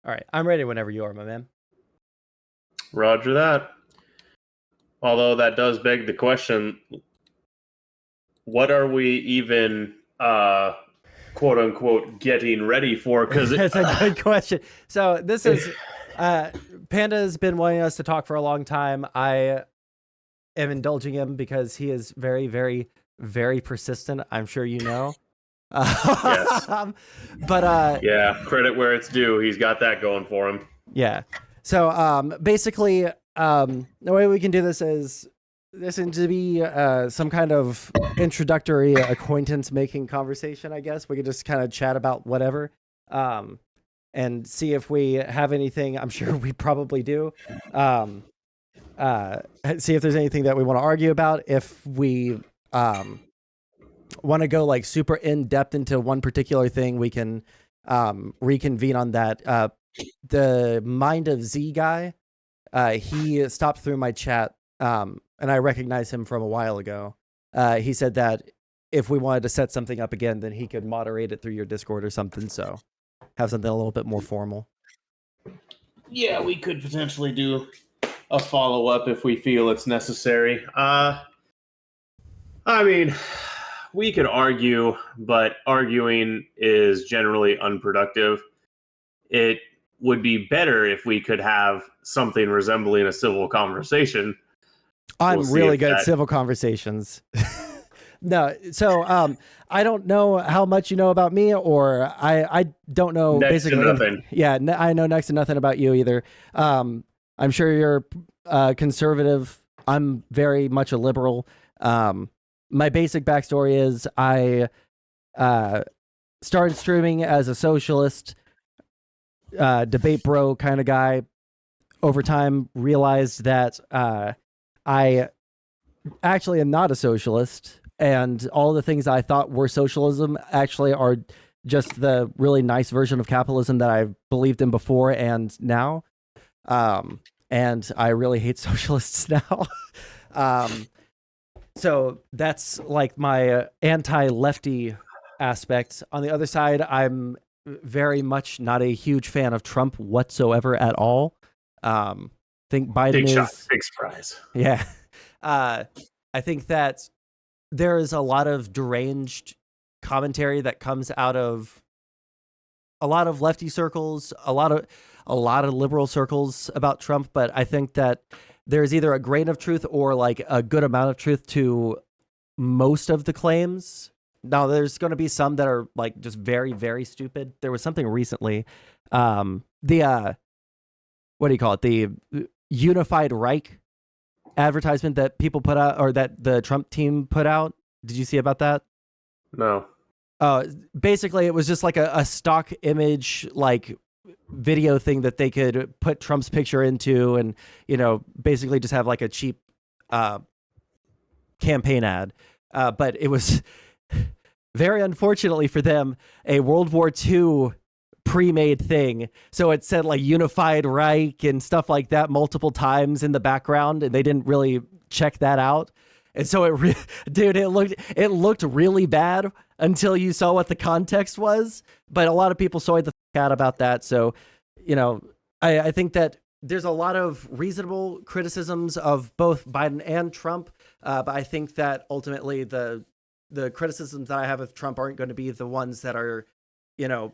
All right, I'm ready whenever you are, my man. Roger that. Although that does beg the question, what are we even quote unquote getting ready for? Because That's a good question. So this is Panda's been wanting us to talk for a long time. I am indulging him because he is very, very, very persistent. I'm sure you know. Yes. But yeah, credit where it's due. He's got that going for him. yeah. So basically, the way we can do this is this seems to be some kind of introductory acquaintance making conversation, I guess. We could just kind of chat about whatever and see if we have anything. I'm sure we probably do. See if there's anything that we want to argue about. If we want to go like super in depth into one particular thing, we can reconvene on that. The Mind of Z guy, he stopped through my chat, and I recognize him from a while ago. He said that if we wanted to set something up again, then he could moderate it through your Discord or something. So have something a little bit more formal. Yeah, we could potentially do a follow-up if we feel it's necessary. I mean, we could argue, but arguing is generally unproductive. It would be better if we could have something resembling a civil conversation. I'm really good at civil conversations. No, so I don't know how much you know about me, or I don't know next basically to nothing. Yeah, I know next to nothing about you either. I'm sure you're conservative. I'm very much a liberal. My basic backstory is I started streaming as a socialist, debate bro kind of guy. Over time, realized that I actually am not a socialist, and all the things I thought were socialism actually are just the really nice version of capitalism that I've believed in before and now. And I really hate socialists now. So that's like my anti-lefty aspect. On the other side, I'm very much not a huge fan of Trump whatsoever at all. Think Biden big is shot, big surprise. Yeah. I think that there is a lot of deranged commentary that comes out of a lot of lefty circles, a lot of liberal circles about Trump, but I think that there's either a grain of truth or like a good amount of truth to most of the claims. Now, there's going to be some that are like just very, very stupid. There was something recently, what do you call it? The Unified Reich advertisement that people put out, or that the Trump team put out. Did you see about that? No. Basically, it was just like a stock image, like video thing that they could put Trump's picture into, and basically just have like a cheap campaign ad. But it was very unfortunately for them a World War II pre-made thing. So it said like Unified Reich and stuff like that multiple times in the background, and they didn't really check that out. And so it looked really bad until you saw what the context was. But a lot of people soyed the out about that. So, I think that there's a lot of reasonable criticisms of both Biden and Trump. But I think that ultimately the criticisms that I have of Trump aren't going to be the ones that are,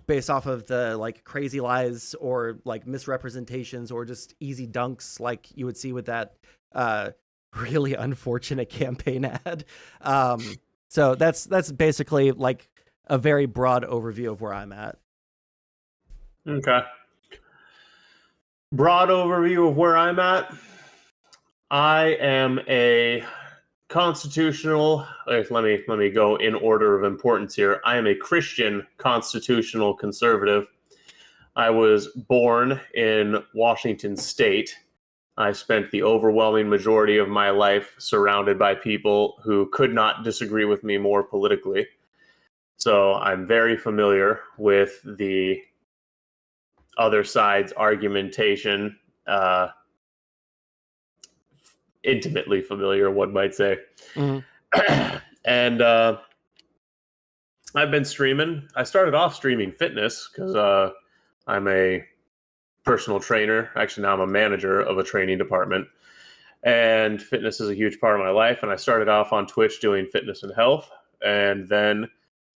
based off of the like crazy lies or like misrepresentations or just easy dunks like you would see with that really unfortunate campaign ad. So that's basically like a very broad overview of where I'm at. Okay. Broad overview of where I'm at. I am a constitutional. Let me go in order of importance here. I am a Christian constitutional conservative. I was born in Washington State. I spent the overwhelming majority of my life surrounded by people who could not disagree with me more politically. So I'm very familiar with the other side's argumentation, intimately familiar, one might say. Mm-hmm. And I've been streaming. I started off streaming fitness because I'm a personal trainer. Actually, now I'm a manager of a training department. And fitness is a huge part of my life. And I started off on Twitch doing fitness and health. And then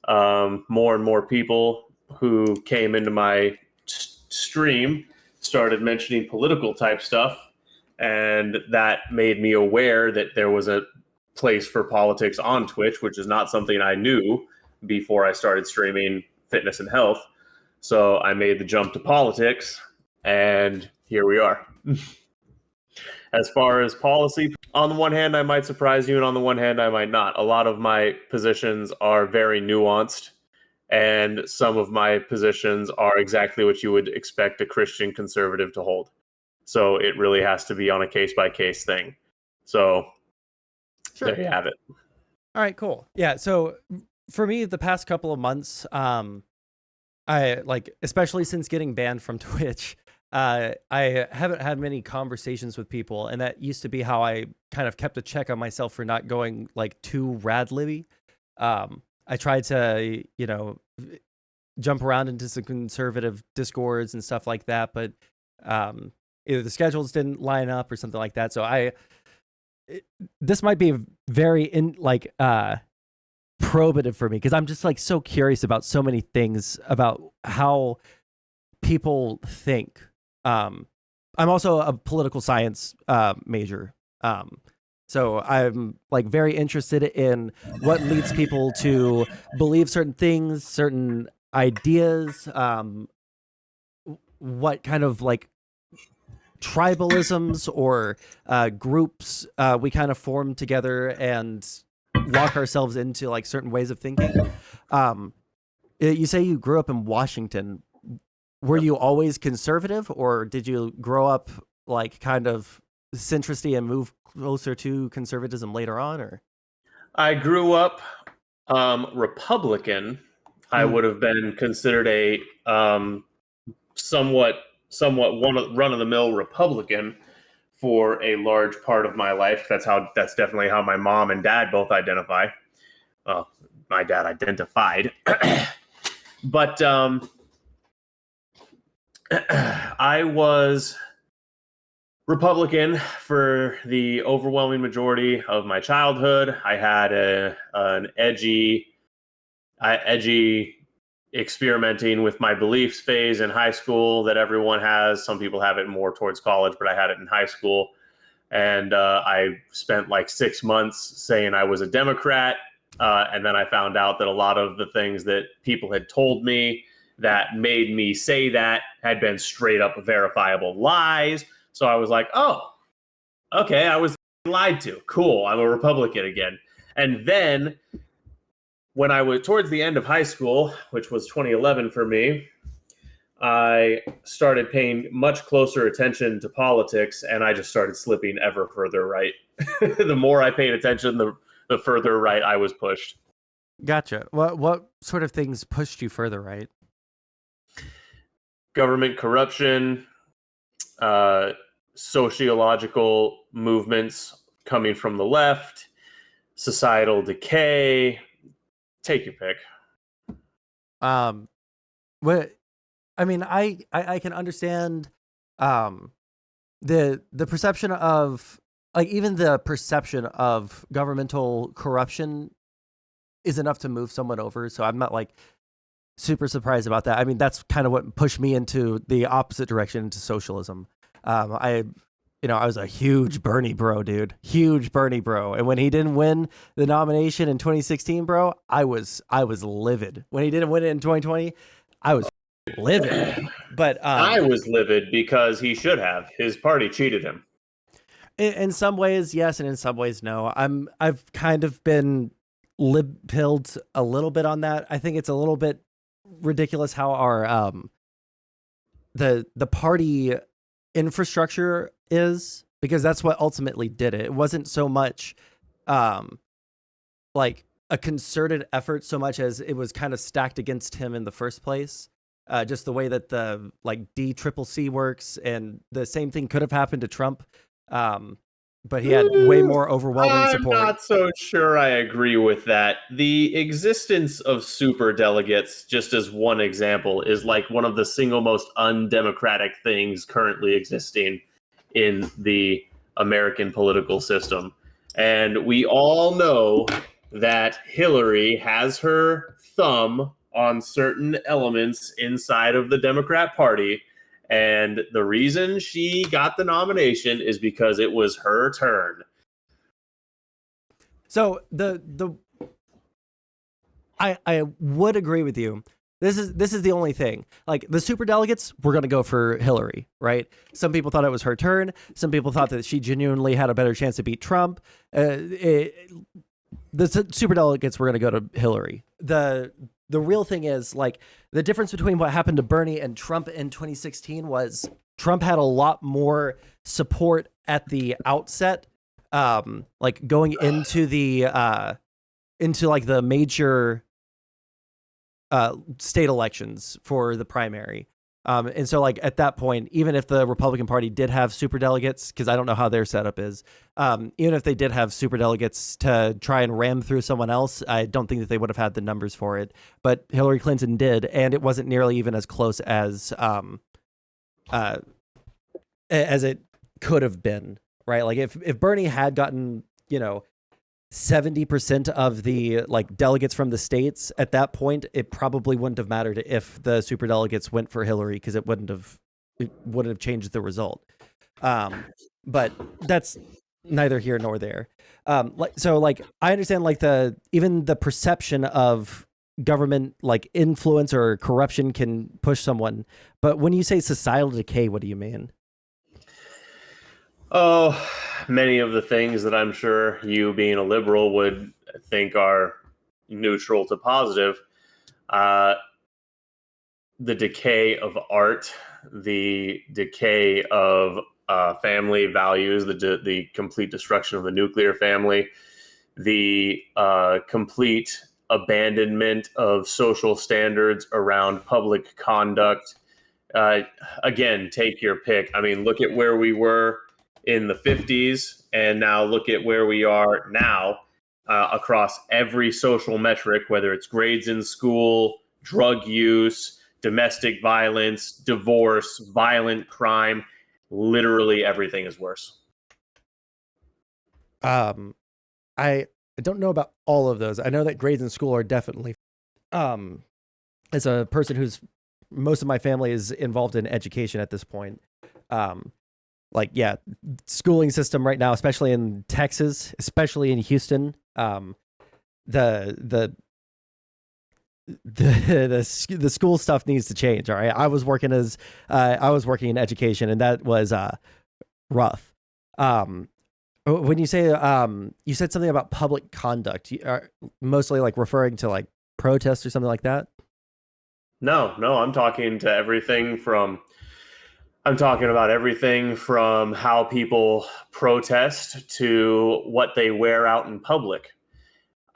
more and more people who came into my stream started mentioning political type stuff. And that made me aware that there was a place for politics on Twitch, which is not something I knew before I started streaming fitness and health. So I made the jump to politics, and here we are. As far as policy, on the one hand, I might surprise you, and on the one hand, I might not. A lot of my positions are very nuanced, and some of my positions are exactly what you would expect a Christian conservative to hold. So it really has to be on a case-by-case thing. So Sure. there you have it. All right, cool. Yeah, so for me, the past couple of months, I especially since getting banned from Twitch, I haven't had many conversations with people, and that used to be how I kind of kept a check on myself for not going like too rad libby. I tried to, jump around into some conservative discords and stuff like that, but either the schedules didn't line up or something like that. So this might be very probative for me, because I'm just like so curious about so many things about how people think. I'm also a political science major. So I'm like very interested in what leads people to believe certain things, certain ideas, what kind of like tribalisms or groups we kind of form together and lock ourselves into like certain ways of thinking. You say you grew up in Washington. Were you always conservative, or did you grow up like kind of centristy and move closer to conservatism later on? Or I grew up Republican. I would have been considered a somewhat run-of-the-mill Republican for a large part of my life. That's definitely how my mom and dad both identify. Well, my dad identified, but I was Republican for the overwhelming majority of my childhood. I had an edgy experimenting with my beliefs phase in high school that everyone has. Some people have it more towards college, but I had it in high school. And I spent like 6 months saying I was a Democrat. And then I found out that a lot of the things that people had told me that made me say that had been straight up verifiable lies. So I was like, oh, okay, I was lied to. Cool, I'm a Republican again. And then when I was towards the end of high school, which was 2011 for me, I started paying much closer attention to politics, and I just started slipping ever further right. The more I paid attention, the further right I was pushed. Gotcha. What sort of things pushed you further right? Government corruption, sociological movements coming from the left, societal decay. Take your pick. What I mean, I can understand the perception of like even the perception of governmental corruption is enough to move someone over. So I'm not like super surprised about that. I mean, that's kind of what pushed me into the opposite direction, into socialism. I was a huge Bernie bro, dude. Huge Bernie bro. And when he didn't win the nomination in 2016, bro, I was livid. When he didn't win it in 2020, I was livid. But I was livid because he should have. His party cheated him. In some ways, yes, and in some ways, no. I've kind of been lib-pilled a little bit on that. I think it's a little bit ridiculous how our the party infrastructure is, because that's what ultimately did it. It wasn't so much like a concerted effort so much as it was kind of stacked against him in the first place. Just the way that the like DCCC works, and the same thing could have happened to Trump. but he had way more overwhelming I'm support. not so sure I agree with that. The existence of super delegates, just as one example, is like one of the single most undemocratic things currently existing in the American political system. And we all know that Hillary has her thumb on certain elements inside of the Democrat Party. And the reason she got the nomination is because it was her turn. So I would agree with you. This is the only thing. Like the super delegates, we're gonna go for Hillary, right? Some people thought it was her turn. Some people thought that she genuinely had a better chance to beat Trump. The super delegates were gonna go to Hillary. The real thing is, like, the difference between what happened to Bernie and Trump in 2016 was Trump had a lot more support at the outset, like going into the into like the major state elections for the primary. And so, like, at that point, even if the Republican Party did have super delegates, because I don't know how their setup is, even if they did have super delegates to try and ram through someone else, I don't think that they would have had the numbers for it. But Hillary Clinton did, and it wasn't nearly even as close as it could have been, right? Like, if Bernie had gotten, 70% of the like delegates from the states at that point, it probably wouldn't have mattered if the super delegates went for Hillary, because it wouldn't have changed the result. But that's neither here nor there. Like I understand, like, even the perception of government like influence or corruption can push someone, but when you say societal decay, what do you mean? Oh, many of the things that I'm sure you, being a liberal, would think are neutral to positive. Uh, the decay of art, the decay of family values, the complete destruction of the nuclear family, the complete abandonment of social standards around public conduct. Uh, Again, take your pick. I mean, look at where we were in the 50s, and now look at where we are now, across every social metric, whether it's grades in school, drug use, domestic violence, divorce, violent crime. Literally everything is worse. I don't know about all of those. I know that grades in school are definitely, as a person who's, most of my family is involved in education at this point. Like, yeah, schooling system right now, especially in Texas, especially in Houston, the the school stuff needs to change. All right, I was working in education, and that was rough. When you say you said something about public conduct, you are mostly like referring to like protests or something like that. No, I'm talking to everything from I'm talking about everything from how people protest to what they wear out in public.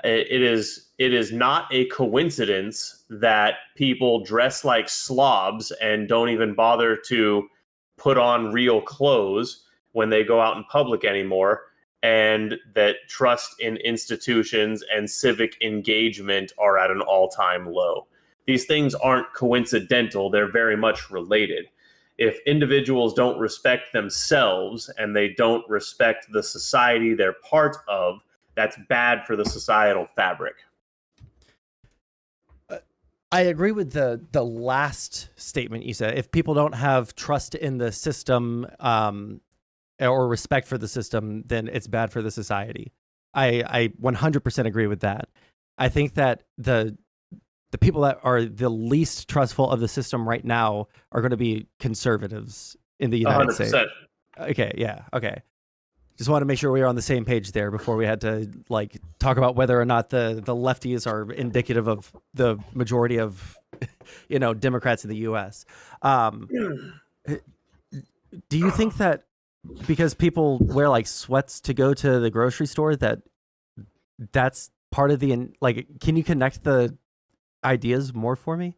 It is not a coincidence that people dress like slobs and don't even bother to put on real clothes when they go out in public anymore, and that trust in institutions and civic engagement are at an all-time low. These things aren't coincidental, they're very much related. If individuals don't respect themselves and they don't respect the society they're part of, that's bad for the societal fabric. I agree with the last statement you said. If people don't have trust in the system, or respect for the system, then it's bad for the society. I 100% agree with that. I think that the people that are the least trustful of the system right now are going to be conservatives in the United 100%. States. Okay, yeah, okay. Just want to make sure we were on the same page there before we had to like talk about whether or not the lefties are indicative of the majority of Democrats in the U.S. Do you think that because people wear like sweats to go to the grocery store, that's part of the, like, can you connect the ideas more for me?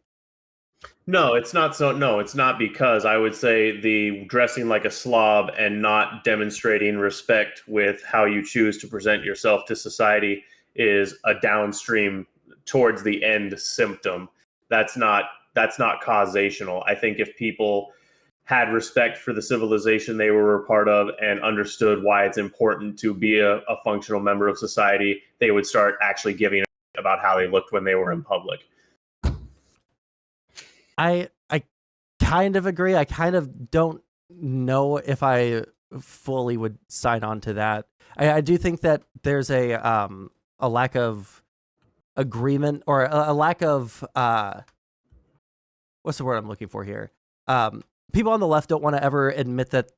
No, it's not so. No, it's not, because I would say the dressing like a slob and not demonstrating respect with how you choose to present yourself to society is a downstream towards the end symptom. That's not that's not causational. I think if people had respect for the civilization they were a part of and understood why it's important to be a functional member of society, they would start actually giving about how they looked when they were in public. I kind of agree. I kind of don't know if I fully would sign on to that. I do think that there's a lack of agreement, or a lack of what's the word I'm looking for here? People on the left don't want to ever admit that,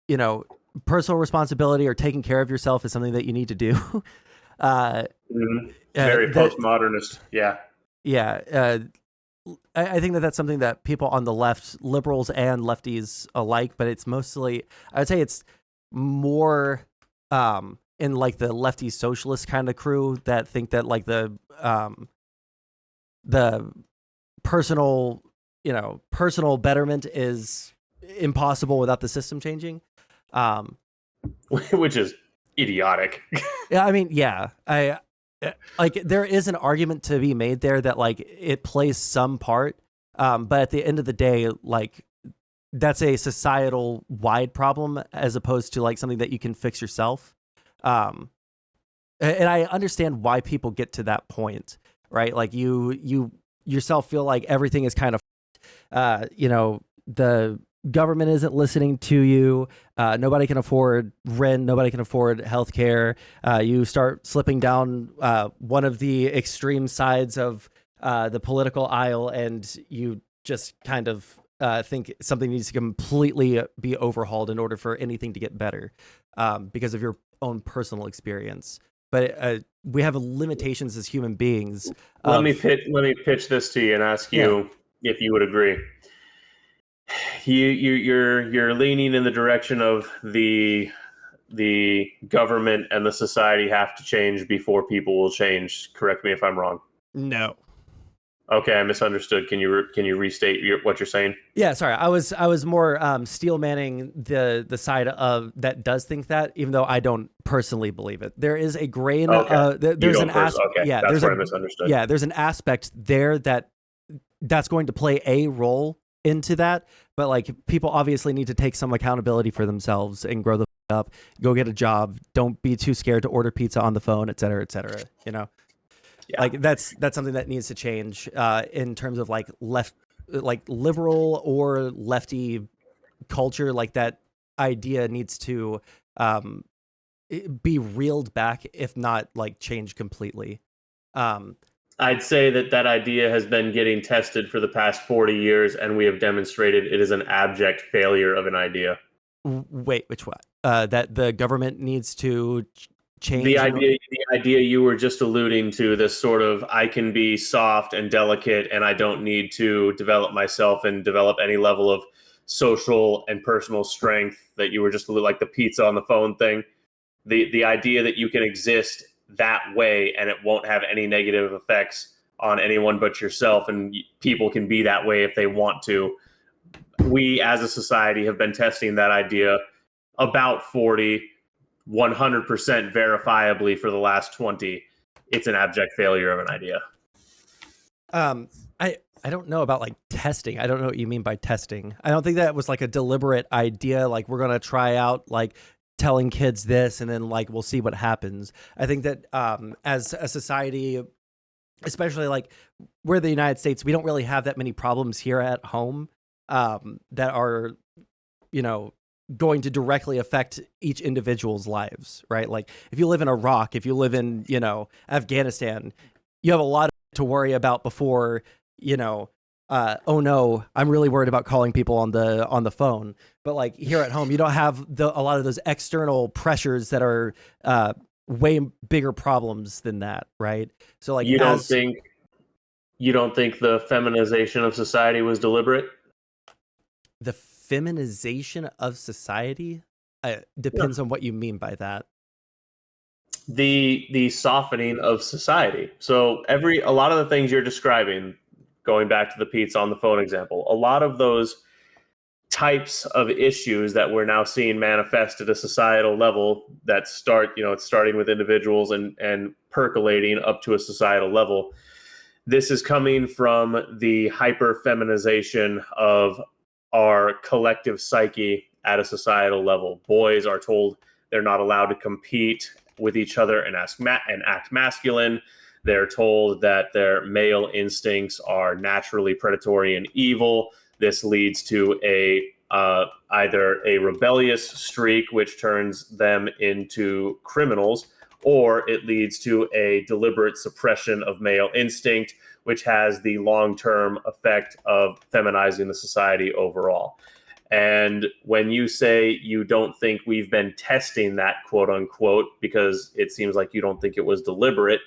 you know, personal responsibility or taking care of yourself is something that you need to do. Very postmodernist. Yeah. Yeah. I think that that's something that people on the left, liberals and lefties alike, but it's mostly, I would say it's more in like the lefty socialist kind of crew that think that like the personal, personal betterment is impossible without the system changing. Which is idiotic. Yeah, I mean, yeah, like there is an argument to be made there that like it plays some part, but at the end of the day, like that's a societal wide problem as opposed to like something that you can fix yourself. And I understand why people get to that point, right? Like you yourself feel like everything is kind of, the government isn't listening to you. Nobody can afford rent. Nobody can afford healthcare. You start slipping down one of the extreme sides of the political aisle, and you just kind of think something needs to completely be overhauled in order for anything to get better, because of your own personal experience. But we have limitations as human beings. Let me pitch this to you and ask you if you would agree. You're leaning in the direction of the government and the society have to change before people will change. Correct me if I'm wrong. No. Okay, I misunderstood. Can you restate what you're saying? Yeah, sorry. I was more steel manning the side of that does think that, even though I don't personally believe it. There is a grain. There's an aspect. Okay, yeah, that's where I misunderstood. Yeah, there's an aspect there that's going to play a role into that. But like people obviously need to take some accountability for themselves and grow the up. Go get a job. Don't be too scared to order pizza on the phone, et cetera, et cetera. You know. Yeah. Like that's something that needs to change in terms of like liberal or lefty culture. Like that idea needs to be reeled back, if not like change completely. I'd say that idea has been getting tested for the past 40 years, and we have demonstrated it is an abject failure of an idea. Wait, which one? That the government needs to change. The idea you were just alluding to, this sort of I can be soft and delicate and I don't need to develop myself and develop any level of social and personal strength, that you were just like the pizza on the phone thing. The idea that you can exist that way and it won't have any negative effects on anyone but yourself, and people can be that way if they want to. We as a society have been testing that idea about 100% verifiably for the last 20. It's an abject failure of an idea. I don't know about like testing. I don't know what you mean by testing. I don't think that was like a deliberate idea. Like we're going to try out like telling kids this and then like we'll see what happens. I think that as a society, especially like we're the United States, we don't really have that many problems here at home that are, going to directly affect each individual's lives, right? Like if you live in Iraq, if you live in, Afghanistan, you have a lot to worry about before, oh no, I'm really worried about calling people on the phone. But like here at home, you don't have a lot of those external pressures that are way bigger problems than that, right? So like you don't think the feminization of society was deliberate? The feminization of society depends on what you mean by that. The softening of society. So a lot of the things you're describing, going back to the Pete's on the phone example, a lot of those types of issues that we're now seeing manifest at a societal level that start, it's starting with individuals and percolating up to a societal level. This is coming from the hyper feminization of our collective psyche at a societal level. Boys are told they're not allowed to compete with each other and act masculine. They're told that their male instincts are naturally predatory and evil. This leads to either a rebellious streak, which turns them into criminals, or it leads to a deliberate suppression of male instinct, which has the long-term effect of feminizing the society overall. And when you say you don't think we've been testing that, quote unquote, because it seems like you don't think it was deliberate,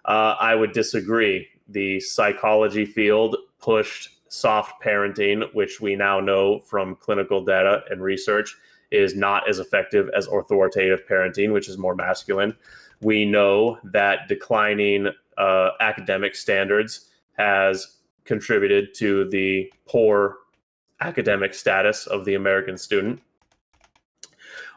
I would disagree. The psychology field pushed soft parenting, which we now know from clinical data and research is not as effective as authoritative parenting, which is more masculine. We know that declining academic standards has contributed to the poor academic status of the American student.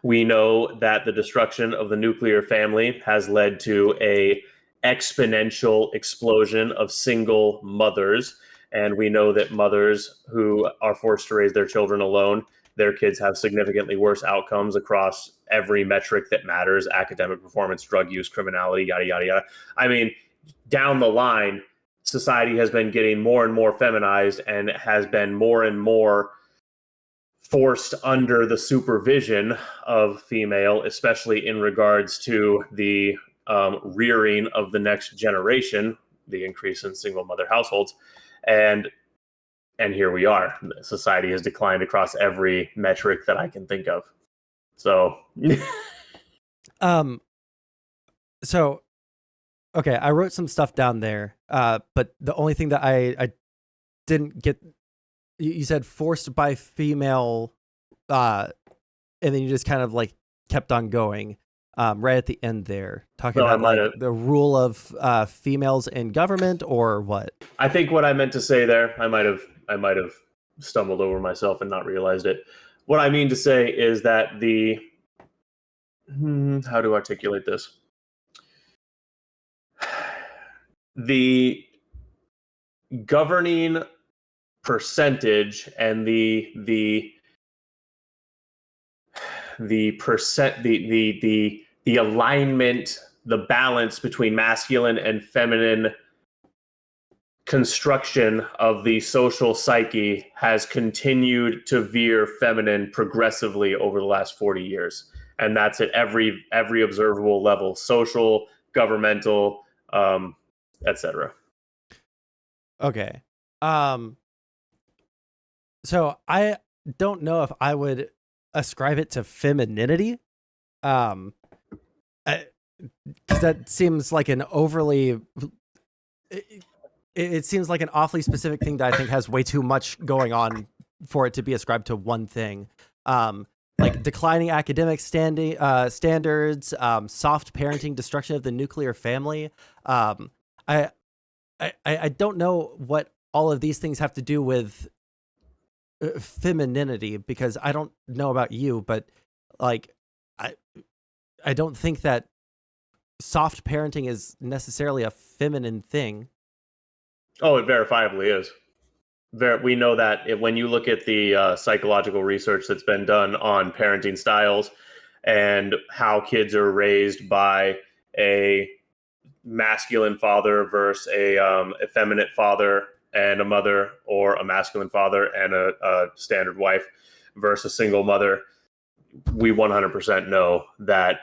We know that the destruction of the nuclear family has led to a exponential explosion of single mothers. And we know that mothers who are forced to raise their children alone, their kids have significantly worse outcomes across every metric that matters: academic performance, drug use, criminality, yada, yada, yada. I mean, down the line, society has been getting more and more feminized and has been more and more forced under the supervision of female, especially in regards to the rearing of the next generation, the increase in single mother households. And here we are. Society has declined across every metric that I can think of. So, okay, I wrote some stuff down there, but the only thing that I didn't get, you said forced by female, and then you just kind of like kept on going right at the end there, talking about like the rule of females in government or what? I think what I meant to say there, I might have stumbled over myself and not realized it. What I mean to say is that how to articulate this? The governing percentage and the alignment, the balance between masculine and feminine construction of the social psyche has continued to veer feminine progressively over the last 40 years. And that's at every observable level: social, governmental, etc. Okay. So I don't know if I would ascribe it to femininity. Because that seems like an overly... It seems like an awfully specific thing that I think has way too much going on for it to be ascribed to one thing. Like declining academic standards, soft parenting, destruction of the nuclear family. I don't know what all of these things have to do with femininity, because I don't know about you, but like I don't think that soft parenting is necessarily a feminine thing. Oh, it verifiably is. We know that when you look at the psychological research that's been done on parenting styles and how kids are raised by a masculine father versus a effeminate father and a mother, or a masculine father and a standard wife versus a single mother, we 100% know that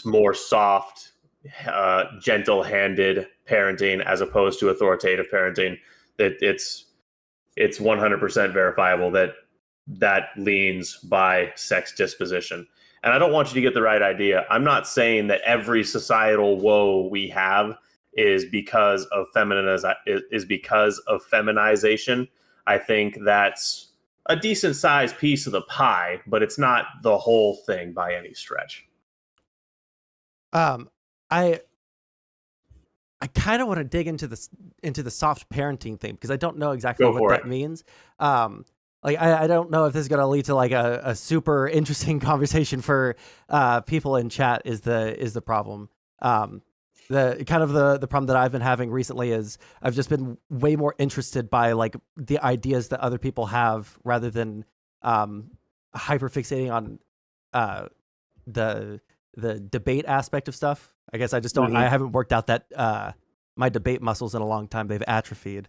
more soft, gentle-handed parenting as opposed to authoritative parenting, that it's 100% verifiable that leans by sex disposition. And I don't want you to get the right idea. I'm not saying that every societal woe we have is because of feminization. I think that's a decent sized piece of the pie, but it's not the whole thing by any stretch. I I kind of want to dig into the soft parenting thing because I don't know exactly Go what for that it. means. Like I don't know if this is going to lead to like a super interesting conversation for people in chat is the problem. The kind of the problem that I've been having recently is I've just been way more interested by like the ideas that other people have rather than hyper fixating on the debate aspect of stuff. I guess I just don't. I haven't worked out that my debate muscles in a long time. They've atrophied.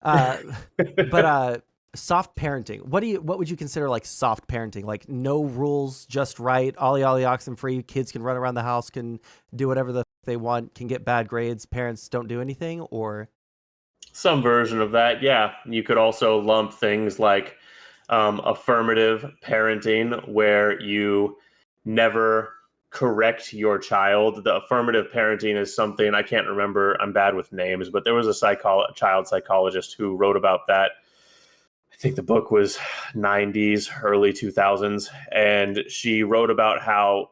But soft parenting. What would you consider like soft parenting? Like no rules, just right. Ollie ollie oxen free. Kids can run around the house, can do whatever they want, can get bad grades. Parents don't do anything, or Some version of that, yeah. You could also lump things like affirmative parenting, where you never correct your child. The affirmative parenting is something I can't remember. I'm bad with names, but there was a child psychologist who wrote about that. I think the book was 90s, early 2000s, and she wrote about how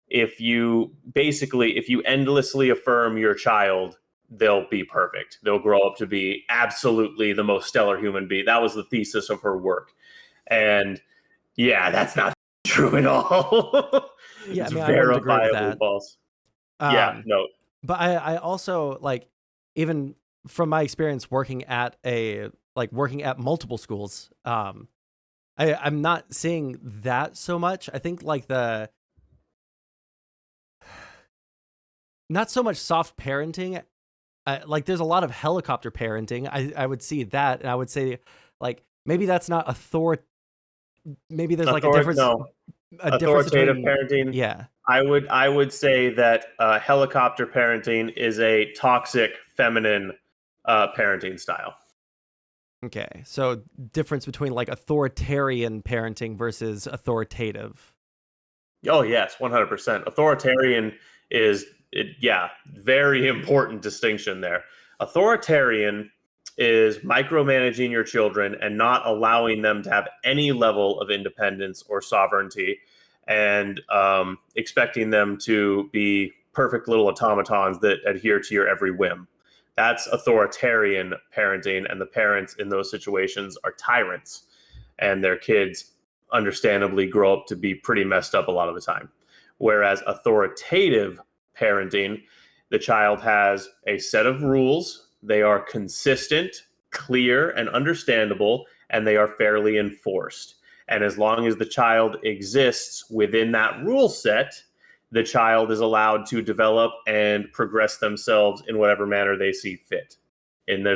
if you endlessly affirm your child, they'll be perfect. They'll grow up to be absolutely the most stellar human being. That was the thesis of her work. And yeah, that's not true at all. yeah. I It's mean, I wouldn't agree with verifiably that. false. Yeah, Um, no. but I also like even from my experience working at multiple schools. I'm not seeing that so much. I think like not so much soft parenting. Like there's a lot of helicopter parenting. I would see that, and I would say like maybe that's not maybe there's like No, a difference authoritative between parenting. yeah. I would say that helicopter parenting is a toxic feminine parenting style. Okay. So difference between like authoritarian parenting versus authoritative. Oh yes, 100%. Authoritarian yeah, very important distinction there. Authoritarian is micromanaging your children and not allowing them to have any level of independence or sovereignty, and expecting them to be perfect little automatons that adhere to your every whim. That's authoritarian parenting, and the parents in those situations are tyrants, and their kids understandably grow up to be pretty messed up a lot of the time. Whereas authoritative parenting, the child has a set of rules, they are consistent, clear, and understandable, and they are fairly enforced. And as long as the child exists within that rule set, the child is allowed to develop and progress themselves in whatever manner they see fit. And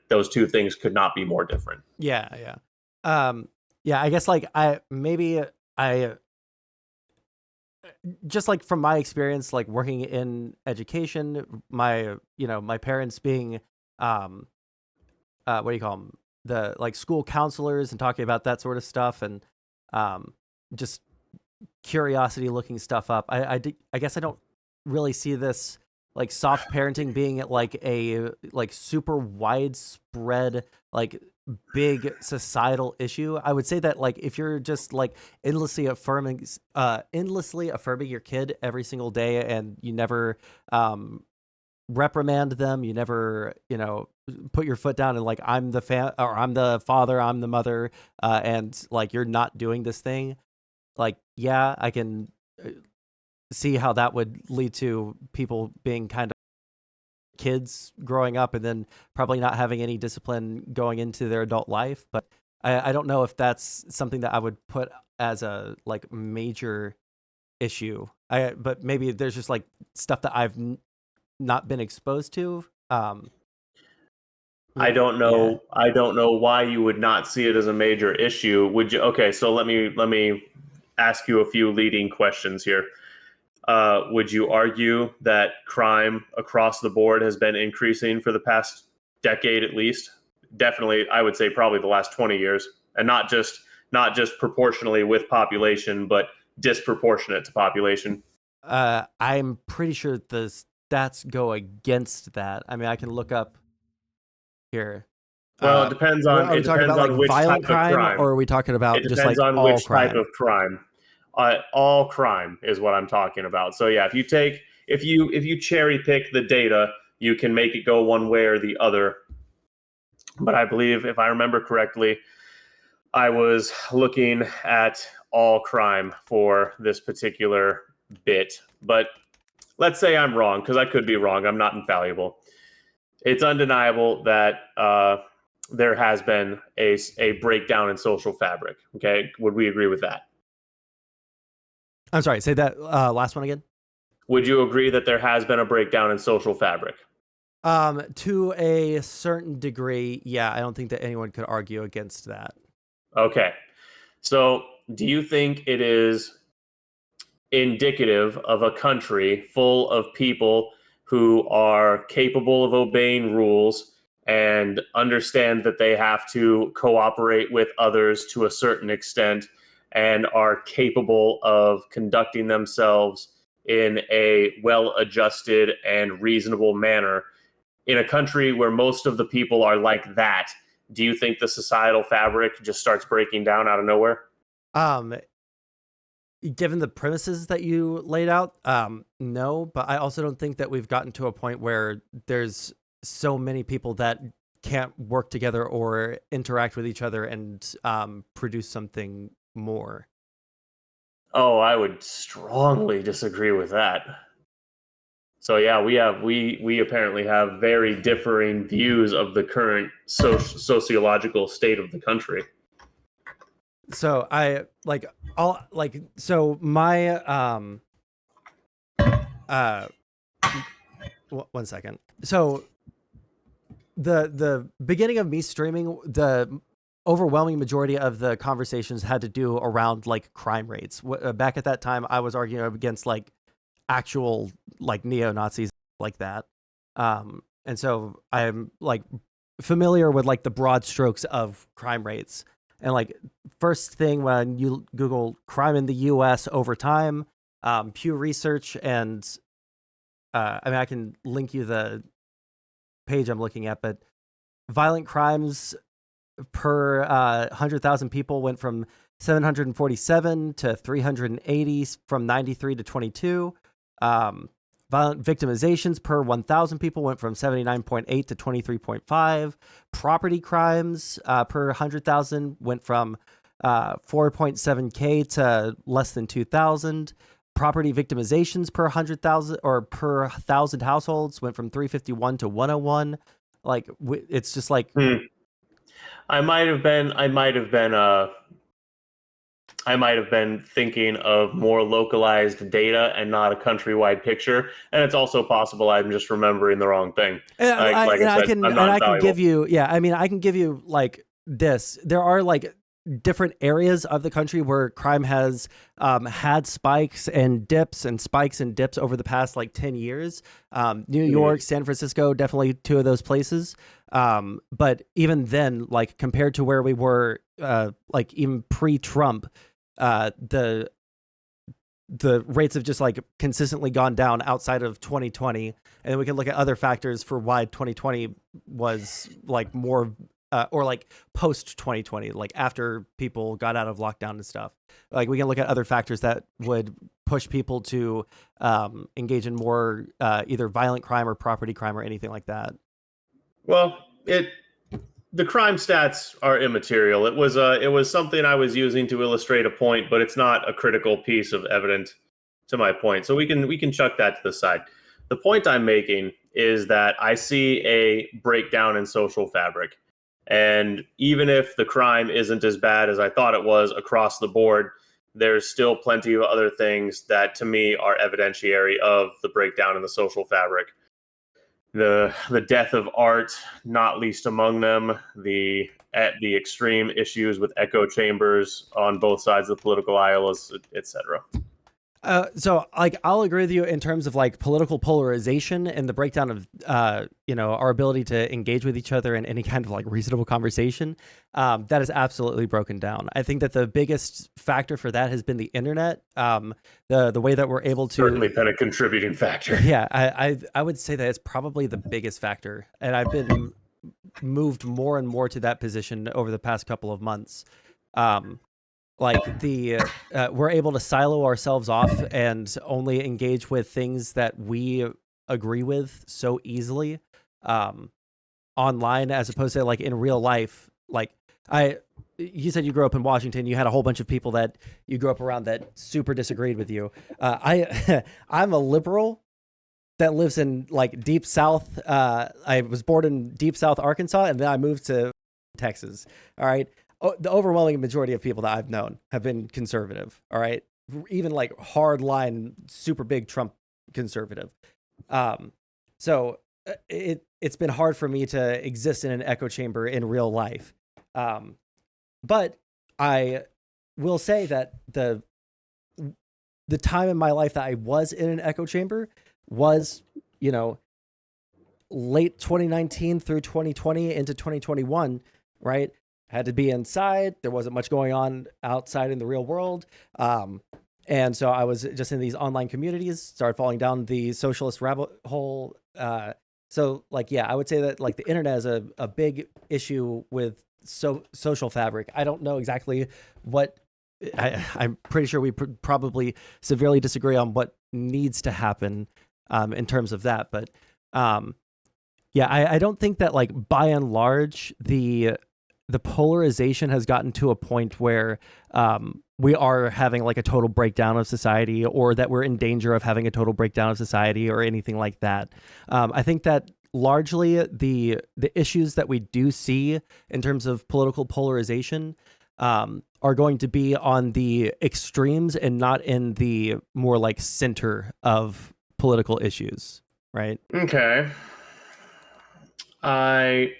those two things could not be more different. Yeah, yeah. Yeah, I guess like I just like from my experience like working in education, my parents being what do you call them? The like school counselors and talking about that sort of stuff and just curiosity looking stuff up. I guess I don't really see this like soft parenting being like a like super widespread like big societal issue. I would say that like if you're just like endlessly affirming your kid every single day and you never reprimand them, you never put your foot down and like I'm the father, I'm the mother, and like you're not doing this thing, like yeah, I can see how that would lead to people being kind of kids growing up and then probably not having any discipline going into their adult life. But I don't know if that's something that I would put as a like major issue. But maybe there's just like stuff that I've not been exposed to. I don't Yeah. know. I don't know why you would not see it as a major issue. Would you? Okay, so let me ask you a few leading questions here. Would you argue that crime across the board has been increasing for the past decade at least? Definitely, I would say probably the last 20 years, and not just proportionally with population, but disproportionate to population. I'm pretty sure the stats go against that. I mean, I can look up here. Well, it depends on Are we it talking depends about like on which violent type of crime, crime. or are we talking It about just depends like on all which type crime? of crime. All crime is what I'm talking about. So yeah, if you cherry pick the data you can make it go one way or the other. But I believe, if I remember correctly, I was looking at all crime for this particular bit. But let's say I'm wrong, because I could be wrong. I'm not infallible. It's undeniable that there has been a breakdown in social fabric. Okay, would we agree with that? I'm sorry, say that last one again. Would you agree that there has been a breakdown in social fabric? To a certain degree, yeah. I don't think that anyone could argue against that. Okay. So, do you think it is indicative of a country full of people who are capable of obeying rules and understand that they have to cooperate with others to a certain extent and are capable of conducting themselves in a well-adjusted and reasonable manner? In a country where most of the people are like that, do you think the societal fabric just starts breaking down out of nowhere? Given the premises that you laid out, no, but I also don't think that we've gotten to a point where there's so many people that can't work together or interact with each other and produce something more. Oh, I would strongly disagree with that. So yeah, we apparently have very differing views of the current sociological state of the country. So I like all like so my one second. So the beginning of me streaming, the overwhelming majority of the conversations had to do around like crime rates. Back at that time, I was arguing against like actual like neo-Nazis like that. And so I'm like familiar with like the broad strokes of crime rates. And like first thing when you Google crime in the US over time, Pew Research and I mean I can link you the page I'm looking at, but violent crimes per 100,000 people went from 747 to 380 from 93 to 22. Violent victimizations per 1,000 people went from 79.8 to 23.5. Property crimes per 100,000 went from 4.7K to less than 2,000. Property victimizations per 100,000 or per 1,000 households went from 351 to 101. Like it's just like I might have been thinking of more localized data and not a countrywide picture. And it's also possible I'm just remembering the wrong thing. I can give you, yeah, I mean, I can give you like this. There are like different areas of the country where crime has had spikes and dips over the past like 10 years. New York, San Francisco, definitely two of those places. But even then, like compared to where we were, like even pre-Trump, the rates have just like consistently gone down outside of 2020. And we can look at other factors for why 2020 was like more or like post 2020, like after people got out of lockdown and stuff. Like we can look at other factors that would push people to engage in more either violent crime or property crime or anything like that. Well, the crime stats are immaterial. It was something I was using to illustrate a point, but it's not a critical piece of evidence to my point. So we can chuck that to the side. The point I'm making is that I see a breakdown in social fabric. And even if the crime isn't as bad as I thought it was across the board, there's still plenty of other things that to me are evidentiary of the breakdown in the social fabric. The death of art, not least among them, the extreme issues with echo chambers on both sides of the political aisle, etc. So like I'll agree with you in terms of like political polarization and the breakdown of our ability to engage with each other in any kind of like reasonable conversation. That is absolutely broken down. I think that the biggest factor for that has been the internet. The way that we're able to certainly been a contributing factor. Yeah, I would say that it's probably the biggest factor, and I've been moved more and more to that position over the past couple of months. Like we're able to silo ourselves off and only engage with things that we agree with so easily online as opposed to like in real life. Like you said you grew up in Washington. You had a whole bunch of people that you grew up around that super disagreed with you. I'm a liberal that lives in like deep South. I was born in deep South Arkansas, and then I moved to Texas. All right. The overwhelming majority of people that I've known have been conservative. All right. Even like hard line, super big Trump conservative. So it's been hard for me to exist in an echo chamber in real life. But I will say that the time in my life that I was in an echo chamber was, late 2019 through 2020 into 2021, right? I had to be inside. There wasn't much going on outside in the real world. And so I was just in these online communities, started falling down the socialist rabbit hole. So like, yeah, I would say that like the internet is a big issue with social fabric. I don't know exactly what I'm pretty sure we probably severely disagree on what needs to happen in terms of that. But yeah, I don't think that like by and large the polarization has gotten to a point where we are having like a total breakdown of society, or that we're in danger of having a total breakdown of society or anything like that. I think that largely the issues that we do see in terms of political polarization are going to be on the extremes and not in the more like center of political issues, right? Okay. Can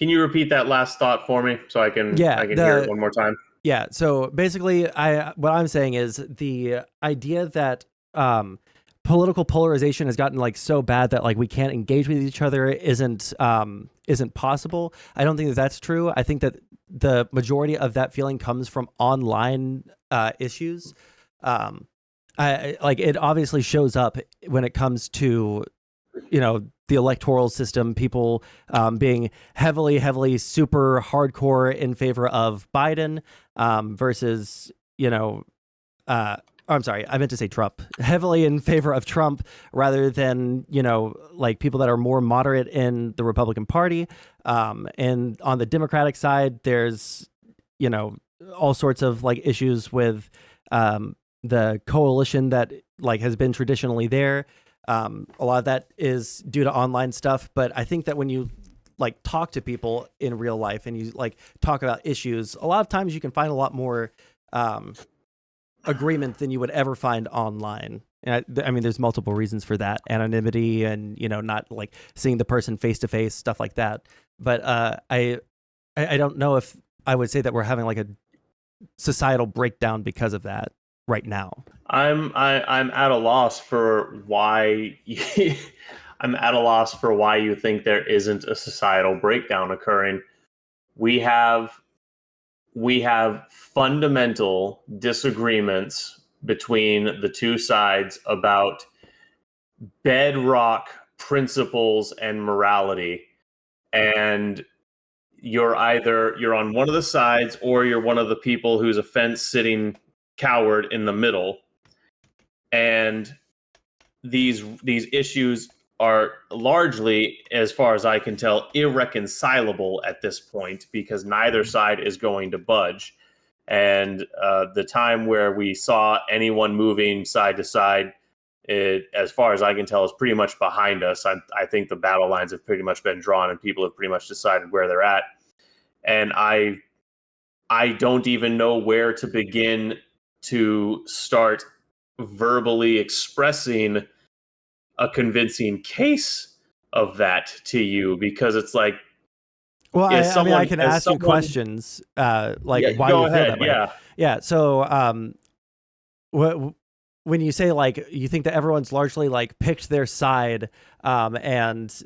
you repeat that last thought for me so I can hear it one more time? Yeah. So basically, what I'm saying is the idea that political polarization has gotten like so bad that like we can't engage with each other isn't possible. I don't think that that's true. I think that the majority of that feeling comes from online issues. Like it obviously shows up when it comes to the electoral system, people being heavily super hardcore in favor of Biden versus I'm sorry, I meant to say Trump, heavily in favor of Trump rather than, like people that are more moderate in the Republican Party. And on the Democratic side, there's, all sorts of like issues with the coalition that like has been traditionally there. A lot of that is due to online stuff. But I think that when you like talk to people in real life and you like talk about issues, a lot of times you can find a lot more agreement than you would ever find online. And I mean, there's multiple reasons for that: anonymity and not like seeing the person face to face, stuff like that. But I don't know if I would say that we're having like a societal breakdown because of that right now. I'm at a loss for why I'm at a loss for why you think there isn't a societal breakdown occurring. We have fundamental disagreements between the two sides about bedrock principles and morality, and you're on one of the sides or you're one of the people who's a fence-sitting coward in the middle. And these issues are largely, as far as I can tell, irreconcilable at this point because neither side is going to budge. And the time where we saw anyone moving side to side, as far as I can tell, is pretty much behind us. I think the battle lines have pretty much been drawn and people have pretty much decided where they're at. And I don't even know where to begin to start verbally expressing a convincing case of that to you, because it's like, well, I can ask you questions like why you feel that way. Yeah. So when you say like you think that everyone's largely like picked their side and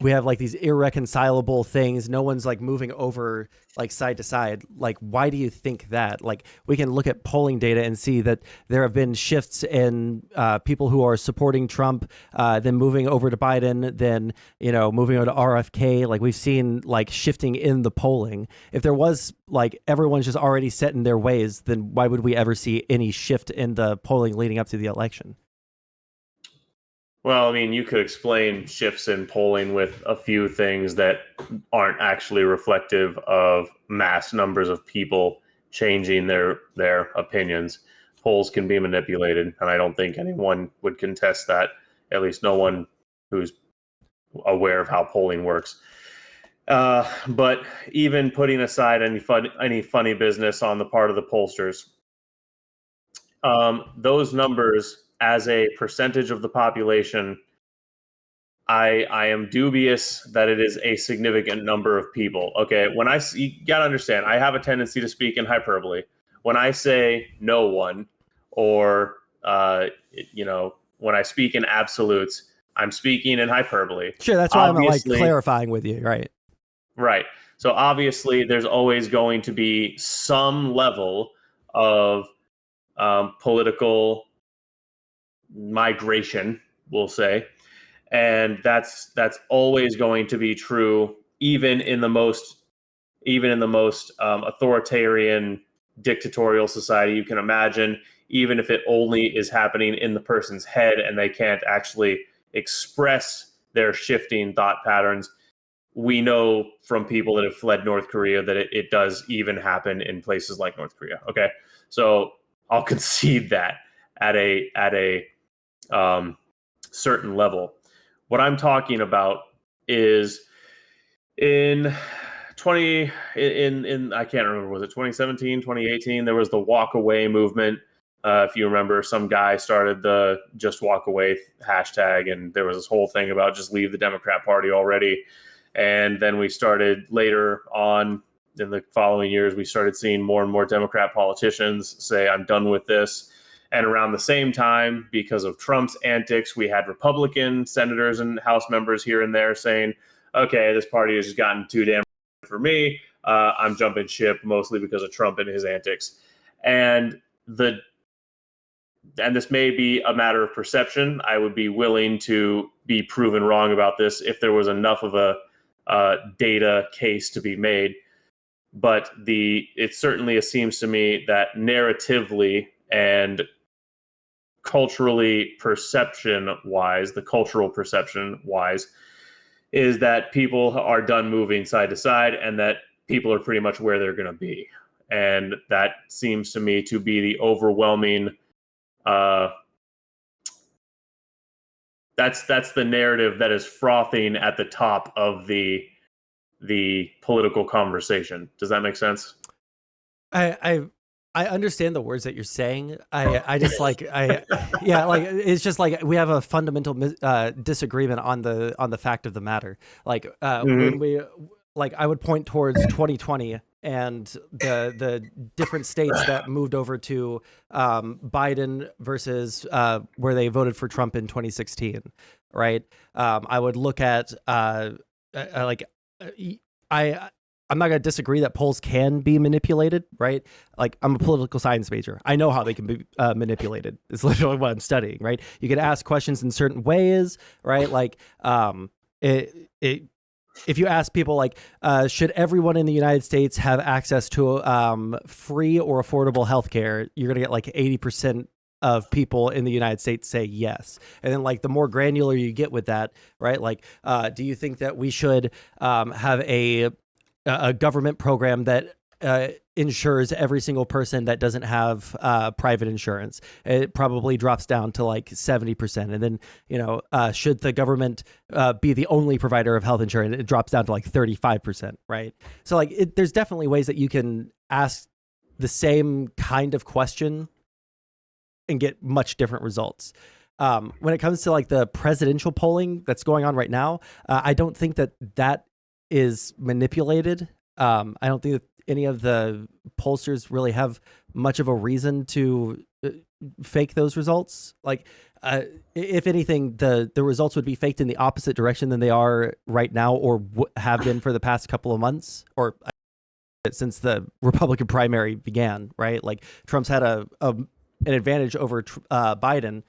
we have like these irreconcilable things, no one's like moving over like side to side, like why do you think that? Like we can look at polling data and see that there have been shifts in people who are supporting Trump then moving over to Biden, then moving over to RFK. Like we've seen like shifting in the polling. If there was like everyone's just already set in their ways, then why would we ever see any shift in the polling leading up to the election? Well, I mean, you could explain shifts in polling with a few things that aren't actually reflective of mass numbers of people changing their opinions. Polls can be manipulated, and I don't think anyone would contest that. At least no one who's aware of how polling works. But even putting aside any funny business on the part of the pollsters, those numbers as a percentage of the population, I am dubious that it is a significant number of people. Okay, you gotta understand, I have a tendency to speak in hyperbole. When I say no one, or when I speak in absolutes, I'm speaking in hyperbole. Sure, that's why I'm like clarifying with you, right? Right. So obviously, there's always going to be some level of political migration, we'll say, and that's always going to be true, even in the most authoritarian, dictatorial society you can imagine. Even if it only is happening in the person's head and they can't actually express their shifting thought patterns, we know from people that have fled North Korea that it does even happen in places like North Korea. Okay, so I'll concede that at a certain level. What I'm talking about is in I can't remember, was it 2017, 2018? There was the walk away movement. If you remember, some guy started the just walk away hashtag, and there was this whole thing about just leave the Democrat Party already. And then we started later on in the following years, we started seeing more and more Democrat politicians say, I'm done with this. And around the same time, because of Trump's antics, we had Republican senators and House members here and there saying, okay, this party has just gotten too damn for me. I'm jumping ship, mostly because of Trump and his antics. And this may be a matter of perception. I would be willing to be proven wrong about this if there was enough of a data case to be made. But it certainly seems to me that narratively and cultural perception wise, is that people are done moving side to side, and that people are pretty much where they're going to be. And that seems to me to be the overwhelming. That's the narrative that is frothing at the top of the political conversation. Does that make sense? I understand the words that you're saying. I just it's just like we have a fundamental disagreement on the fact of the matter. Like when we I would point towards 2020 and the different states that moved over to Biden versus where they voted for Trump in 2016, right? I would look at I'm not going to disagree that polls can be manipulated, right? Like, I'm a political science major. I know how they can be manipulated. It's literally what I'm studying, right? You can ask questions in certain ways, right? Like, if you ask people, like, should everyone in the United States have access to free or affordable healthcare, you're going to get like 80% of people in the United States say yes. And then, like, the more granular you get with that, right? Like, do you think that we should have a government program that insures every single person that doesn't have private insurance? It probably drops down to like 70%. And then, should the government be the only provider of health insurance? It drops down to like 35%, right? So like, there's definitely ways that you can ask the same kind of question and get much different results. When it comes to like the presidential polling that's going on right now, I don't think that is manipulated. I don't think that any of the pollsters really have much of a reason to fake those results. Like, if anything, the results would be faked in the opposite direction than they are right now, or have been for the past couple of months, or since the Republican primary began, right? Like, Trump's had an advantage over Biden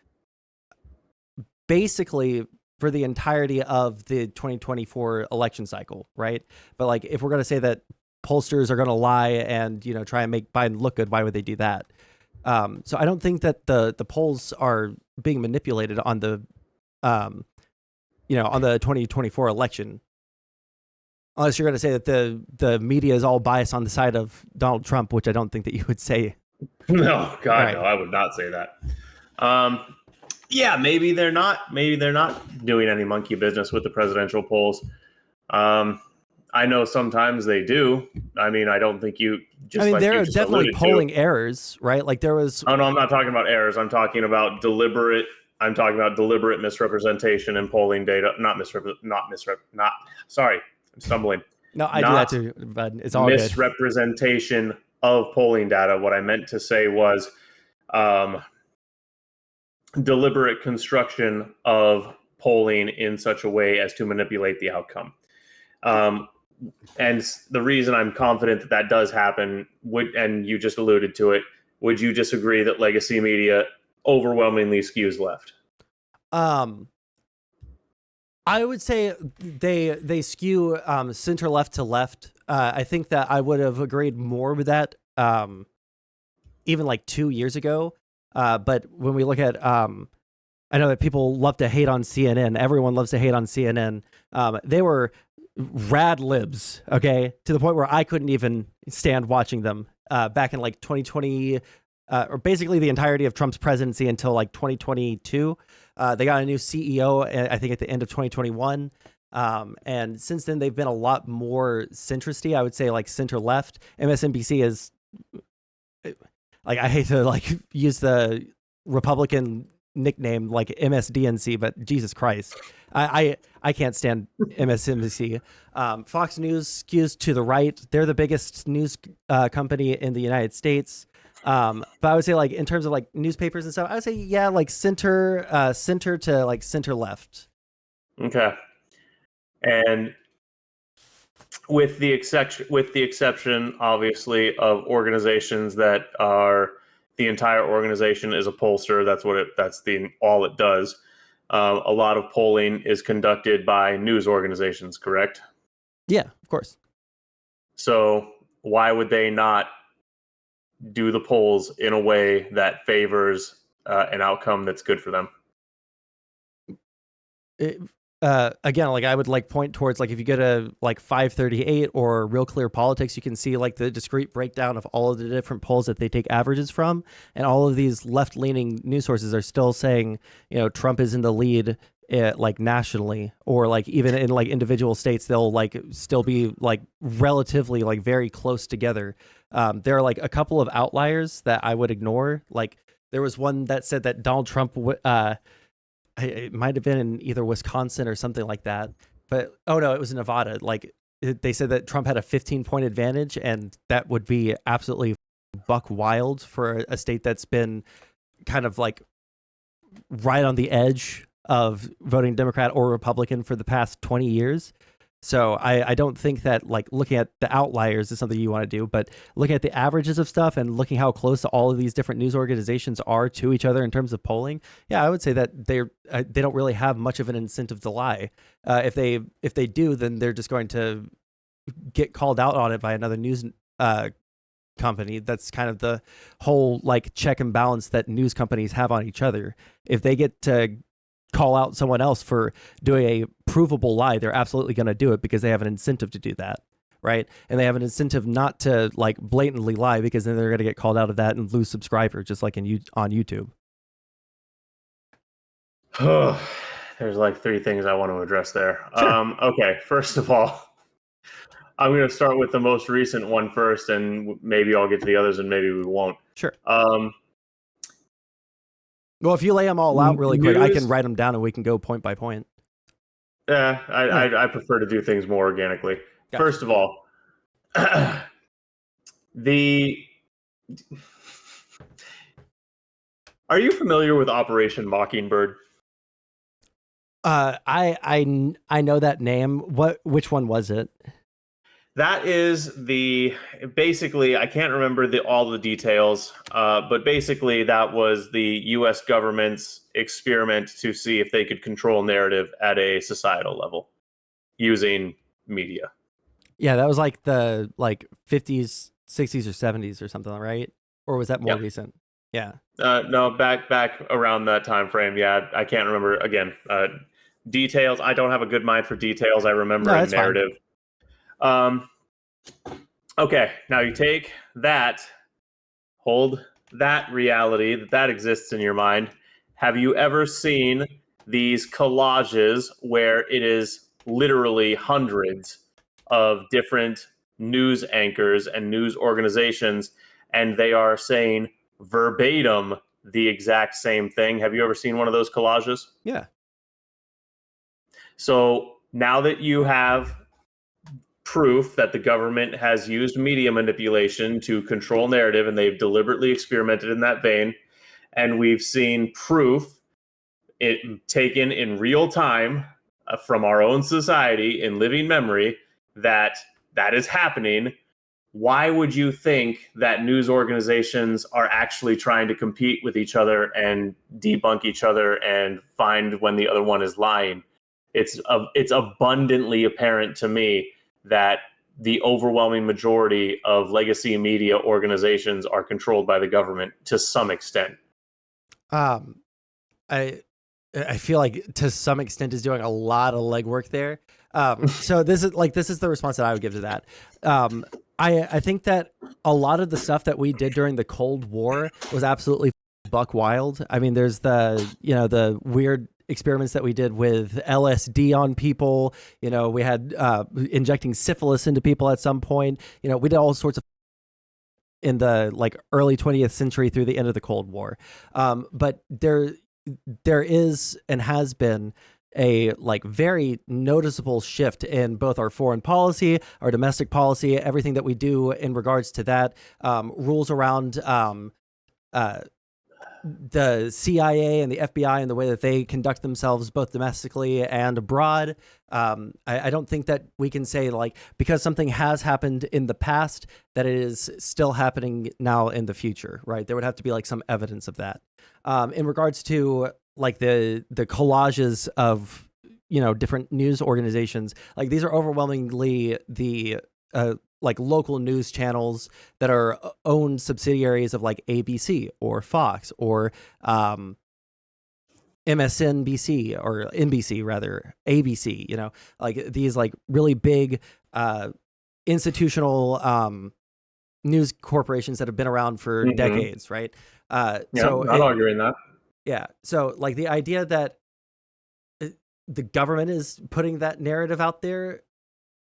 basically for the entirety of the 2024 election cycle, right? But like, if we're going to say that pollsters are going to lie and try and make Biden look good, why would they do that? So I don't think that the polls are being manipulated on the on the 2024 election. Unless you're going to say that the media is all biased on the side of Donald Trump, which I don't think that you would say. No, God, Right. no, I would not say that. Yeah, maybe they're not. Maybe they're not doing any monkey business with the presidential polls. I know sometimes they do. I mean, I don't think you just. I mean, like there you are just definitely alluded polling to. errors, right? Like there was. Oh no, I'm not talking about errors. I'm talking about deliberate. I'm talking about deliberate misrepresentation in polling data. Not. Sorry, I'm stumbling. No, I do that Not too, but it's all good. misrepresentation of polling data. What I meant to say was deliberate construction of polling in such a way as to manipulate the outcome. And the reason I'm confident that that does happen, and you just alluded to it, would you disagree that legacy media overwhelmingly skews left? I would say they skew center left to left. I think that I would have agreed more with that even like 2 years ago. But when we look at, I know that people love to hate on CNN. Everyone loves to hate on CNN. They were rad libs, okay, to the point where I couldn't even stand watching them back in like 2020, or basically the entirety of Trump's presidency until like 2022. They got a new CEO, I think, at the end of 2021. And since then, they've been a lot more centristy. I would say like center left. MSNBC is, like, I hate to like use the Republican nickname like MSDNC, but Jesus Christ, I can't stand MSNBC. Fox News skews to the right. They're the biggest news company in the United States. But I would say, like, in terms of like newspapers and stuff, I would say, yeah, like center to like center left. Okay. And with the exception, obviously, of organizations that are, the entire organization is a pollster. That's all it does. A lot of polling is conducted by news organizations, correct? Yeah, of course. So why would they not do the polls in a way that favors an outcome that's good for them? Again, like I would like point towards, like, if you go to like 538 or Real Clear Politics, you can see like the discrete breakdown of all of the different polls that they take averages from, and all of these left-leaning news sources are still saying, Trump is in the lead, like nationally, or like even in like individual states, they'll like still be like relatively like very close together. There are like a couple of outliers that I would ignore. Like there was one that said that Donald Trump it might have been in either Wisconsin or something like that. But, oh no, it was in Nevada. Like they said that Trump had a 15-point advantage, and that would be absolutely buck wild for a state that's been kind of like right on the edge of voting Democrat or Republican for the past 20 years. So I don't think that like looking at the outliers is something you want to do, but looking at the averages of stuff and looking how close all of these different news organizations are to each other in terms of polling, yeah, I would say that they don't really have much of an incentive to lie. If they do, then they're just going to get called out on it by another news company. That's kind of the whole like check and balance that news companies have on each other. If they get to call out someone else for doing a provable lie, they're absolutely going to do it because they have an incentive to do that, right? And they have an incentive not to like blatantly lie, because then they're going to get called out of that and lose subscribers, just like on YouTube. There's like three things I want to address there. Sure. Okay, first of all, I'm going to start with the most recent one first, and maybe I'll get to the others, and maybe we won't. Sure. Well, if you lay them all out really quick, I can write them down and we can go point by point. Yeah, I prefer to do things more organically. Gotcha. First of all, are you familiar with Operation Mockingbird? I know that name. Which one was it? That is basically, I can't remember all the details, but basically that was the U.S. government's experiment to see if they could control narrative at a societal level using media. Yeah, that was like the 50s, 60s, or 70s or something, right? Or was that more recent? Yeah. No, back around that time frame. Yeah, I can't remember again. Details. I don't have a good mind for details. I remember No, a that's fine. narrative. Okay, now you take that, hold that reality that exists in your mind. Have you ever seen these collages where it is literally hundreds of different news anchors and news organizations, and they are saying verbatim the exact same thing? Have you ever seen one of those collages? Yeah. So now that you have proof that the government has used media manipulation to control narrative, and they've deliberately experimented in that vein, and we've seen proof it taken in real time from our own society in living memory that that is happening. Why would you think that news organizations are actually trying to compete with each other and debunk each other and find when the other one is lying? It's abundantly apparent to me that the overwhelming majority of legacy media organizations are controlled by the government to some extent. Um, I I feel like to some extent is doing a lot of legwork there. So this is the response that I would give to that. I think that a lot of the stuff that we did during the Cold War was absolutely buck wild. I mean, there's the weird experiments that we did with LSD on people. We had injecting syphilis into people at some point. We did all sorts of in the early 20th century through the end of the Cold War. But there is and has been a very noticeable shift in both our foreign policy, our domestic policy, everything that we do in regards to that, rules around the CIA and the FBI and the way that they conduct themselves both domestically and abroad. I don't think that we can say because something has happened in the past that it is still happening now in the future, right? There would have to be some evidence of that. In regards to the collages of different news organizations, these are overwhelmingly the local news channels that are owned subsidiaries of ABC or Fox or MSNBC or NBC rather, ABC, these really big institutional news corporations that have been around for decades, right? So not arguing that. Yeah. So the idea that the government is putting that narrative out there,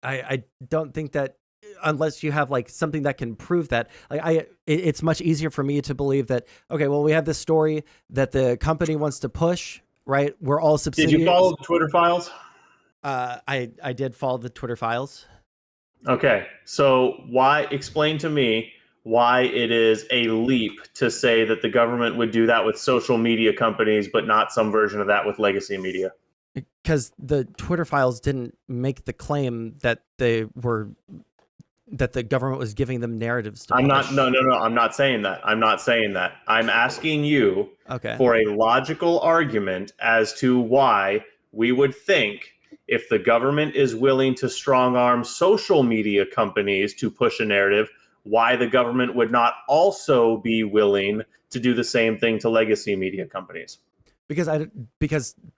I don't think that unless you have something that can prove that, it's much easier for me to believe that, okay, well, we have this story that the company wants to push, right? We're all subsidiaries. Did you follow the Twitter files? I did follow the Twitter files. Okay, so explain to me why it is a leap to say that the government would do that with social media companies, but not some version of that with legacy media? Because the Twitter files didn't make the claim that the government was giving them narratives to push. No, I'm not saying that. I'm asking you Okay. for a logical argument as to why we would think if the government is willing to strong arm social media companies to push a narrative, why the government would not also be willing to do the same thing to legacy media companies. Because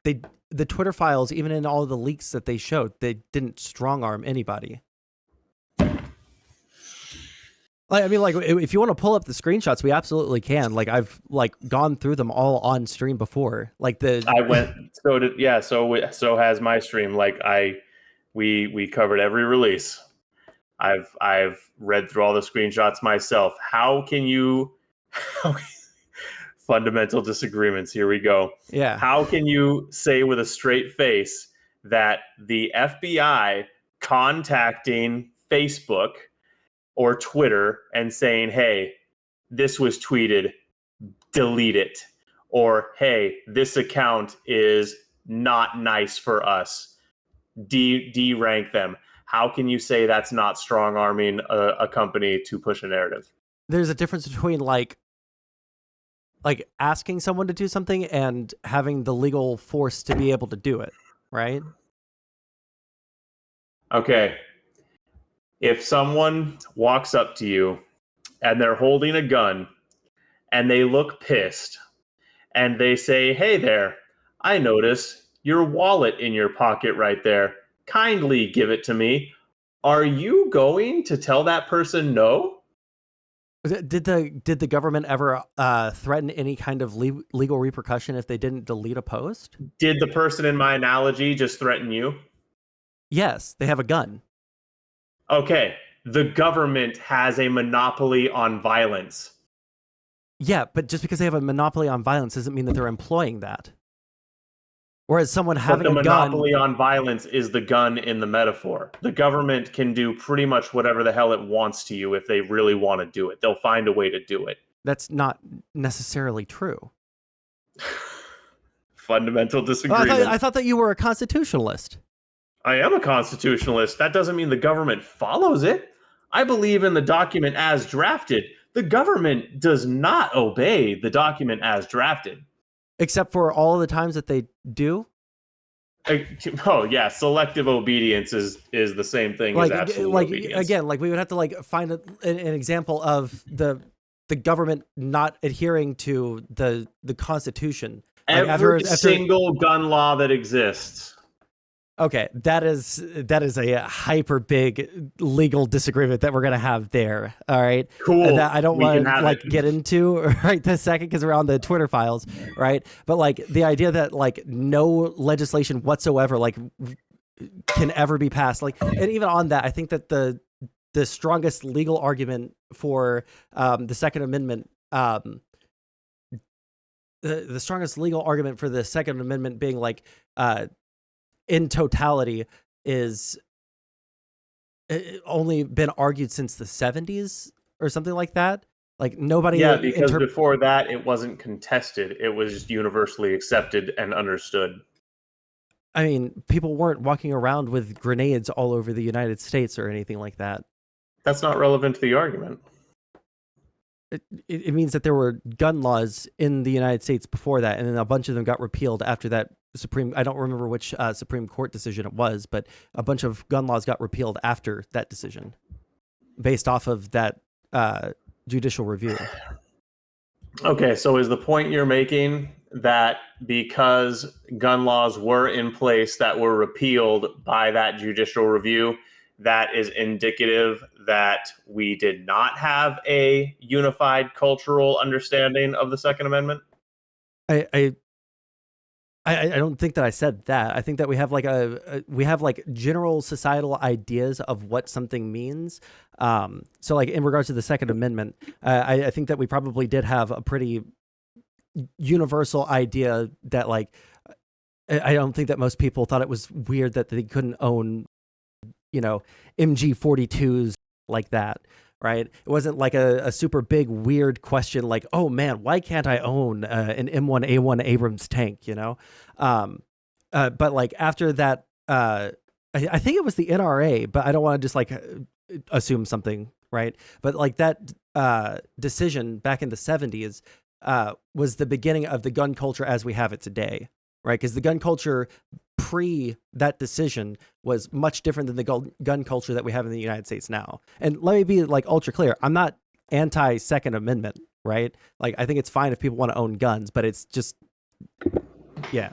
the Twitter files, even in all the leaks that they showed, they didn't strong arm anybody. If you want to pull up the screenshots, we absolutely can. I've gone through them all on stream before. So has my stream. We covered every release. I've read through all the screenshots myself. How can you fundamental disagreements, here we go. Yeah. How can you say with a straight face that the FBI contacting Facebook or Twitter and saying, hey, this was tweeted, delete it, or hey, this account is not nice for us, de-rank them? How can you say that's not strong arming a company to push a narrative? There's a difference between asking someone to do something and having the legal force to be able to do it, right? Okay. If someone walks up to you and they're holding a gun and they look pissed, and they say, "Hey there, I notice your wallet in your pocket right there. Kindly give it to me." Are you going to tell that person no? Did the government ever threaten any kind of legal repercussion if they didn't delete a post? Did the person in my analogy just threaten you? Yes, they have a gun. Okay, the government has a monopoly on violence. Yeah, but just because they have a monopoly on violence doesn't mean that they're employing that. Whereas someone But having the a monopoly gun, on violence is the gun in the metaphor. The government can do pretty much whatever the hell it wants to you if they really want to do it. They'll find a way to do it. that's not necessarily true. Fundamental Oh, disagreement. I thought that you were a constitutionalist. I am a constitutionalist. That doesn't mean the government follows it. I believe in the document as drafted. The government does not obey the document as drafted. Except for all the times that they do. Oh yeah, selective obedience is the same thing as absolute obedience. Again, like we would have to find an example of the government not adhering to the Constitution. Like Every single gun law that exists. Okay, that is a hyper big legal disagreement that we're gonna have there. All right, cool. That I don't want to get into right this second because we're on the Twitter files, right? But the idea that no legislation whatsoever can ever be passed, and even on that, I think that the strongest legal argument for the Second Amendment, the strongest legal argument for the Second Amendment being in totality is only been argued since the 70s or something like that. Nobody. Yeah, because before that, it wasn't contested. It was just universally accepted and understood. I mean, people weren't walking around with grenades all over the United States or anything like that. That's not relevant to the argument. It means that there were gun laws in the United States before that, and then a bunch of them got repealed after that I don't remember which Supreme Court decision it was, but a bunch of gun laws got repealed after that decision based off of that judicial review. Okay, so is the point you're making that because gun laws were in place that were repealed by that judicial review, that is indicative that we did not have a unified cultural understanding of the Second Amendment? I don't think that I said that. I think that we have we have general societal ideas of what something means. So in regards to the Second Amendment, I think that we probably did have a pretty universal idea that I don't think that most people thought it was weird that they couldn't own, MG42s like that. Right? It wasn't a super big weird question oh man, why can't I own an M1A1 Abrams tank? But after that, I think it was the NRA, but I don't want to just assume something, right? But that decision back in the 70s was the beginning of the gun culture as we have it today, right? Because the gun culture pre that decision was much different than the gun culture that we have in the United States now. And let me be ultra clear. I'm not anti Second Amendment, right? I think it's fine if people want to own guns, but it's just, yeah.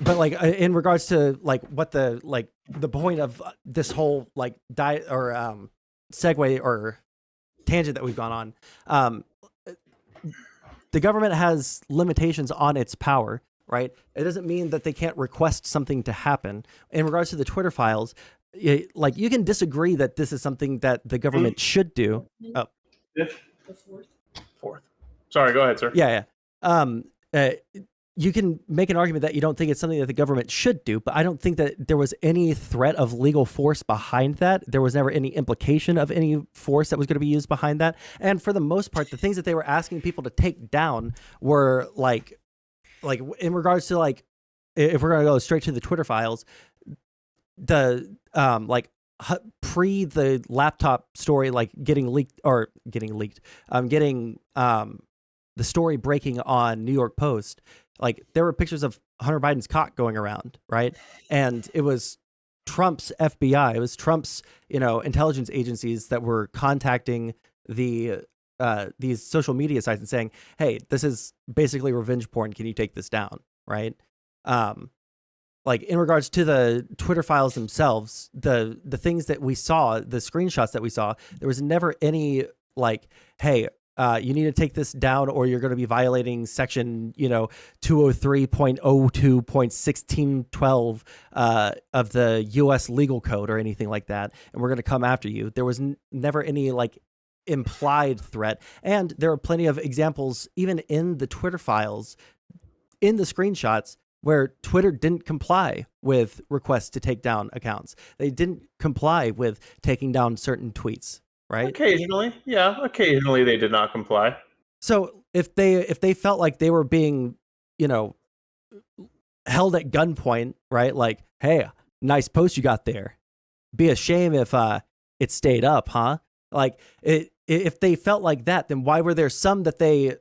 But in regards to what the point of this whole segue or tangent that we've gone on, the government has limitations on its power. Right? It doesn't mean that they can't request something to happen. In regards to the Twitter files, you can disagree that this is something that the government should do. Oh. The fourth. Sorry, go ahead, sir. Yeah. You can make an argument that you don't think it's something that the government should do, but I don't think that there was any threat of legal force behind that. There was never any implication of any force that was going to be used behind that. And for the most part, the things that they were asking people to take down were in regards to if we're gonna go straight to the Twitter files, the pre the laptop story getting the story breaking on New York Post, there were pictures of Hunter Biden's cock going around, right? And it was Trump's FBI, it was Trump's intelligence agencies that were contacting the these social media sites and saying, "Hey, this is basically revenge porn. Can you take this down?" Right? Like in regards to the Twitter files themselves, the things that we saw, the screenshots that we saw, there was never any like, "Hey, you need to take this down, or you're going to be violating section, 203.02.1612 of the U.S. legal code or anything like that, and we're going to come after you." There was never any like implied threat, and there are plenty of examples, even in the Twitter files, in the screenshots, where Twitter didn't comply with requests to take down accounts. They didn't comply with taking down certain tweets. Right? Occasionally, yeah. Occasionally, they did not comply. So if they felt like they were being, held at gunpoint, right? Like, "Hey, nice post you got there. Be a shame if it stayed up, huh?" Like, if they felt like that, then why were there some that they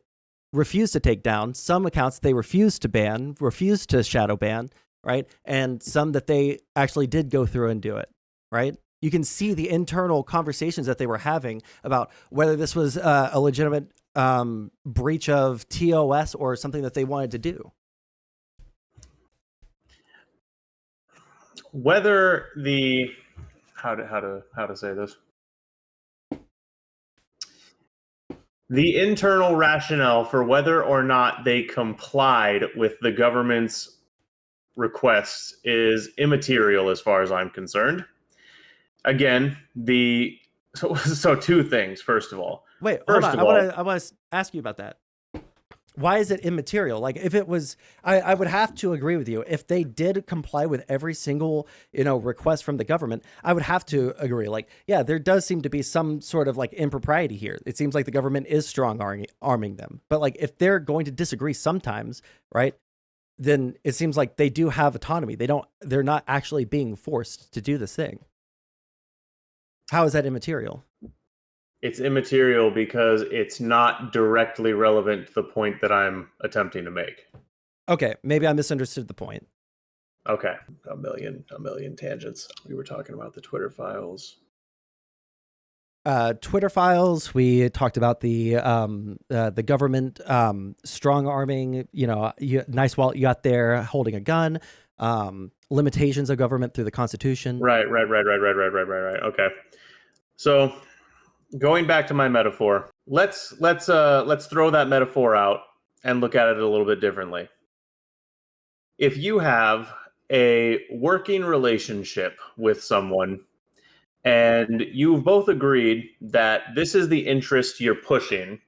refused to take down, some accounts they refused to ban, refused to shadow ban, right? And some that they actually did go through and do it, right? You can see the internal conversations that they were having about whether this was a legitimate breach of TOS or something that they wanted to do. Whether the how to say this, the internal rationale for whether or not they complied with the government's requests is immaterial as far as I'm concerned. Again, so two things. First of all, wait, hold on. I want to ask you about that. Why is it immaterial? Like, if it was, I would have to agree with you. If they did comply with every single, request from the government, I would have to agree. Like, yeah, there does seem to be some sort of like impropriety here. It seems like the government is strong arming them. But like, if they're going to disagree sometimes, right, then it seems like they do have autonomy. They're not actually being forced to do this thing. How is that immaterial? It's immaterial because it's not directly relevant to the point that I'm attempting to make. Okay, maybe I misunderstood the point. Okay, a million tangents. We were talking about the Twitter files. Twitter files. We talked about the government strong arming. Nice wallet you got there, holding a gun. Limitations of government through the Constitution. Right. Okay, so going back to my metaphor, let's throw that metaphor out and look at it a little bit differently. If you have a working relationship with someone and you've both agreed that this is the interest you're pushing,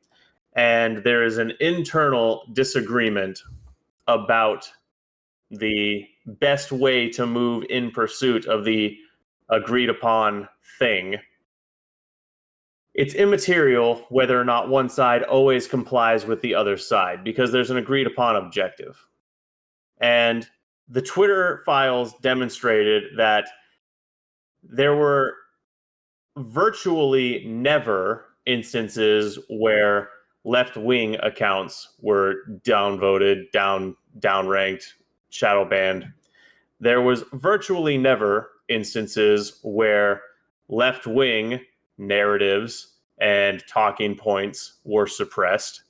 and there is an internal disagreement about the best way to move in pursuit of the agreed upon thing, it's immaterial whether or not one side always complies with the other side, because there's an agreed upon objective. And the Twitter files demonstrated that there were virtually never instances where left-wing accounts were downvoted, downranked, shadow banned. There was virtually never instances where left-wing narratives and talking points were suppressed.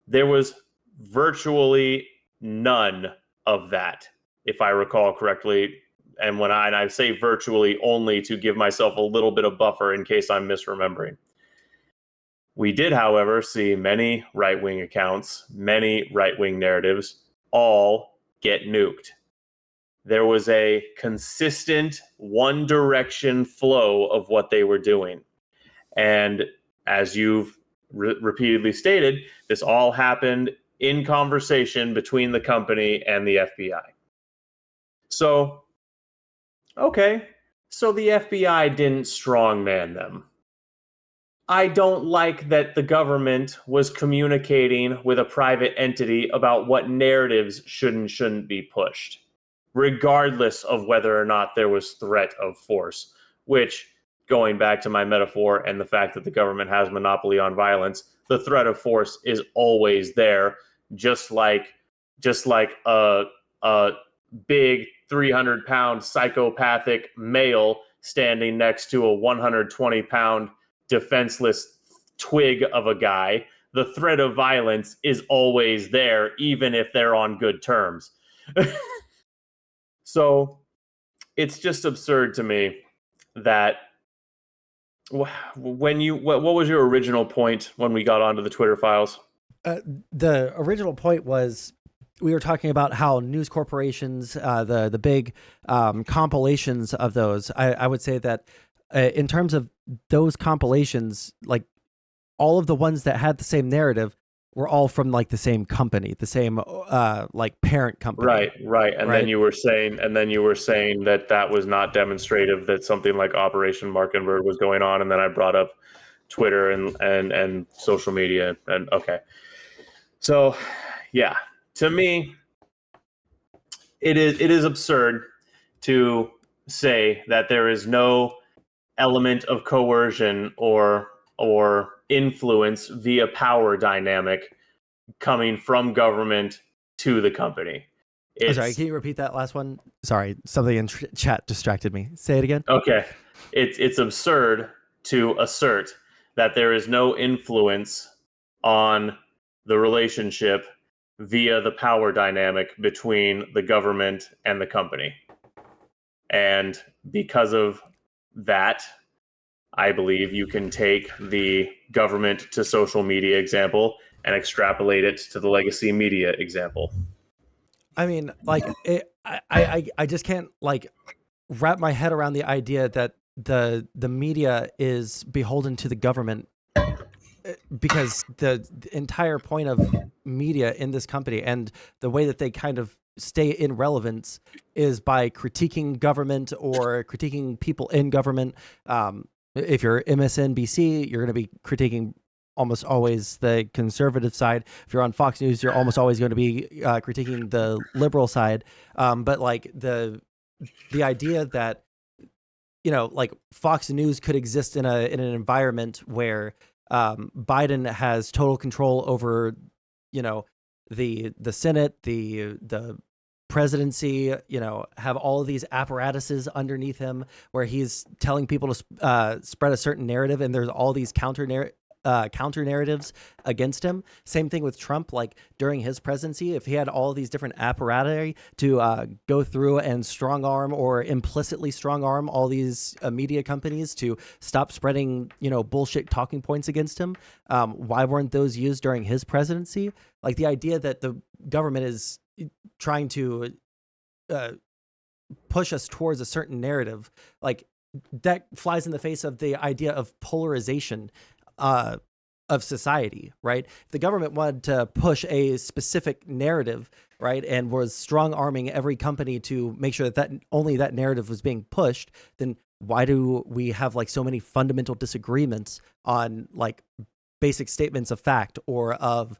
There was virtually none of that, if I recall correctly. And when I say virtually only to give myself a little bit of buffer in case I'm misremembering. We did, however, see many right-wing accounts, many right-wing narratives, all get nuked. There was a consistent one-direction flow of what they were doing. And as you've repeatedly stated, this all happened in conversation between the company and the FBI. So, okay, so the FBI didn't strongman them. I don't like that the government was communicating with a private entity about what narratives should and shouldn't be pushed, regardless of whether or not there was threat of force, which, going back to my metaphor and the fact that the government has monopoly on violence, the threat of force is always there, just like a big 300-pound psychopathic male standing next to a 120-pound defenseless twig of a guy, the threat of violence is always there, even if they're on good terms. So it's just absurd to me that when you what was your original point when we got onto the Twitter files? The original point was we were talking about how news corporations, the big compilations of those. I would say that in terms of those compilations, like all of the ones that had the same narrative were all from like the same company, the same like parent company. Right. And then you were saying that that was not demonstrative that something like Operation Markenberg was going on, and then I brought up Twitter and social media, and okay. So, yeah, to me, it is absurd to say that there is no element of coercion or influence via power dynamic coming from government to the company. Sorry, can you repeat that last one? Sorry, something in chat distracted me. Say it again. Okay. It's absurd to assert that there is no influence on the relationship via the power dynamic between the government and the company. And because of that, I believe you can take the government to social media example and extrapolate it to the legacy media example. I mean, like, I just can't like wrap my head around the idea that the media is beholden to the government, because the entire point of media in this company and the way that they kind of stay in relevance is by critiquing government or critiquing people in government. If you're MSNBC, you're going to be critiquing almost always the conservative side. If you're on Fox News, you're almost always going to be critiquing the liberal side. But like the idea that, you know, like Fox News could exist in an environment where Biden has total control over, you know, the Senate, the presidency, you know, have all of these apparatuses underneath him where he's telling people to spread a certain narrative, and there's all these counter narratives against him. Same thing with Trump. Like during his presidency, if he had all these different apparatus to go through and strong arm or implicitly strong arm all these media companies to stop spreading, you know, bullshit talking points against him, why weren't those used during his presidency? Like the idea that the government is trying to push us towards a certain narrative, like that flies in the face of the idea of polarization of society, right? If the government wanted to push a specific narrative, right, and was strong arming every company to make sure that only that narrative was being pushed, then why do we have like so many fundamental disagreements on like basic statements of fact or of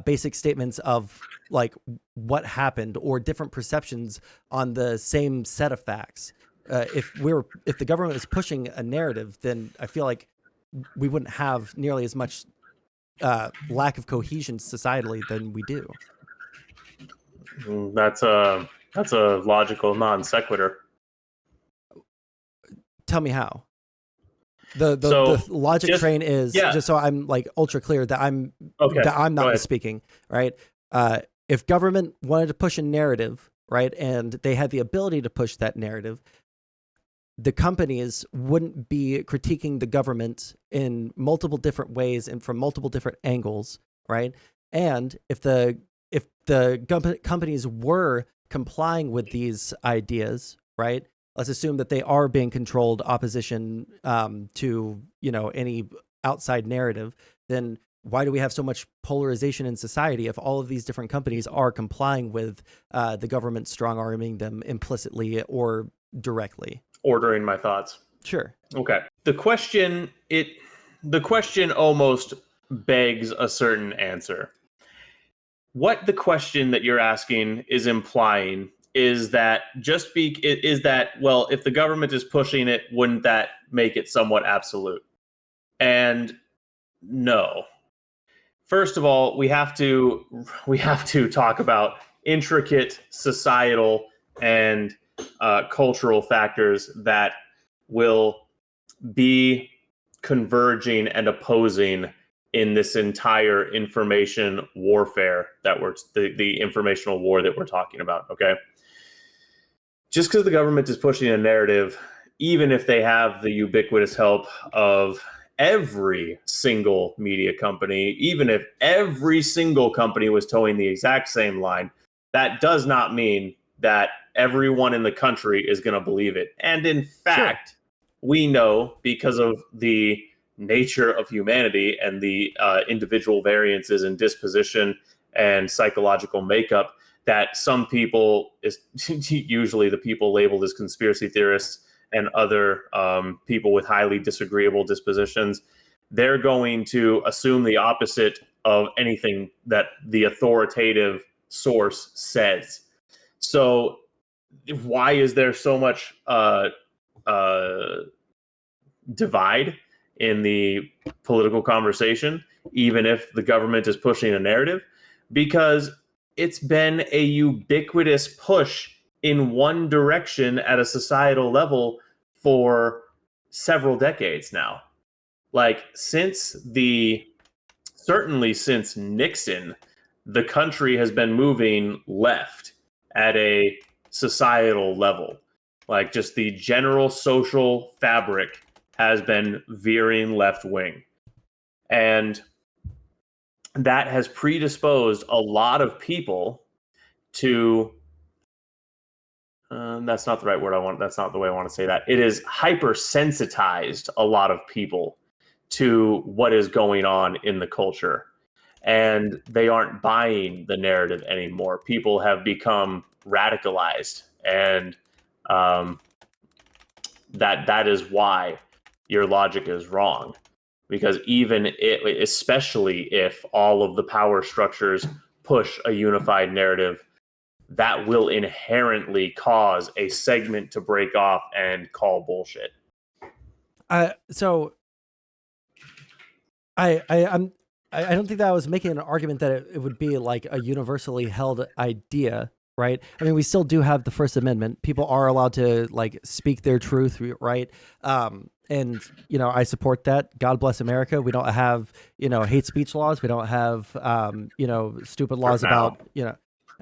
basic statements of like what happened or different perceptions on the same set of facts? If the government is pushing a narrative, then I feel like we wouldn't have nearly as much lack of cohesion societally than we do. That's a logical non sequitur. Tell me how. The logic train is, just so I'm like ultra clear that I'm not misspeaking, right? If government wanted to push a narrative, right, and they had the ability to push that narrative, the companies wouldn't be critiquing the government in multiple different ways and from multiple different angles, right? And if the companies were complying with these ideas, right? Let's assume that they are being controlled opposition to, you know, any outside narrative, then why do we have so much polarization in society if all of these different companies are complying with the government strong arming them implicitly or directly? Ordering my thoughts. Sure. Okay. The question almost begs a certain answer. What the question that you're asking is implying is that well, if the government is pushing it, wouldn't that make it somewhat absolute? And no. First of all, we have to talk about intricate societal and cultural factors that will be converging and opposing in this entire information warfare that we're the informational war that we're talking about. Okay, just because the government is pushing a narrative, even if they have the ubiquitous help of every single media company, even if every single company was towing the exact same line, that does not mean that everyone in the country is going to believe it. And in fact, we know, because of the nature of humanity and the individual variances in disposition and psychological makeup, that some people, is usually the people labeled as conspiracy theorists and other people with highly disagreeable dispositions, they're going to assume the opposite of anything that the authoritative source says. So why is there so much divide in the political conversation, even if the government is pushing a narrative? Because it's been a ubiquitous push in one direction at a societal level for several decades now. Like, certainly since Nixon, the country has been moving left at a societal level. Like, just the general social fabric has been veering left wing. And that has predisposed a lot of people to that's not the right word I want. That's not the way I want to say that. It is hypersensitized a lot of people to what is going on in the culture, and they aren't buying the narrative anymore. People have become radicalized, and that is why your logic is wrong. Because especially if all of the power structures push a unified narrative, that will inherently cause a segment to break off and call bullshit. So I don't think that I was making an argument that it would be like a universally held idea, right? I mean, we still do have the First Amendment. People are allowed to like speak their truth, right? And I support that. God bless America. We don't have hate speech laws. We don't have stupid laws about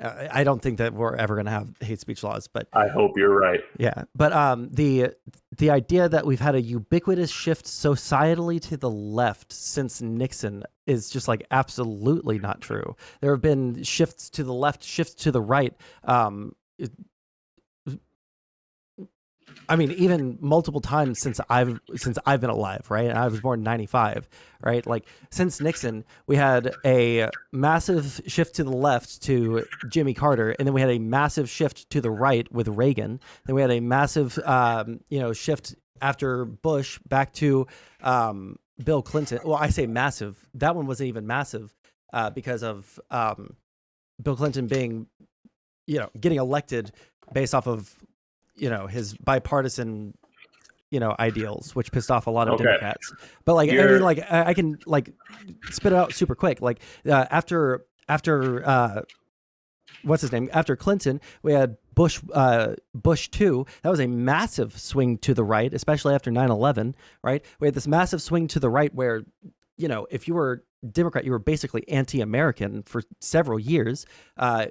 I don't think that we're ever going to have hate speech laws, but I hope you're right. Yeah, but the idea that we've had a ubiquitous shift societally to the left since Nixon is just like absolutely not true. There have been shifts to the left, shifts to the right. I mean, even multiple times since I've been alive, right? And I was born in 95, right? Like since Nixon, we had a massive shift to the left to Jimmy Carter, and then we had a massive shift to the right with Reagan. Then we had a massive, shift after Bush back to Bill Clinton. Well, I say massive. That one wasn't even massive because of Bill Clinton being, getting elected based off of his bipartisan, ideals, which pissed off a lot of Democrats. But like, I mean, like I can like spit it out super quick. Like after what's his name? After Clinton, we had Bush 2. That was a massive swing to the right, especially after 9/11, right? We had this massive swing to the right where, if you were Democrat, you were basically anti-American for several years.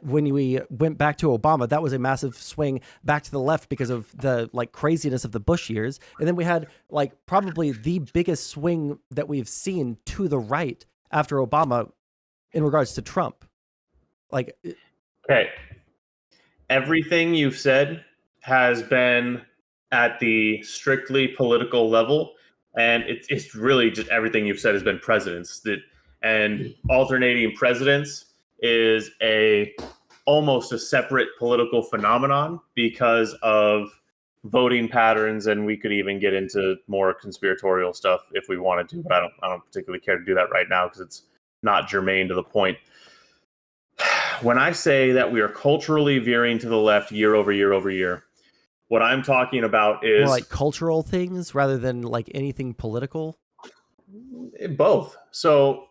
When we went back to Obama, that was a massive swing back to the left because of the like craziness of the Bush years. And then we had like probably the biggest swing that we've seen to the right after Obama in regards to Trump. Like, okay, everything you've said has been at the strictly political level. And it's really just everything you've said has been presidents. And alternating presidents is almost a separate political phenomenon because of voting patterns, and we could even get into more conspiratorial stuff if we wanted to, but I don't particularly care to do that right now because it's not germane to the point. When I say that we are culturally veering to the left year over year over year, what I'm talking about is more like cultural things rather than like anything political. Both. So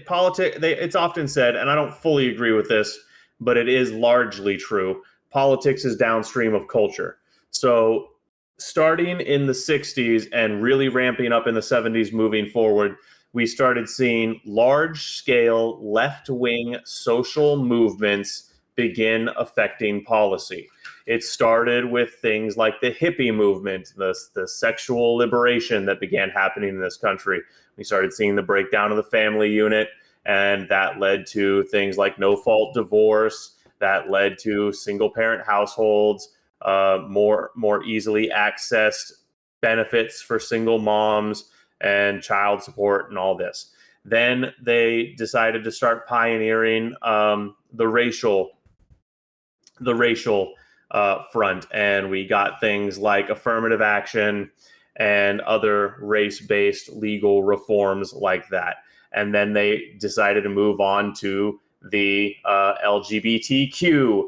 politics. It's often said, and I don't fully agree with this, but it is largely true. Politics is downstream of culture. So starting in the 60s and really ramping up in the 70s moving forward, we started seeing large-scale left-wing social movements begin affecting policy. It started with things like the hippie movement, the sexual liberation that began happening in this country. We started seeing the breakdown of the family unit, and that led to things like no-fault divorce, that led to single-parent households, more easily accessed benefits for single moms and child support and all this. Then they decided to start pioneering the racial front, and we got things like affirmative action and other race-based legal reforms like that. And then they decided to move on to the LGBTQ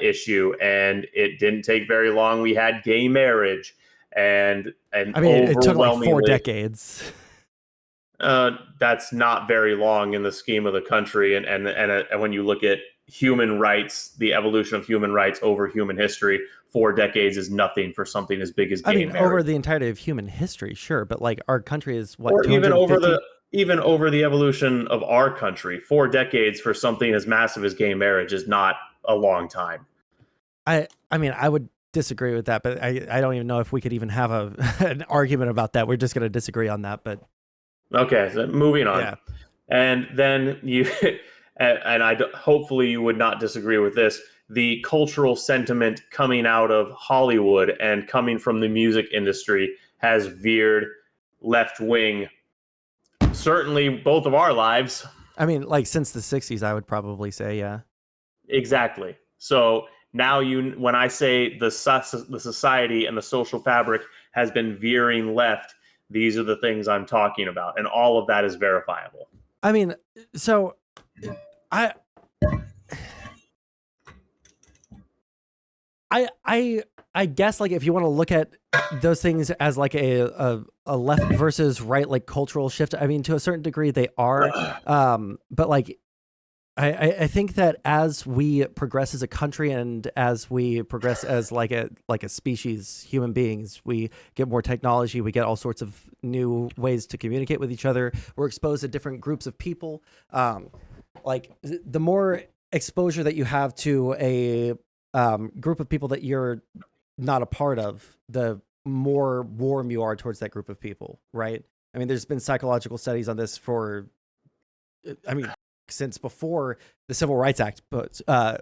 issue, and it didn't take very long. We had gay marriage, and I mean, it took like 4 decades. That's not very long in the scheme of the country, and when you look at human rights, the evolution of human rights over human history, 4 decades is nothing for something as big as gay marriage. Over the entirety of human history, sure, but like our country is what, or even over the evolution of our country, 4 decades for something as massive as gay marriage is not a long time. I mean, I would disagree with that, but I don't even know if we could even have an argument about that. We're just going to disagree on that, but okay, so moving on. Yeah. And then you and hopefully you would not disagree with this, the cultural sentiment coming out of Hollywood and coming from the music industry has veered left wing, certainly both of our lives. I mean, like since the 60s, I would probably say, yeah. Exactly. So now when I say the society and the social fabric has been veering left, these are the things I'm talking about, and all of that is verifiable. I mean, so I guess like if you want to look at those things as like a left versus right, like cultural shift, I mean, to a certain degree they are, but like I think that as we progress as a country and as we progress as like a species, human beings, we get more technology, we get all sorts of new ways to communicate with each other. We're exposed to different groups of people. Like the more exposure that you have to a group of people that you're not a part of, the more warm you are towards that group of people, right? I mean, there's been psychological studies on this since before the Civil Rights Act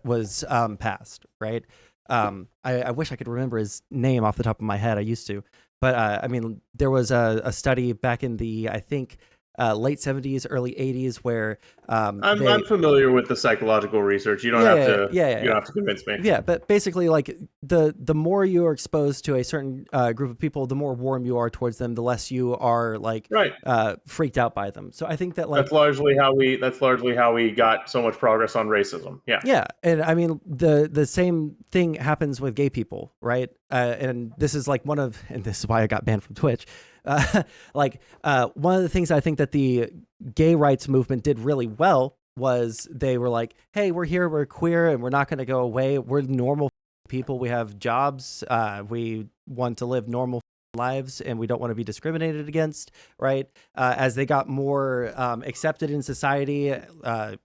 was passed, right? I wish I could remember his name off the top of my head. I used to, but I mean, there was a study back in the, I think, late 70s, early 80s, where I'm familiar with the psychological research. You don't have to convince me. Yeah, but basically, like the more you are exposed to a certain group of people, the more warm you are towards them, the less you are like freaked out by them. So I think that like that's largely how we got so much progress on racism. Yeah. Yeah, and I mean the same thing happens with gay people, right? And this is like and this is why I got banned from Twitch. One of the things I think that the gay rights movement did really well was they were like, hey, we're here, we're queer, and we're not going to go away. We're normal people. We have jobs. We want to live normal lives, and we don't want to be discriminated against, right? As they got more accepted in society, I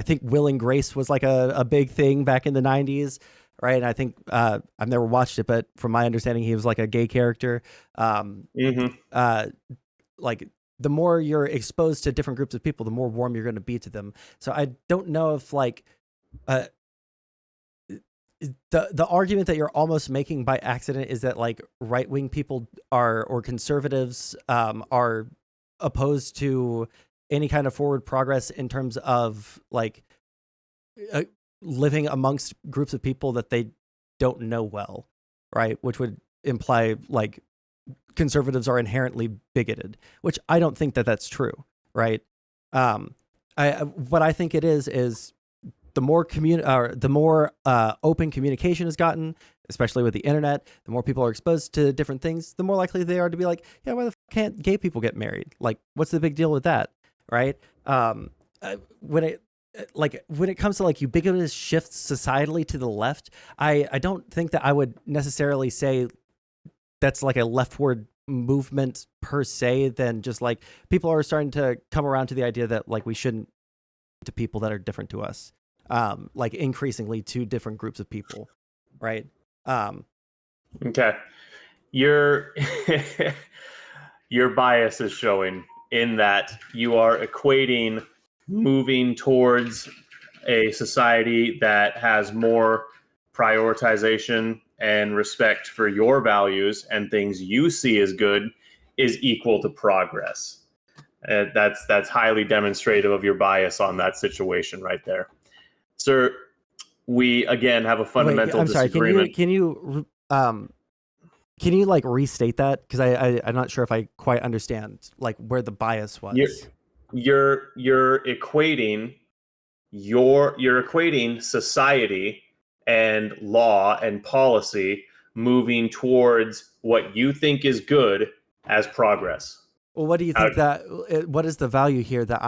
think Will and Grace was like a big thing back in the 90s. Right. And I think I've never watched it, but from my understanding, he was like a gay character. Like the more you're exposed to different groups of people, the more warm you're going to be to them. So I don't know if like the argument that you're almost making by accident is that like right wing people or conservatives are opposed to any kind of forward progress in terms of like living amongst groups of people that they don't know well, right? Which would imply like conservatives are inherently bigoted, which I don't think that that's true, right? What I think it is the more open communication has gotten, especially with the internet, the more people are exposed to different things, the more likely they are to be like, yeah, why the f can't gay people get married? Like, what's the big deal with that, right? When it comes to like ubiquitous shifts societally to the left, I don't think that I would necessarily say that's like a leftward movement per se, then just like people are starting to come around to the idea that like we shouldn't to people that are different to us, like increasingly to different groups of people, right? Okay, your your bias is showing in that you are equating moving towards a society that has more prioritization and respect for your values and things you see as good is equal to progress. That's highly demonstrative of your bias on that situation right there. Sir, we again have a Wait, fundamental I'm sorry. disagreement. Can you like restate that? Because I'm not sure if I quite understand like where the bias You're was. you're equating you're equating society and law and policy moving towards what you think is good as progress. Well, what do you Uh, think that? What is the value here that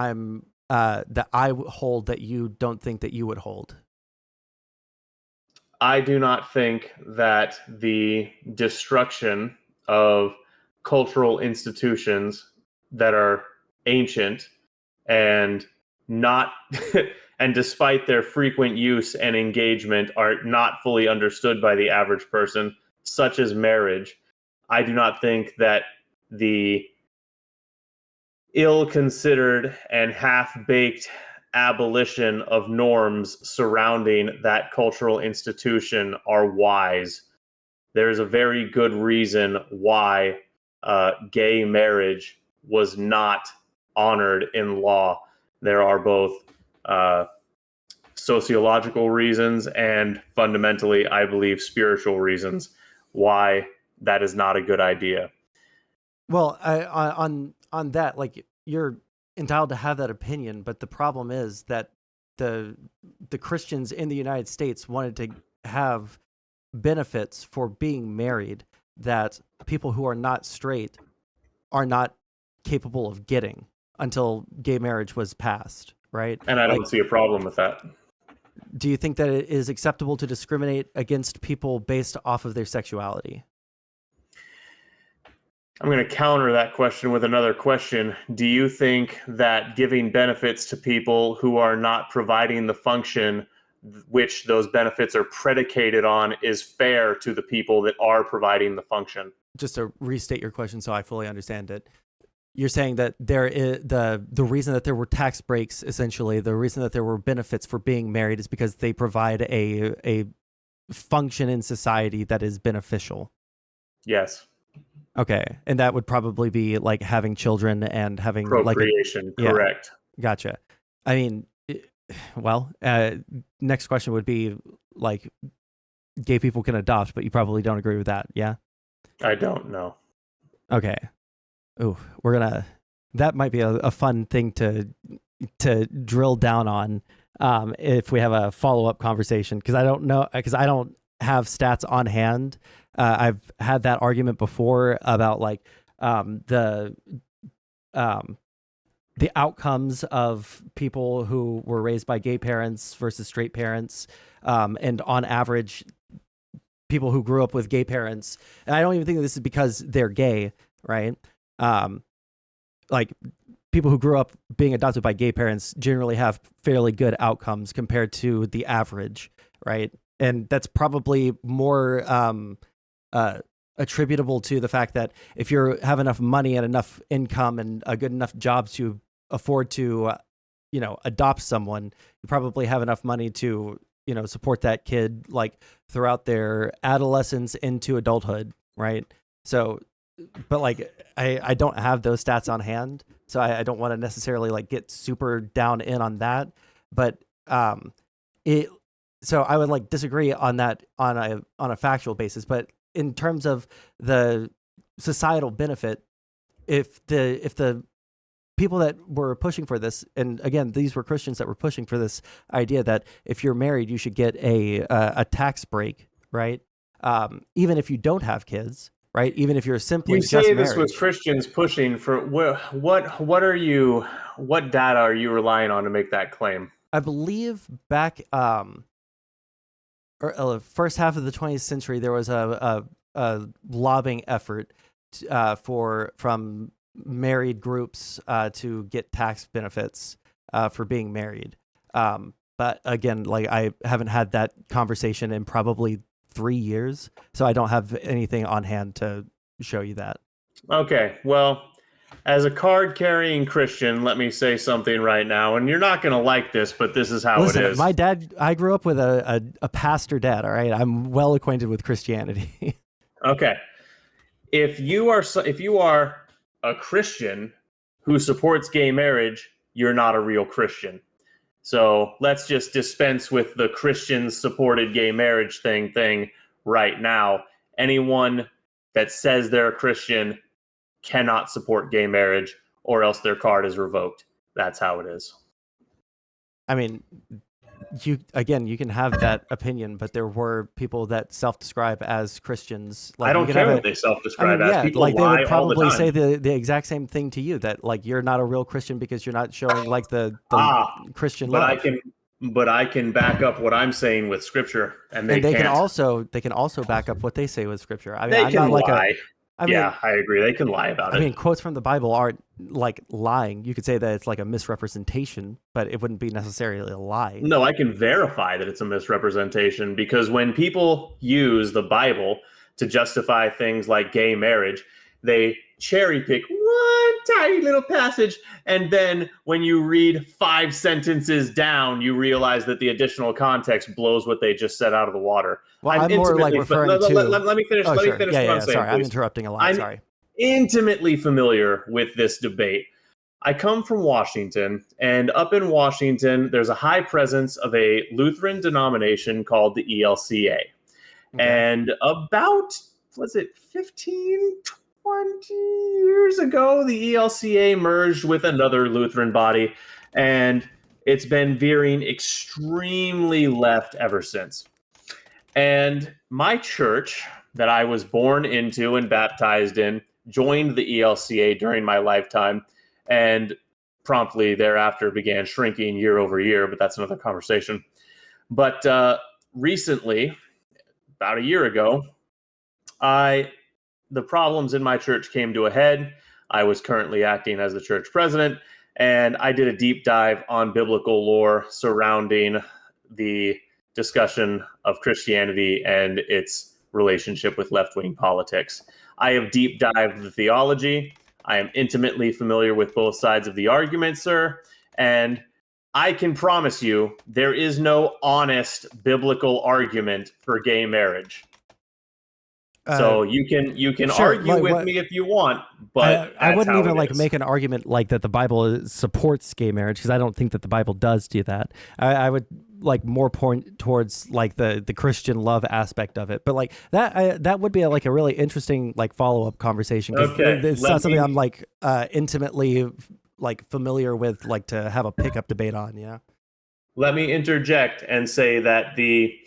that I hold that you don't think that you would hold? I do not think that the destruction of cultural institutions that are ancient and not and despite their frequent use and engagement are not fully understood by the average person, such as marriage. I do not think that the ill-considered and half-baked abolition of norms surrounding that cultural institution are wise. There is a very good reason why gay marriage was not honored in law. There are both uh, sociological reasons and fundamentally, I believe, spiritual reasons why that is not a good idea. Well, on that, like you're entitled to have that opinion, but the problem is that the the Christians in the United States wanted to have benefits for being married that people who are not straight are not capable of getting until gay marriage was passed, right? And I Like, don't see a problem with that. do you think that it is acceptable to discriminate against people based off of their sexuality? I'm going to counter that question with another question. Do you think that giving benefits to people who are not providing the function which those benefits are predicated on is fair to the people that are providing the function? Just to restate your question so I fully understand it. You're saying that there is the reason that there were tax breaks, essentially, the reason that there were benefits for being married is because they provide a function in society that is beneficial. Yes. Okay, and that would probably be like having children and having like a Procreation, yeah, correct. gotcha. I mean, well, next question would be like gay people can adopt, but you probably don't agree with that, yeah? I don't know. Okay. Ooh, that might be a fun thing to drill down on if we have a follow-up conversation, because I don't know, because I don't have stats on hand. I've had that argument before about like the outcomes of people who were raised by gay parents versus straight parents, and on average people who grew up with gay parents, and I don't even think this is because they're gay, right? Like people who grew up being adopted by gay parents generally have fairly good outcomes compared to the average, right? And that's probably more attributable to the fact that if you have enough money and enough income and a good enough job to afford to, adopt someone, you probably have enough money to, support that kid like throughout their adolescence into adulthood, right? So, but like I don't have those stats on hand, so I don't want to necessarily like get super down in on that. But it so I would like disagree on that on a factual basis. But in terms of the societal benefit, if the people that were pushing for this, and again, these were Christians that were pushing for this idea that if you're married, you should get a tax break, right? Even if you don't have kids, right? Even if you're simply You just say this married. was Christians pushing for what data are you relying on to make that claim? I believe back or first half of the 20th century, there was lobbying effort from married groups to get tax benefits for being married. But again, like I haven't had that conversation in probably 3 years, so I don't have anything on hand to show you that. Okay, well, as a card-carrying Christian, let me say something right now, and you're not going to like this, but this is how Listen, it is. my dad, I grew up with a pastor dad, all right? I'm well acquainted with Christianity. Okay. If you are a Christian who supports gay marriage, you're not a real Christian. So let's just dispense with the Christians supported gay marriage thing right now. Anyone that says they're a Christian cannot support gay marriage, or else their card is revoked. That's how it is. I mean, you can have that opinion, but there were people that self-describe as Christians. Like, I don't you can care have what they self-describe as. yeah, People like they lie would all the probably time. say the exact same thing to you, that like you're not a real Christian because you're not showing like the Christian but love. I can back up what I'm saying with scripture, and they can can't. also back up what they say with scripture. I mean, They I'm can not like lie. I mean, Yeah, I agree. They can lie about I it. mean, quotes from the Bible aren't like lying. You could say that it's like a misrepresentation, but it wouldn't be necessarily a lie. No, I can verify that it's a misrepresentation, because when people use the Bible to justify things like gay marriage, they cherry pick one tiny little passage, and then when you read 5 sentences down, you realize that the additional context blows what they just said out of the water. Well, I'm more like referring to. Let me finish. Oh, let sure. me finish Yeah, what yeah, I'm saying. sorry, Please. I'm interrupting a lot. I'm sorry. intimately familiar with this debate. I come from Washington, and up in Washington, there's a high presence of a Lutheran denomination called the ELCA. Okay. And about, was it 15, 20 years ago, the ELCA merged with another Lutheran body, and it's been veering extremely left ever since. And my church that I was born into and baptized in joined the ELCA during my lifetime, and promptly thereafter began shrinking year over year, but that's another conversation. But recently, about a year ago, the problems in my church came to a head. I was currently acting as the church president, and I did a deep dive on biblical lore surrounding the discussion of Christianity and its relationship with left-wing politics. I have deep dived the theology. I am intimately familiar with both sides of the argument, sir, and I can promise you there is no honest biblical argument for gay marriage. So you can sure, argue like, with me if you want, but I wouldn't even like is. make an argument like that the Bible supports gay marriage, because I don't think that the Bible does do that. I would like more point towards like the Christian love aspect of it, but like that would be like a really interesting like follow-up conversation, because it's not something I'm like intimately like familiar with, like to have a pickup debate on. Yeah. Let me interject and say that the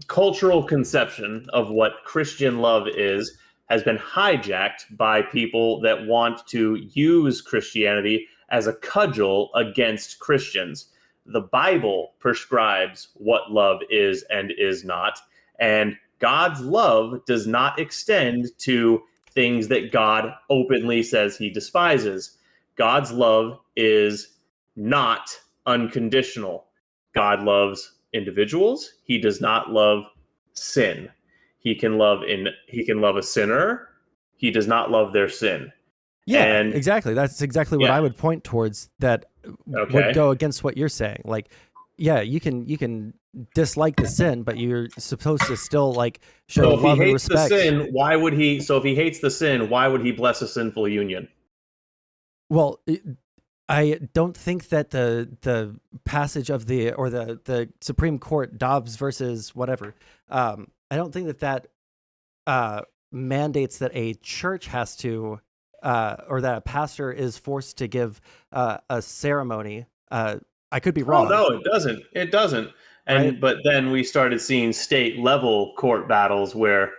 cultural conception of what Christian love is has been hijacked by people that want to use Christianity as a cudgel against Christians. The Bible prescribes what love is and is not, and God's love does not extend to things that God openly says he despises. God's love is not unconditional. God loves individuals. He does not love sin. He can love a sinner. He does not love their sin. Yeah, and exactly. That's exactly what I would point towards, that would go against what you're saying. Like, yeah, you can dislike the sin, but you're supposed to still like show love and respect. The sin, why would he? So if he hates the sin, why would he bless a sinful union? Well, I don't think that the passage of the Supreme Court, Dobbs versus whatever, I don't think that mandates that a church has to, or that a pastor is forced to give a ceremony. I could be wrong. Oh, no, it doesn't. It doesn't. And right? But then we started seeing state level court battles where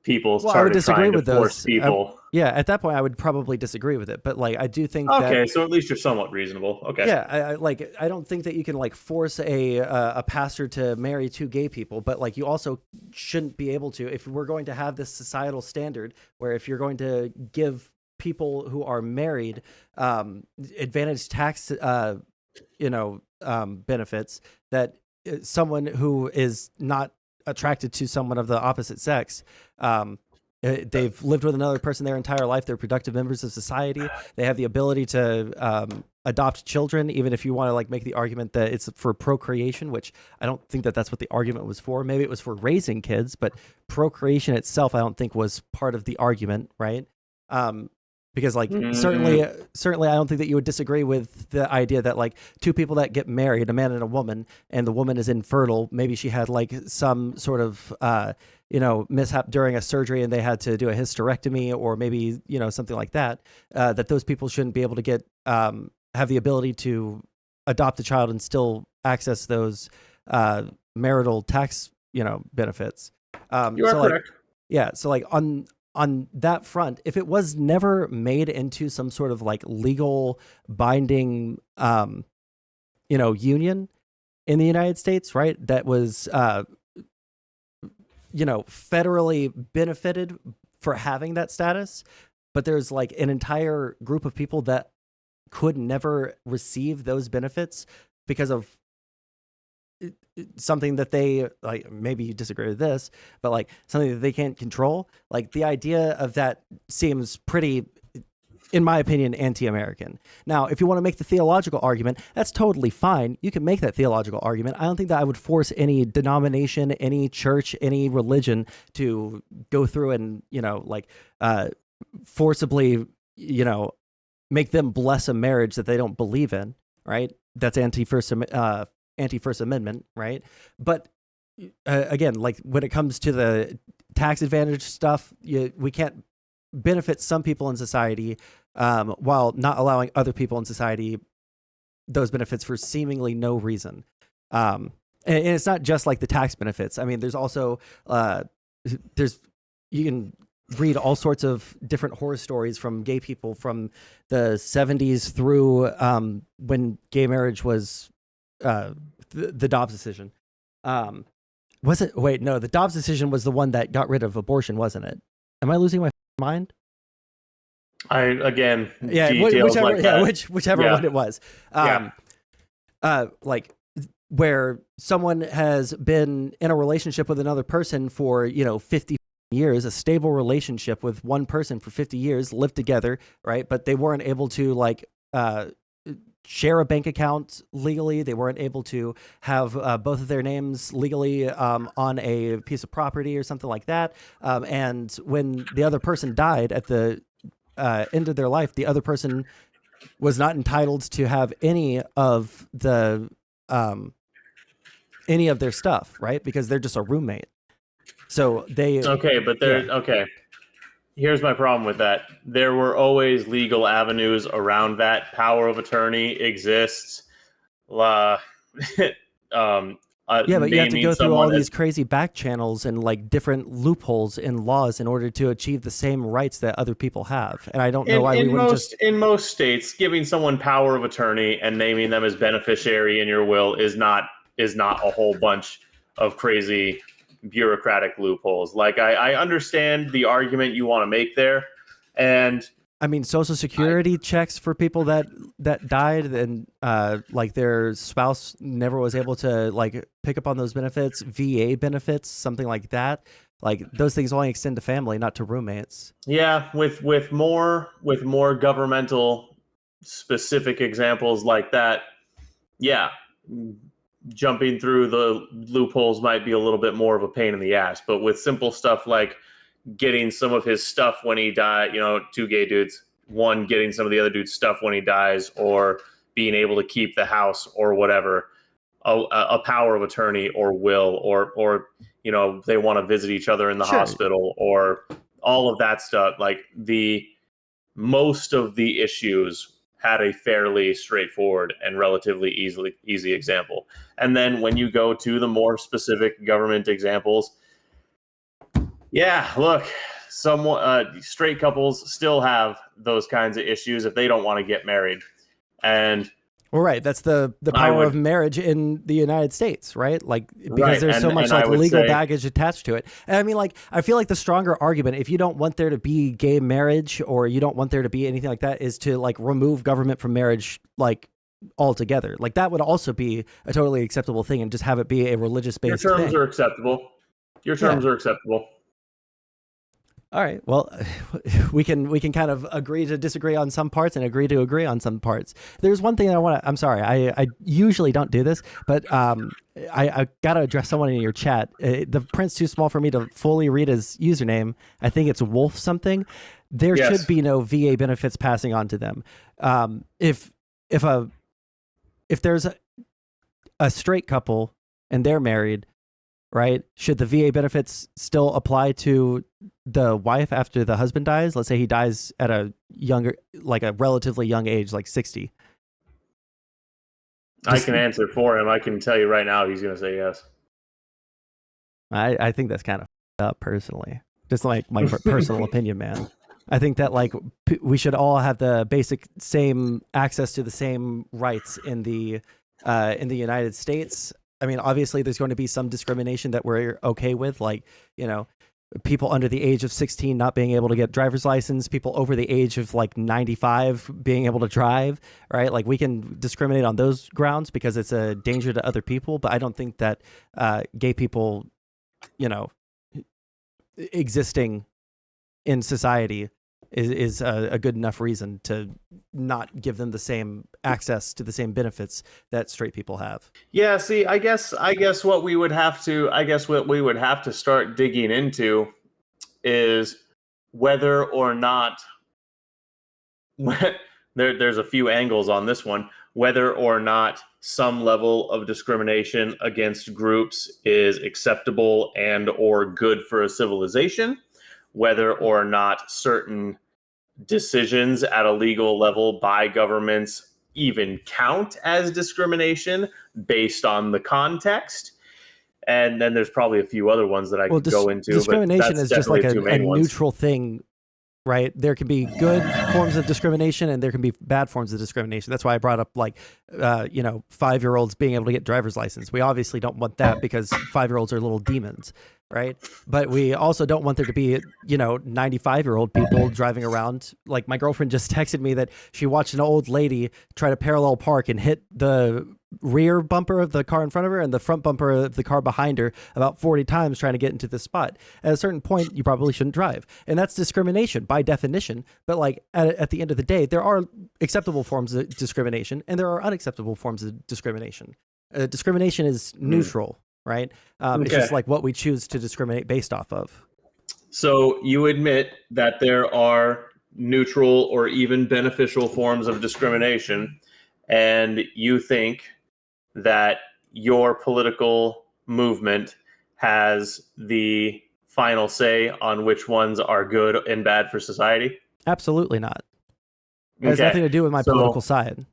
people I would started disagree trying to with force those. people. Yeah, at that point, I would probably disagree with it, but like I do think that. Okay, so at least you're somewhat reasonable. Okay. Yeah, I don't think that you can like force a pastor to marry two gay people, but like you also shouldn't be able to, if we're going to have this societal standard where if you're going to give people who are married advantage tax benefits, that someone who is not attracted to someone of the opposite sex, they've lived with another person their entire life, they're productive members of society, they have the ability to adopt children, even if you want to like make the argument that it's for procreation, which I don't think that that's what the argument was for. Maybe it was for raising kids, but procreation itself I don't think was part of the argument, right? Because like certainly I don't think that you would disagree with the idea that like two people that get married, a man and a woman, and the woman is infertile, maybe she had like some sort of mishap during a surgery and they had to do a hysterectomy, or maybe something like that, that those people shouldn't be able to get have the ability to adopt a child and still access those marital tax benefits. You are correct. Yeah, so like on that front, if it was never made into some sort of like legal binding union in the United States, right, that was federally benefited for having that status, but there's like an entire group of people that could never receive those benefits because of something that they like. Maybe you disagree with this, but like something that they can't control. Like the idea of that seems pretty, in my opinion, anti-American. Now, if you want to make the theological argument, that's totally fine. You can make that theological argument. I don't think that I would force any denomination, any church, any religion to go through and forcibly make them bless a marriage that they don't believe in, right? That's anti-First Amendment, right? But again, like when it comes to the tax advantage stuff, we can't benefit some people in society while not allowing other people in society those benefits for seemingly no reason. And it's not just like the tax benefits. I mean, there's also you can read all sorts of different horror stories from gay people from the 70s through when gay marriage was the Dobbs decision. Was it? Wait, no, the Dobbs decision was the one that got rid of abortion, wasn't it? Am I losing my mind? Whichever one it was. Like where someone has been in a relationship with another person for 50 years, a stable relationship with one person for 50 years, lived together, right? But they weren't able to like share a bank account legally. They weren't able to have both of their names legally on a piece of property or something like that. And when the other person died at the end of their life, the other person was not entitled to have any of their stuff, right? Because they're just a roommate. So they okay. Here's my problem with that. There were always legal avenues around that. Power of attorney exists. But you have to go through all these crazy back channels and like different loopholes in laws in order to achieve the same rights that other people have. And I don't know why we wouldn't just... In most states, giving someone power of attorney and naming them as beneficiary in your will is not a whole bunch of crazy bureaucratic loopholes. Like I understand the argument you want to make there, and I mean Social Security checks for people that died and like their spouse never was able to like pick up on those benefits, VA benefits, something like that. Like those things only extend to family, not to roommates. Yeah, with more governmental specific examples like that, yeah, jumping through the loopholes might be a little bit more of a pain in the ass. But with simple stuff like getting some of his stuff when he died, two gay dudes, one getting some of the other dude's stuff when he dies, or being able to keep the house or whatever, a power of attorney or will, or they want to visit each other in the hospital, or all of that stuff. Like most of the issues had a fairly straightforward and relatively easy example. And then when you go to the more specific government examples, yeah, look, straight couples still have those kinds of issues if they don't want to get married. And well, right, that's the power of marriage in the United States, right? Like, because there's so much like legal baggage attached to it. And I mean, like, I feel like the stronger argument, if you don't want there to be gay marriage or you don't want there to be anything like that, is to like remove government from marriage, like, altogether. Like, that would also be a totally acceptable thing, and just have it be a religious based thing. Your terms are acceptable. Your terms are acceptable. All right. Well, we can kind of agree to disagree on some parts and agree to agree on some parts. There's one thing that I want to. I'm sorry. I usually don't do this, but I got to address someone in your chat. The print's too small for me to fully read his username. I think it's Wolf something. There should be no VA benefits passing on to them. If there's a straight couple and they're married, right? Should the VA benefits still apply to the wife after the husband dies? Let's say he dies at a relatively young age, like 60. I can answer for him. I can tell you right now, he's going to say yes. I think that's kind of up personally. Just like my personal opinion, man. I think that like we should all have the basic same access to the same rights in the United States. I mean, obviously, there's going to be some discrimination that we're okay with, like, you know, people under the age of 16 not being able to get driver's license, people over the age of like 95 being able to drive, right? Like, we can discriminate on those grounds because it's a danger to other people. But I don't think that gay people, you know, existing in society is a good enough reason to not give them the same access to the same benefits that straight people have. Yeah, see, I guess what we would have to start digging into is whether or not there's a few angles on this one, whether or not some level of discrimination against groups is acceptable and or good for a civilization, whether or not certain decisions at a legal level by governments even count as discrimination based on the context. And then there's probably a few other ones that I could go into. Discrimination is just like a neutral thing, right? There can be good forms of discrimination and there can be bad forms of discrimination. That's why I brought up like, 5-year-olds being able to get driver's license. We obviously don't want that because 5-year-olds are little demons, right? But we also don't want there to be, 95-year-old people driving around. Like, my girlfriend just texted me that she watched an old lady try to parallel park and hit the rear bumper of the car in front of her and the front bumper of the car behind her about 40 times trying to get into the spot. At a certain point, you probably shouldn't drive. And that's discrimination by definition. But like at the end of the day, there are acceptable forms of discrimination and there are unacceptable forms of discrimination. Discrimination is neutral, right? It's just like what we choose to discriminate based off of. So you admit that there are neutral or even beneficial forms of discrimination, and you think that your political movement has the final say on which ones are good and bad for society? Absolutely not. It has nothing to do with my political side.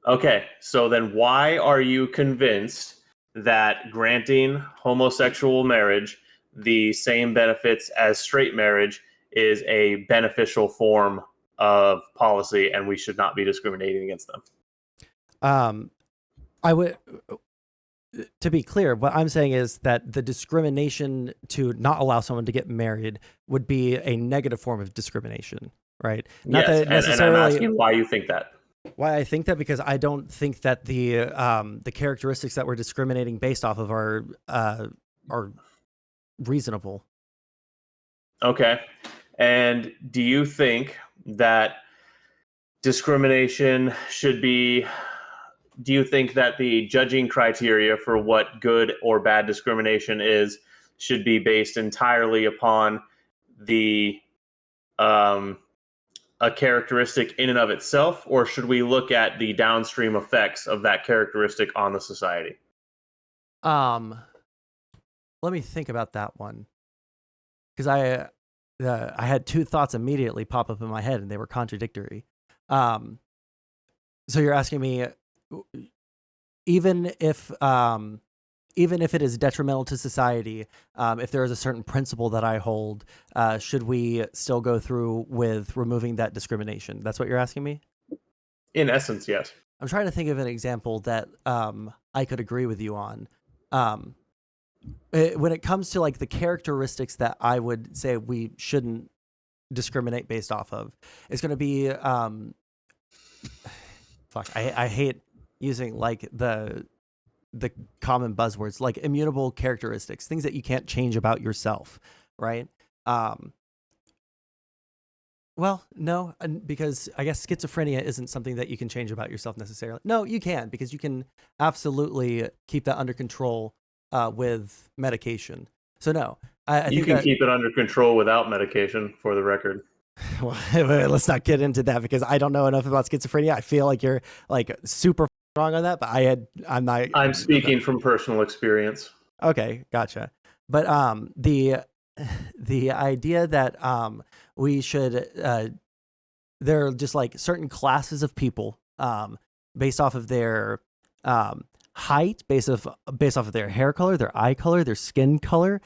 Okay, so then why are you convinced that granting homosexual marriage the same benefits as straight marriage is a beneficial form of policy and we should not be discriminating against them? I would, to be clear, what I'm saying is that the discrimination to not allow someone to get married would be a negative form of discrimination, right? Not that necessarily, and I'm asking why you think that. Why I think that, because I don't think that the characteristics that we're discriminating based off of are reasonable. Okay. And do you think that discrimination should be... Do you think that the judging criteria for what good or bad discrimination is should be based entirely upon the a characteristic in and of itself, or should we look at the downstream effects of that characteristic on the society? Let me think about that one, because I had two thoughts immediately pop up in my head and they were contradictory. So you're asking me, even if even if it is detrimental to society, if there is a certain principle that I hold, should we still go through with removing that discrimination? That's what you're asking me? In essence, yes. I'm trying to think of an example that I could agree with you on. When it comes to like the characteristics that I would say we shouldn't discriminate based off of, it's going to be I hate using like the common buzzwords, like immutable characteristics, things that you can't change about yourself, right? Well, no, because I guess schizophrenia isn't something that you can change about yourself necessarily. No, you can, because you can absolutely keep that under control with medication. So no, I You think can that, keep it under control without medication, for the record. well, let's not get into that because I don't know enough about schizophrenia. I feel like you're like super wrong on that, but I'm not. I'm speaking from personal experience. Okay, gotcha. But the idea that we should there are just like certain classes of people based off of their height, based off of their hair color, their eye color, their skin color,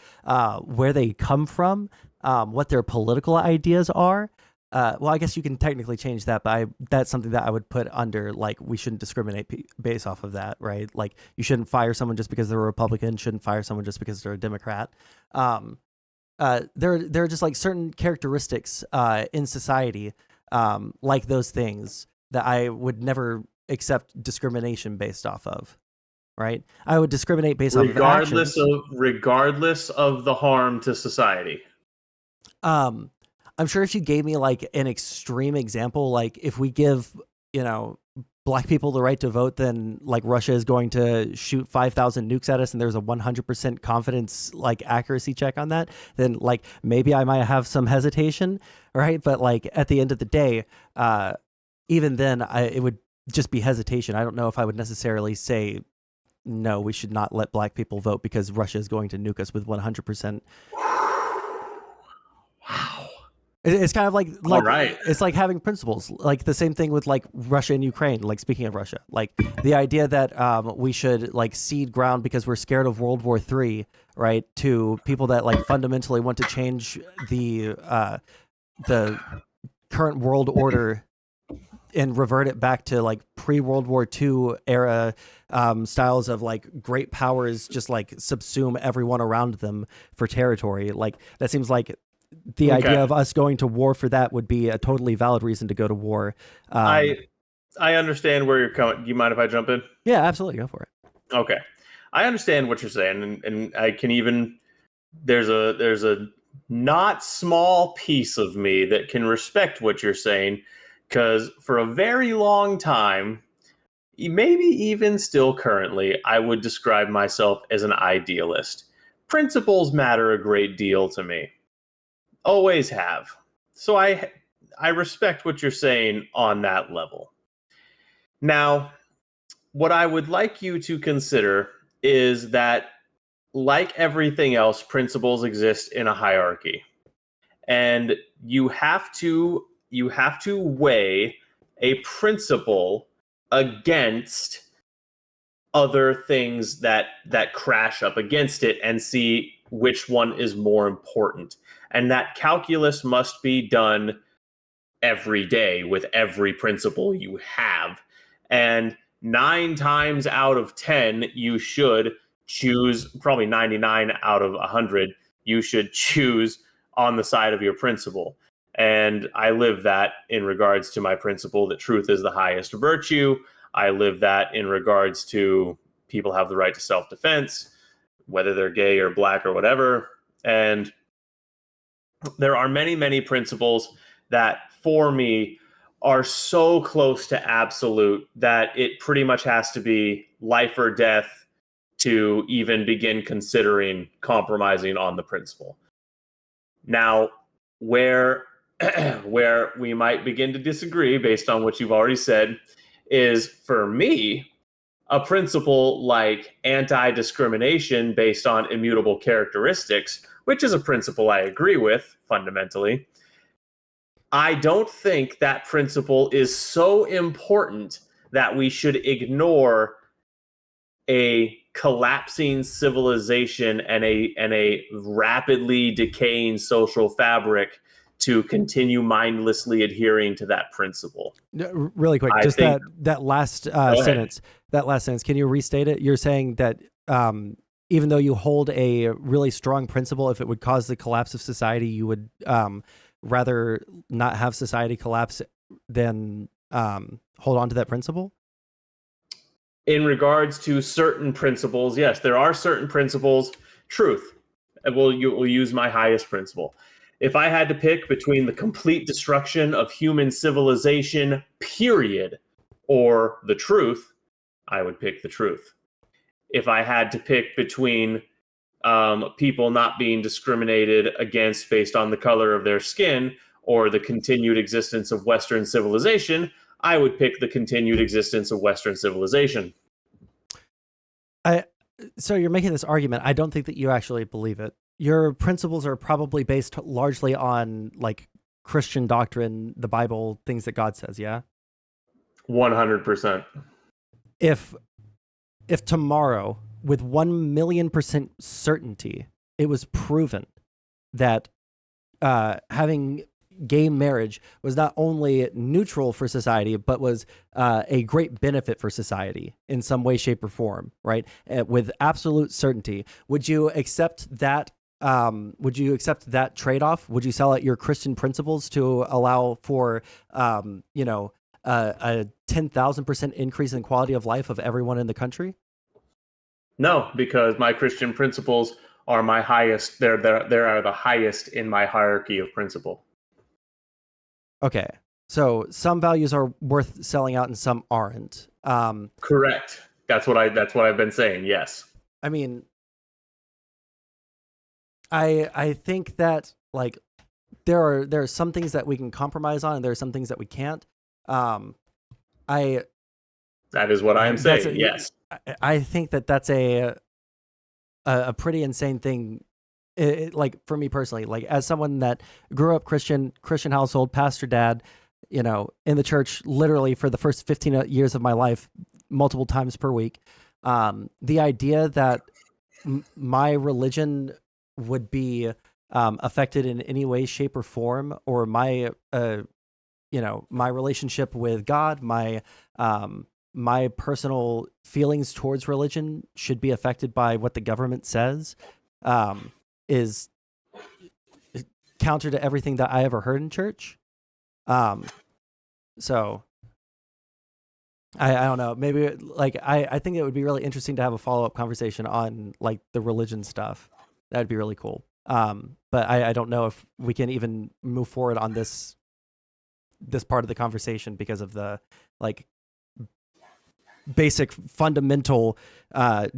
where they come from, what their political ideas are. Well, I guess you can technically change that, but that's something that I would put under like we shouldn't discriminate based off of that, right? Like you shouldn't fire someone just because they're a Republican, shouldn't fire someone just because they're a Democrat. There are just like certain characteristics in society, like those things that I would never accept discrimination based off of, right? I would discriminate based off of actions. Regardless of the harm to society. I'm sure if you gave me like an extreme example, like if we give, black people the right to vote, then like Russia is going to shoot 5,000 nukes at us and there's a 100% confidence like accuracy check on that, then like maybe I might have some hesitation, right? But like at the end of the day, even then it would just be hesitation. I don't know if I would necessarily say, no, we should not let black people vote because Russia is going to nuke us with 100%. Wow. It's kind of like All right. It's like having principles, like the same thing with like Russia and Ukraine. Like speaking of Russia, like the idea that we should like cede ground because we're scared of World War III, right? To people that like fundamentally want to change the current world order and revert it back to like pre-World War II era styles of like great powers just like subsume everyone around them for territory. Like that seems like the idea of us going to war for that would be a totally valid reason to go to war. I understand where you're coming. Do you mind if I jump in? Yeah, absolutely. Go for it. Okay. I understand what you're saying, and I can even there's a not small piece of me that can respect what you're saying, because for a very long time, maybe even still currently, I would describe myself as an idealist. Principles matter a great deal to me. Always have. So I respect what you're saying on that level. Now, what I would like you to consider is that, like everything else, principles exist in a hierarchy. And you have to weigh a principle against other things that crash up against it and see which one is more important. And that calculus must be done every day with every principle you have. And 9 times out of 10, you should choose, probably 99 out of 100, you should choose on the side of your principle. And I live that in regards to my principle that truth is the highest virtue. I live that in regards to people have the right to self-defense, whether they're gay or black or whatever. And there are many, many principles that, for me, are so close to absolute that it pretty much has to be life or death to even begin considering compromising on the principle. Now, where where we might begin to disagree based on what you've already said is, for me, a principle like anti-discrimination based on immutable characteristics, which is a principle I agree with fundamentally. I don't think that principle is so important that we should ignore a collapsing civilization and a rapidly decaying social fabric to continue mindlessly adhering to that principle. Really quick, just that last sentence. That last sentence. Can you restate it? You're saying that even though you hold a really strong principle, if it would cause the collapse of society, you would rather not have society collapse than hold on to that principle? In regards to certain principles, yes, there are certain principles. Truth. We'll use my highest principle. If I had to pick between the complete destruction of human civilization, period, or the truth, I would pick the truth. If I had to pick between people not being discriminated against based on the color of their skin or the continued existence of Western civilization, I would pick the continued existence of Western civilization. So you're making this argument. I don't think that you actually believe it. Your principles are probably based largely on like Christian doctrine, the Bible, things that God says, yeah? 100%. If tomorrow, with 1,000,000% certainty, it was proven that having gay marriage was not only neutral for society, but was a great benefit for society in some way, shape, or form, right? With absolute certainty, would you accept that? Would you accept that trade-off? Would you sell out your Christian principles to allow for, a 10,000% increase in quality of life of everyone in the country? No, because my Christian principles are my highest. They are the highest in my hierarchy of principle. Okay, so some values are worth selling out and some aren't. Correct. That's what I've been saying. Yes. I mean, I think that like there are some things that we can compromise on, and there are some things that we can't. That is what I am saying. Yes. I think that that's a pretty insane thing. Like for me personally, like as someone that grew up Christian household, pastor dad, in the church literally for the first 15 years of my life, multiple times per week. The idea that my religion would be affected in any way, shape, or form, or my my relationship with God, my personal feelings towards religion should be affected by what the government says, is counter to everything that I ever heard in church. So I don't know, maybe like I think it would be really interesting to have a follow-up conversation on like the religion stuff. That'd be really cool. But I don't know if we can even move forward on this part of the conversation because of the like basic fundamental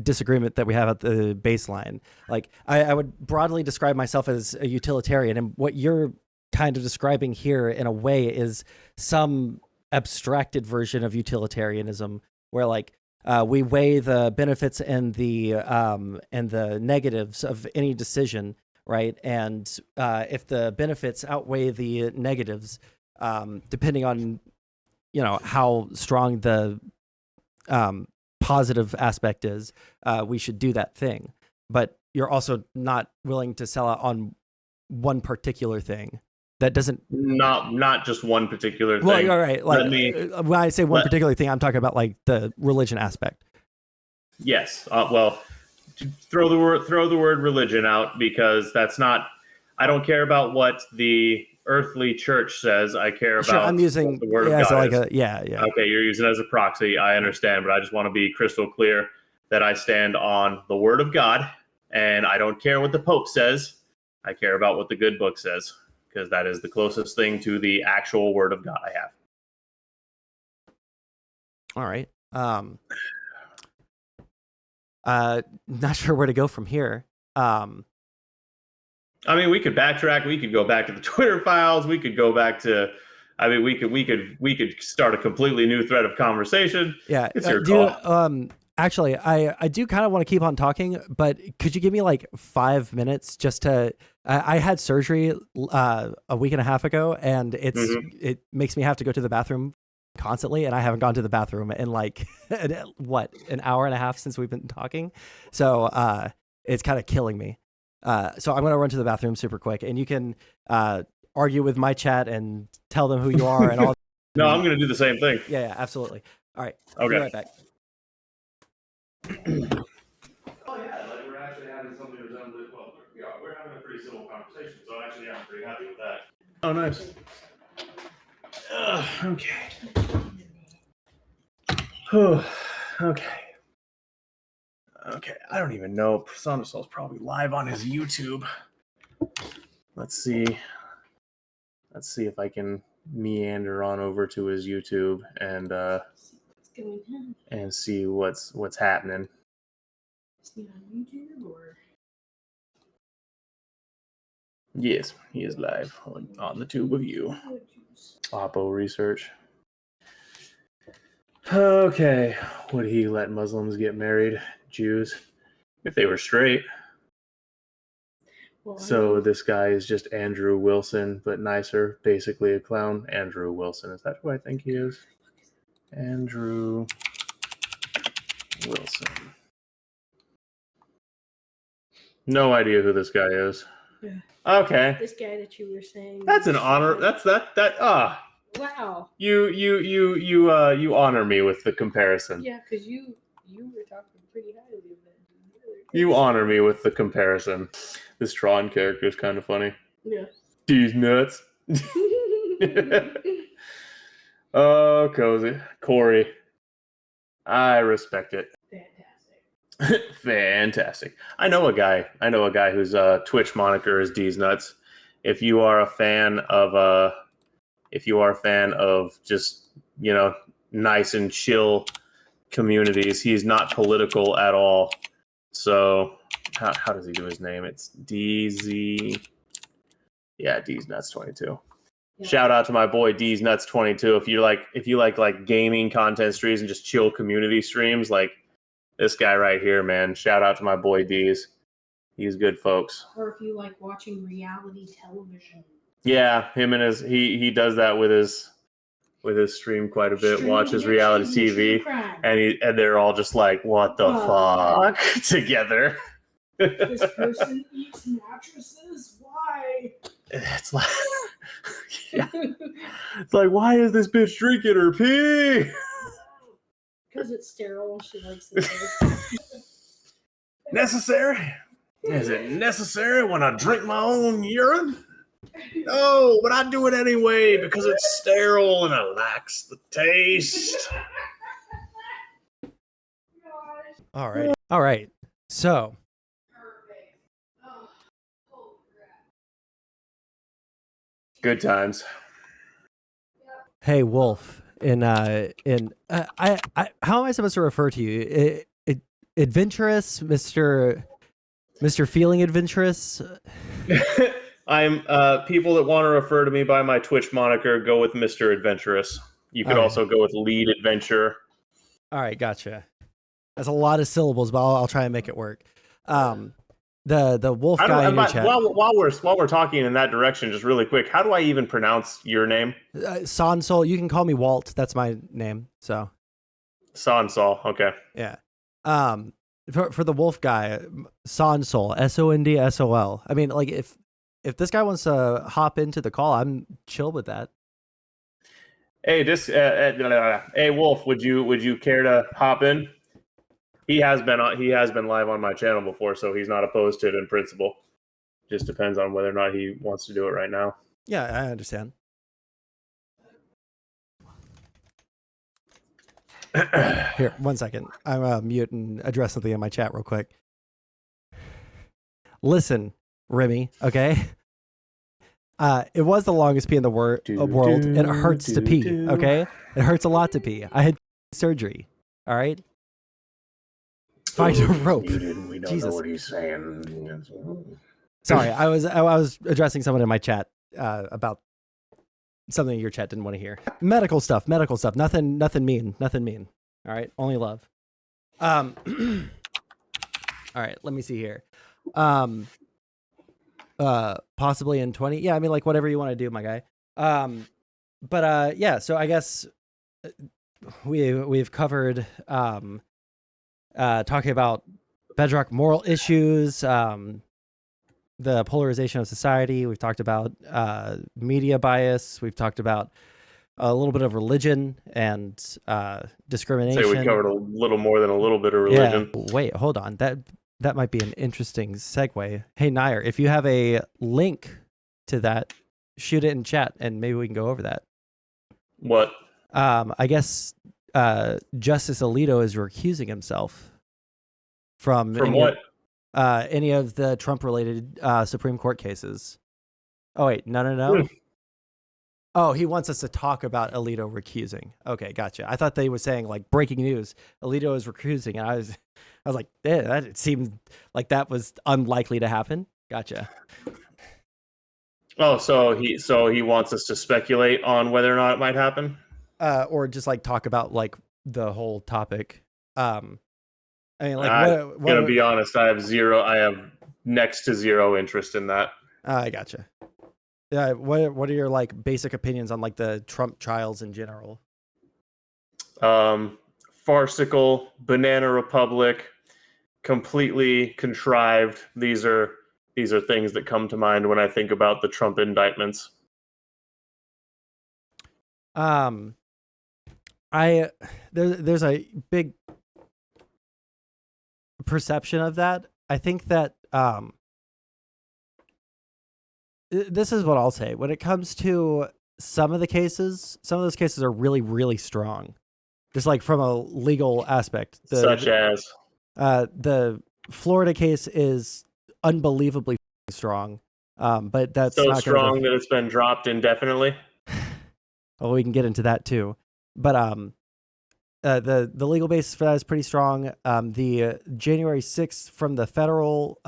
disagreement that we have at the baseline. Like I would broadly describe myself as a utilitarian, and what you're kind of describing here in a way is some abstracted version of utilitarianism, where like we weigh the benefits and the negatives of any decision, right? And if the benefits outweigh the negatives, depending on how strong the positive aspect is, we should do that thing. But you're also not willing to sell out on one particular thing. That doesn't not just one particular thing. Well, you're right. Like when I say one particular thing, I'm talking about like the religion aspect. Yes. Well, throw the word religion out, because that's not. I don't care about what the earthly church says. I care about. Sure, I'm using the word of God. So like yeah. Okay, you're using it as a proxy. I understand, but I just want to be crystal clear that I stand on the word of God, and I don't care what the Pope says. I care about what the good book says, because that is the closest thing to the actual word of God I have. All right. Not sure where to go from here. I mean, we could backtrack. We could go back to the Twitter files. We could go back to. I mean, we could start a completely new thread of conversation. Yeah. It's your call. Actually, I do kind of want to keep on talking, but could you give me like 5 minutes just to? I had surgery a week and a half ago, and it makes me have to go to the bathroom constantly, and I haven't gone to the bathroom in like an hour and a half since we've been talking. So it's kind of killing me. So I'm gonna run to the bathroom super quick, and you can argue with my chat and tell them who you are and all. No, I'm gonna do the same thing. Yeah, absolutely. All right. Okay. Be right back. Oh yeah, like we're actually having something resembling. Well, we're having a pretty civil conversation, so actually, I'm pretty happy with that. Oh, nice. Okay. Okay. Okay. I don't even know. Sonsol's probably live on his YouTube. Let's see. Let's see if I can meander on over to his YouTube and see what's happening. Is he on YouTube or? Yes, he is live on the tube of you. Oppo research. Okay, would he let Muslims get married? Jews, if they were straight. Well, So this guy is just Andrew Wilson, but nicer, basically a clown. Andrew Wilson, is that who I think he is? Andrew Wilson. No idea who this guy is. Yeah. Okay. This guy that you were saying. That's an honor. Wow. You honor me with the comparison. Yeah, because you were talking pretty highly of that. You honor me with the comparison. This Tron character is kind of funny. Yeah. These nuts. Oh, cozy. Corey. I respect it. Fantastic. Fantastic. I know a guy whose Twitch moniker is D's nuts. If you are a fan of just, nice and chill communities, he's not political at all. So how does he do his name? It's DZ. Yeah, D's nuts 22. Yeah. Shout out to my boy D's nuts 22. If you like gaming content streams and just chill community streams, like this guy right here, man. Shout out to my boy D's. He's good, folks. Or if you like watching reality television. Yeah, him and he does that with his stream quite a bit. Watches reality TV, and they're all just like, "What the fuck?" together. This person eats mattresses. Why? It's like, yeah. It's like, why is this bitch drinking her pee? Because it's sterile. She likes it. Necessary? Is it necessary when I drink my own urine? No, but I do it anyway because it's sterile and it lacks the taste. All right. So. Good times. Hey, Wolf. How am I supposed to refer to you? Adventurous, Mr. Feeling Adventurous. I'm people that want to refer to me by my Twitch moniker go with Mr. Adventurous. You could also go with Lead Adventure. All right, gotcha. That's a lot of syllables, but I'll try and make it work. The wolf guy in your chat. While we're talking in that direction, just really quick, how do I even pronounce your name? Sondsol. You can call me Walt. That's my name. So. Sondsol. Okay. Yeah. For the wolf guy, Sondsol. SONDSOL. I mean, like if this guy wants to hop into the call, I'm chill with that. Hey, hey Wolf, would you care to hop in? He has been live on my channel before, so he's not opposed to it in principle. Just depends on whether or not he wants to do it right now. Yeah, I understand. Here, 1 second. I'm mute and address something in my chat real quick. Listen, Remy, okay? It was the longest pee in the world. It hurts to pee, okay? It hurts a lot to pee. I had surgery, all right? Find a rope. We don't know what he's saying. Sorry, I was addressing someone in my chat about something your chat didn't want to hear. Medical stuff. Nothing mean. All right, only love. All right, let me see here. Possibly in 20. Yeah, I mean, like whatever you want to do, my guy. But yeah. So I guess we've covered talking about bedrock moral issues, the polarization of society. We've talked about media bias. We've talked about a little bit of religion and discrimination. Say we covered a little more than a little bit of religion. Yeah. Wait, hold on. That might be an interesting segue. Hey, Nair, if you have a link to that, shoot it in chat, and maybe we can go over that. What? I guess Justice Alito is recusing himself from what? Any of the Trump-related Supreme Court cases. Oh wait, no. Oh, he wants us to talk about Alito recusing. Okay, gotcha. I thought they were saying like breaking news. Alito is recusing, and I was like, that seemed like that was unlikely to happen. Gotcha. Oh, so he wants us to speculate on whether or not it might happen, or just like talk about like the whole topic. I mean, like, I'm gonna be honest. I have next to zero interest in that. I gotcha. Yeah. What are your like basic opinions on like the Trump trials in general? Farcical, banana republic, completely contrived. These are things that come to mind when I think about the Trump indictments. There's a big perception of that. I think that this is what I'll say. When it comes to some of those cases are really, really strong. Just like from a legal aspect. Such as? The Florida case is unbelievably strong. But that's so not strong that it's been dropped indefinitely. Well, we can get into that too. But the legal basis for that is pretty strong. The January 6th from the federal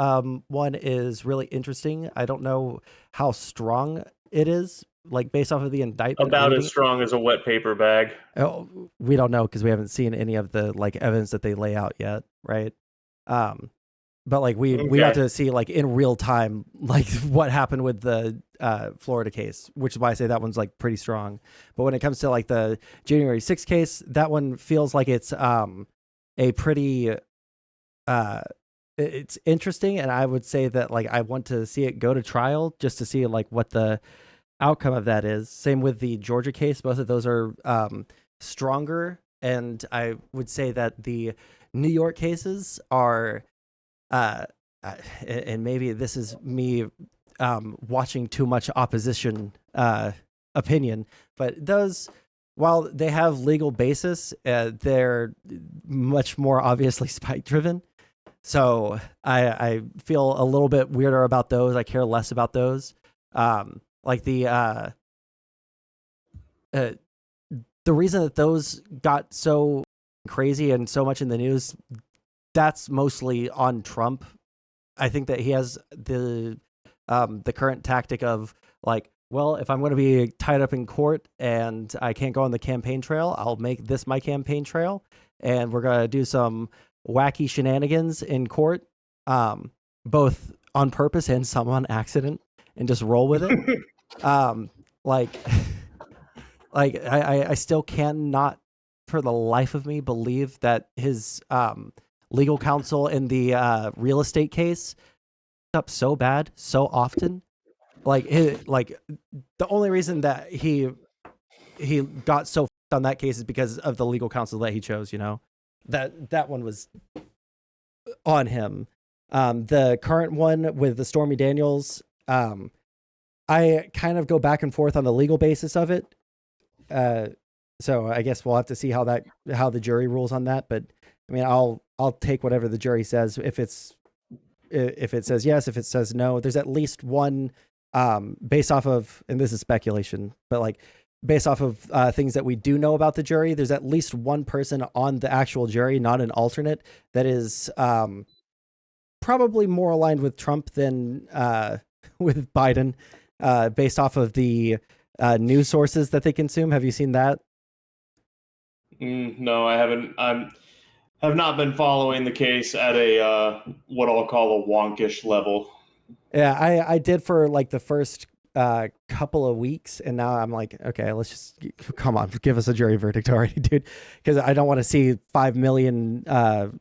one is really interesting. I don't know how strong it is, like based off of the indictment. About as strong as a wet paper bag. Oh, we don't know because we haven't seen any of the like evidence that they lay out yet, right? But like we got to see like in real time like what happened with the Florida case, which is why I say that one's like pretty strong. But when it comes to like the January 6th case, that one feels like it's a pretty it's interesting, and I would say that like I want to see it go to trial just to see like what the outcome of that is. Same with the Georgia case. Both of those are stronger, and I would say that the New York cases are and maybe this is me watching too much opposition opinion, but those, while they have legal basis, they're much more obviously spike driven. So I feel a little bit weirder about those. I care less about those. Like the reason that those got so crazy and so much in the news, that's mostly on Trump. I think that he has the current tactic of like, well, if I'm going to be tied up in court and I can't go on the campaign trail, I'll make this my campaign trail, and we're going to do some wacky shenanigans in court, both on purpose and some on accident, and just roll with it. I still cannot for the life of me believe that his legal counsel in the real estate case up so bad so often. Like the only reason that he got so on that case is because of the legal counsel that he chose. You know, that one was on him. The current one with the Stormy Daniels, I kind of go back and forth on the legal basis of it. So I guess we'll have to see how the jury rules on that. But I mean, I'll take whatever the jury says. If it says yes, if it says no, there's at least one, based off of, and this is speculation, but like based off of things that we do know about the jury, there's at least one person on the actual jury, not an alternate, that is probably more aligned with Trump than with Biden, based off of the news sources that they consume. Have you seen that? No, I haven't. Have not been following the case at a what I'll call a wonkish level. Yeah, I did for like the first couple of weeks, and now I'm like, okay, let's just come on, give us a jury verdict already, dude, because I don't want to see 5 million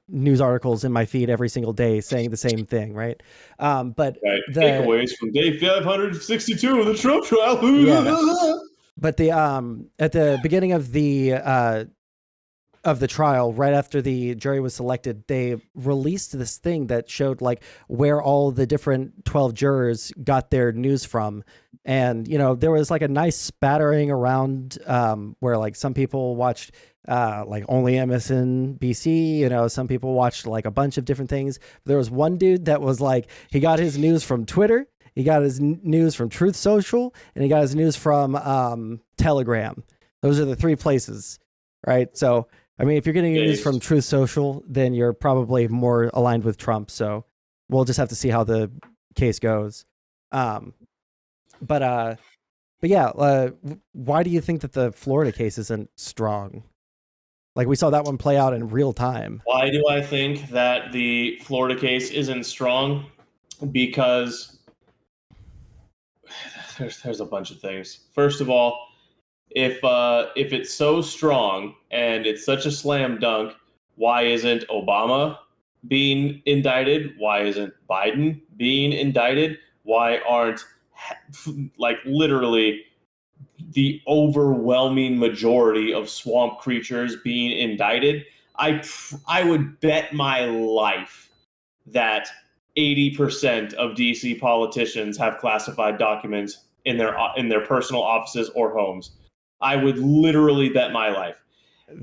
news articles in my feed every single day saying the same thing, right? But right. Takeaways from day 562 of the Trump trial. Yeah. But the at the beginning of the trial, right after the jury was selected, they released this thing that showed like where all the different 12 jurors got their news from. And, you know, there was like a nice spattering around where like some people watched like only MSNBC, you know, some people watched like a bunch of different things. There was one dude that was like, he got his news from Twitter, he got his news from Truth Social, and he got his news from Telegram. Those are the three places, right? So, I mean, if you're getting your news from Truth Social, then you're probably more aligned with Trump. So we'll just have to see how the case goes. But yeah, why do you think that the Florida case isn't strong? Like we saw that one play out in real time. Why do I think that the Florida case isn't strong? Because there's a bunch of things. First of all, if it's so strong and it's such a slam dunk, why isn't Obama being indicted? Why isn't Biden being indicted? Why aren't like literally the overwhelming majority of swamp creatures being indicted? I would bet my life that 80% of DC politicians have classified documents in their personal offices or homes. I would literally bet my life.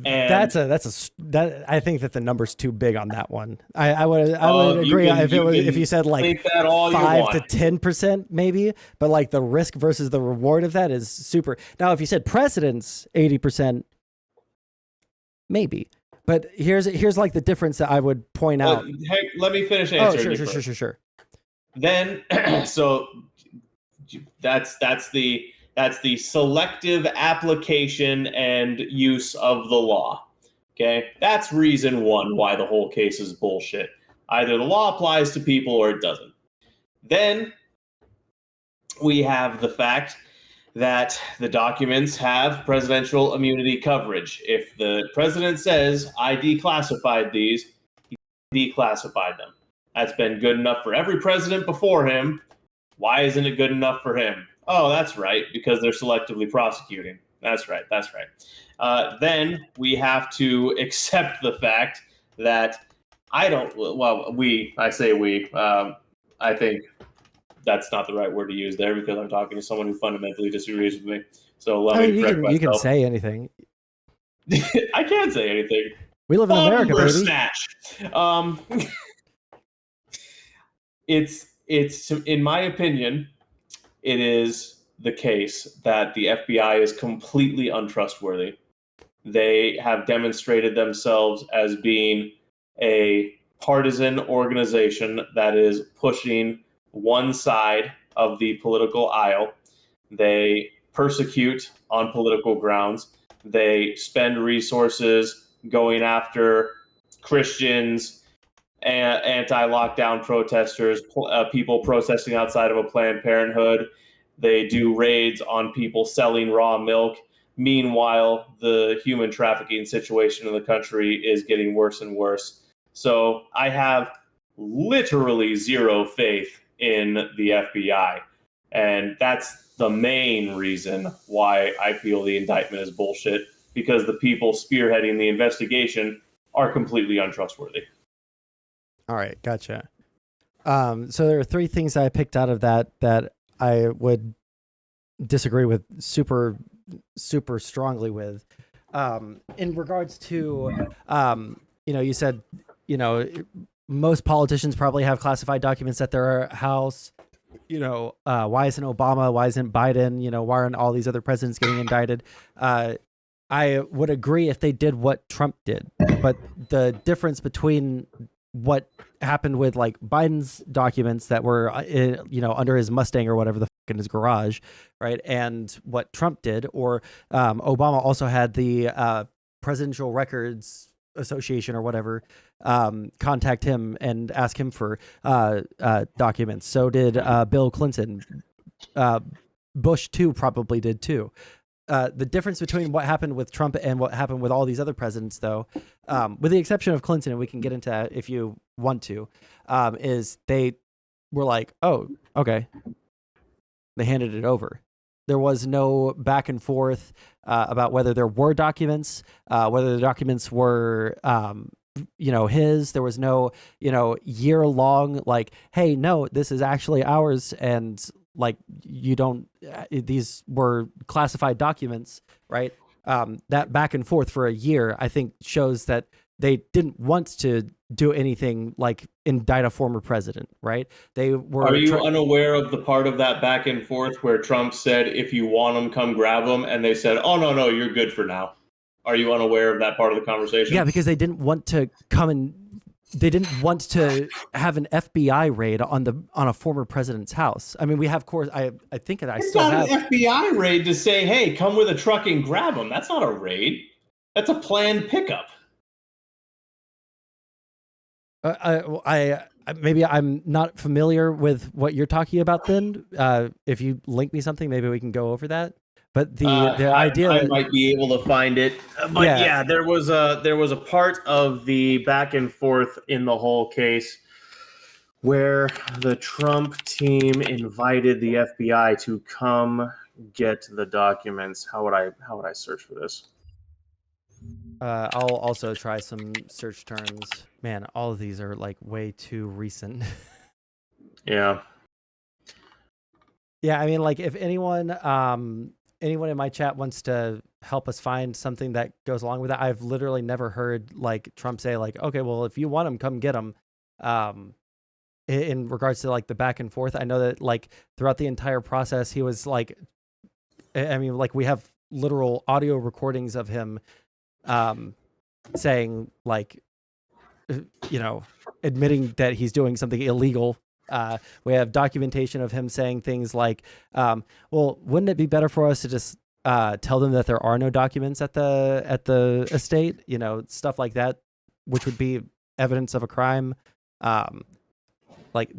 And that I think that the number's too big on that one. I would agree if you said like 5 to 10% maybe, but like the risk versus the reward of that is super. Now, if you said precedents 80%, maybe. But here's like the difference that I would point out. Hey, let me finish answering. Oh, sure. Then, so that's the selective application and use of the law. Okay, that's reason one why the whole case is bullshit. Either the law applies to people or it doesn't. Then we have the fact that the documents have presidential immunity coverage. If the president says, I declassified these, he declassified them. That's been good enough for every president before him. Why isn't it good enough for him? Oh, that's right, because they're selectively prosecuting. That's right. Then we have to accept the fact that I think that's not the right word to use there because I'm talking to someone who fundamentally disagrees with me. So let me correct myself. You can say anything. I can't say anything. We live in America, baby. Snatch. It's in my opinion, it is the case that the FBI is completely untrustworthy. They have demonstrated themselves as being a partisan organization that is pushing one side of the political aisle. They persecute on political grounds. They spend resources going after Christians, anti-lockdown protesters, people protesting outside of a Planned Parenthood. They do raids on people selling raw milk. Meanwhile, the human trafficking situation in the country is getting worse and worse. So I have literally zero faith in the FBI. And that's the main reason why I feel the indictment is bullshit, because the people spearheading the investigation are completely untrustworthy. All right, gotcha. So there are three things I picked out of that I would disagree with super strongly with. In regards to, you said, most politicians probably have classified documents at their house. Why isn't Obama? Why isn't Biden? Why aren't all these other presidents getting indicted? I would agree if they did what Trump did, but the difference between what happened with like Biden's documents that were, under his Mustang or whatever the fuck in his garage, right? And what Trump did, or Obama also had the Presidential Records Association or whatever contact him and ask him for documents. So did Bill Clinton. Bush too probably did too. The difference between what happened with Trump and what happened with all these other presidents, though, with the exception of Clinton, and we can get into that if you want to, is they were like, oh, okay. They handed it over. There was no back and forth about whether there were documents, whether the documents were, his. There was no, year long, like, hey, no, this is actually ours. And like, you don't, these were classified documents, right? That back and forth for a year, I think, shows that they didn't want to do anything like indict a former president, right? They were. Are you unaware of the part of that back and forth where Trump said, if you want them, come grab them? And they said, oh, no, you're good for now. Are you unaware of that part of the conversation? Yeah, because they didn't want to they didn't want to have an FBI raid on a former president's house. I mean, we have, of course, I think that it's not an FBI raid to say, hey, come with a truck and grab them. That's not a raid. That's a planned pickup. Maybe I'm not familiar with what you're talking about. Then, if you link me something, maybe we can go over that. But the idea I might be able to find it. But yeah, there was a part of the back and forth in the whole case where the Trump team invited the FBI to come get the documents. How would I search for this? I'll also try some search terms. Man, all of these are like way too recent. Yeah. Yeah, I mean, like if anyone in my chat wants to help us find something that goes along with that, I've literally never heard like Trump say like, okay, well, if you want them, come get them. In regards to like the back and forth, I know that like throughout the entire process, he was like, I mean, like we have literal audio recordings of him saying like, admitting that he's doing something illegal. We have documentation of him saying things like, well, wouldn't it be better for us to just tell them that there are no documents at the estate, stuff like that, which would be evidence of a crime. Like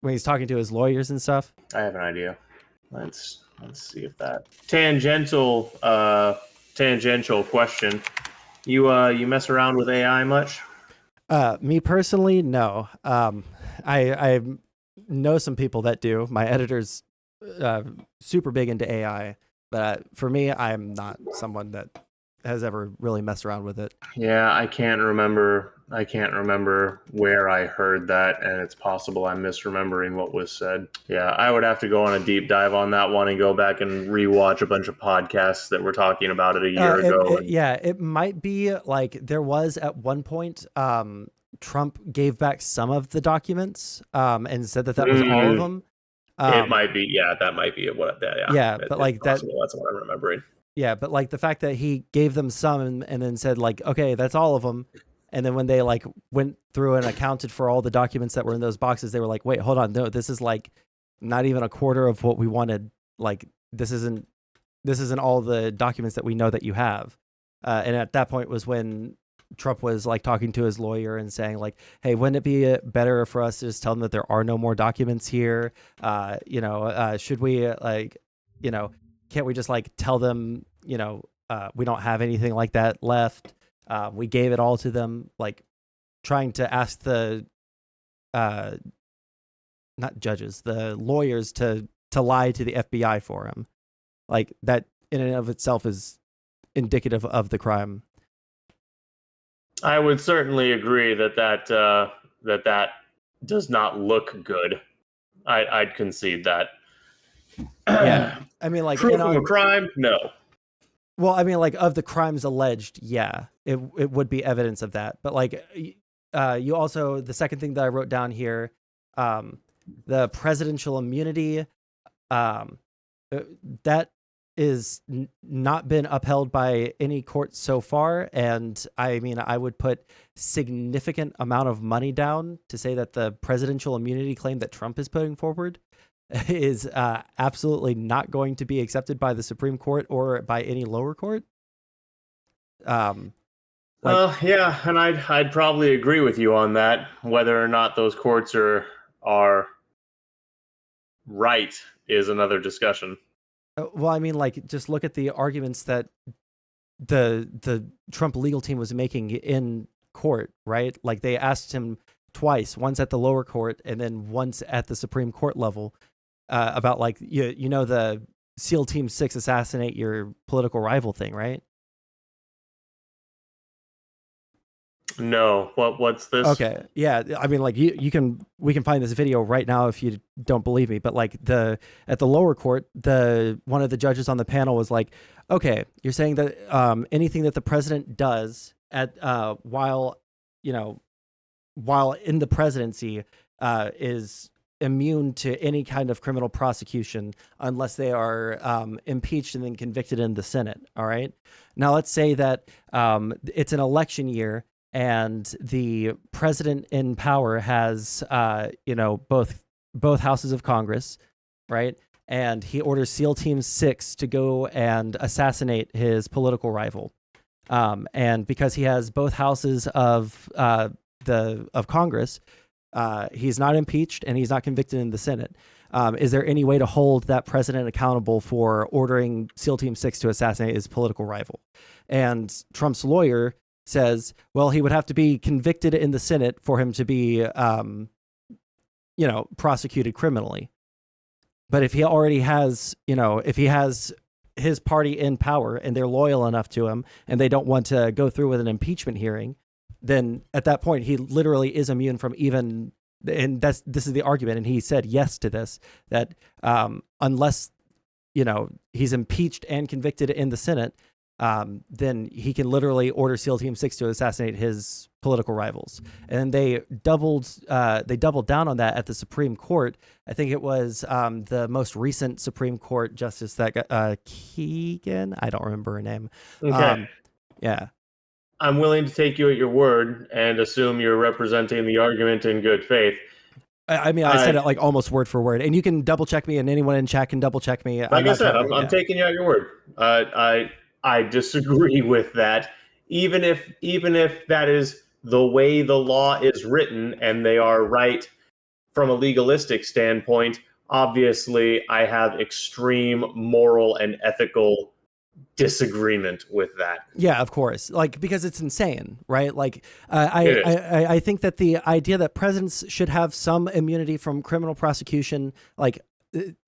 when he's talking to his lawyers and stuff. I have an idea. Let's see if that tangential question. You mess around with AI much? Me personally, no. I know some people that do. My editor's super big into AI, but for me, I'm not someone that has ever really messed around with it. Yeah, I can't remember where I heard that, and it's possible I'm misremembering what was said. Yeah, I would have to go on a deep dive on that one and go back and rewatch a bunch of podcasts that were talking about it a year ago. It might be like there was at one point Trump gave back some of the documents and said that was all of them. It might be, yeah, that might be what that. Yeah, but like that. That's what I'm remembering. Yeah, but like the fact that he gave them some and then said like, okay, that's all of them. And then when they like went through and accounted for all the documents that were in those boxes, they were like, wait, hold on. No, this is like not even a quarter of what we wanted. Like this isn't all the documents that we know that you have. And at that point was when Trump was like talking to his lawyer and saying like, hey, wouldn't it be better for us to just tell them that there are no more documents here? Should we can't we just like tell them, we don't have anything like that left. We gave it all to them, like trying to ask the, not judges, the lawyers to lie to the FBI for him. Like that in and of itself is indicative of the crime. I would certainly agree that does not look good. I'd concede that. Yeah, I mean, like proof of a crime, no. Well, I mean, like of the crimes alleged, yeah, it would be evidence of that. But like, you also, the second thing that I wrote down here, the presidential immunity, that is not been upheld by any court so far. And I mean, I would put significant amount of money down to say that the presidential immunity claim that Trump is putting forward is absolutely not going to be accepted by the Supreme Court or by any lower court. Yeah, and I'd probably agree with you on that. Whether or not those courts are right is another discussion. Well, I mean, like, just look at the arguments that the Trump legal team was making in court, right? Like, they asked him twice, once at the lower court and then once at the Supreme Court level, about, like, you know, the SEAL Team 6 assassinate your political rival thing, right? No, what's this? Okay, yeah, I mean, like, we can find this video right now if you don't believe me, but like at the lower court, one of the judges on the panel was like, okay, you're saying that anything that the president does at while in the presidency is immune to any kind of criminal prosecution unless they are impeached and then convicted in the Senate. All right. Now let's say that it's an election year and the president in power has both houses of Congress, right? And he orders SEAL Team 6 to go and assassinate his political rival. And because he has both houses of Congress, he's not impeached and he's not convicted in the Senate. Is there any way to hold that president accountable for ordering SEAL Team 6 to assassinate his political rival? And Trump's lawyer says, well, he would have to be convicted in the Senate for him to be, prosecuted criminally. But if he already has, if he has his party in power and they're loyal enough to him and they don't want to go through with an impeachment hearing, then at that point he literally is immune from even, and this is the argument, and he said yes to this, that unless he's impeached and convicted in the Senate, then he can literally order SEAL Team 6 to assassinate his political rivals. And they doubled down on that at the Supreme Court. I think it was the most recent Supreme Court justice that Keegan, I don't remember her name. Okay. Yeah. I'm willing to take you at your word and assume you're representing the argument in good faith. I mean, I said it like almost word for word, and you can double check me, and anyone in chat can double check me. Like I said, I'm taking you at your word. I disagree with that. Even if that is the way the law is written and they are right from a legalistic standpoint, obviously I have extreme moral and ethical disagreement with that. Yeah, of course. Like, because it's insane, right? Like, I think that the idea that presidents should have some immunity from criminal prosecution, like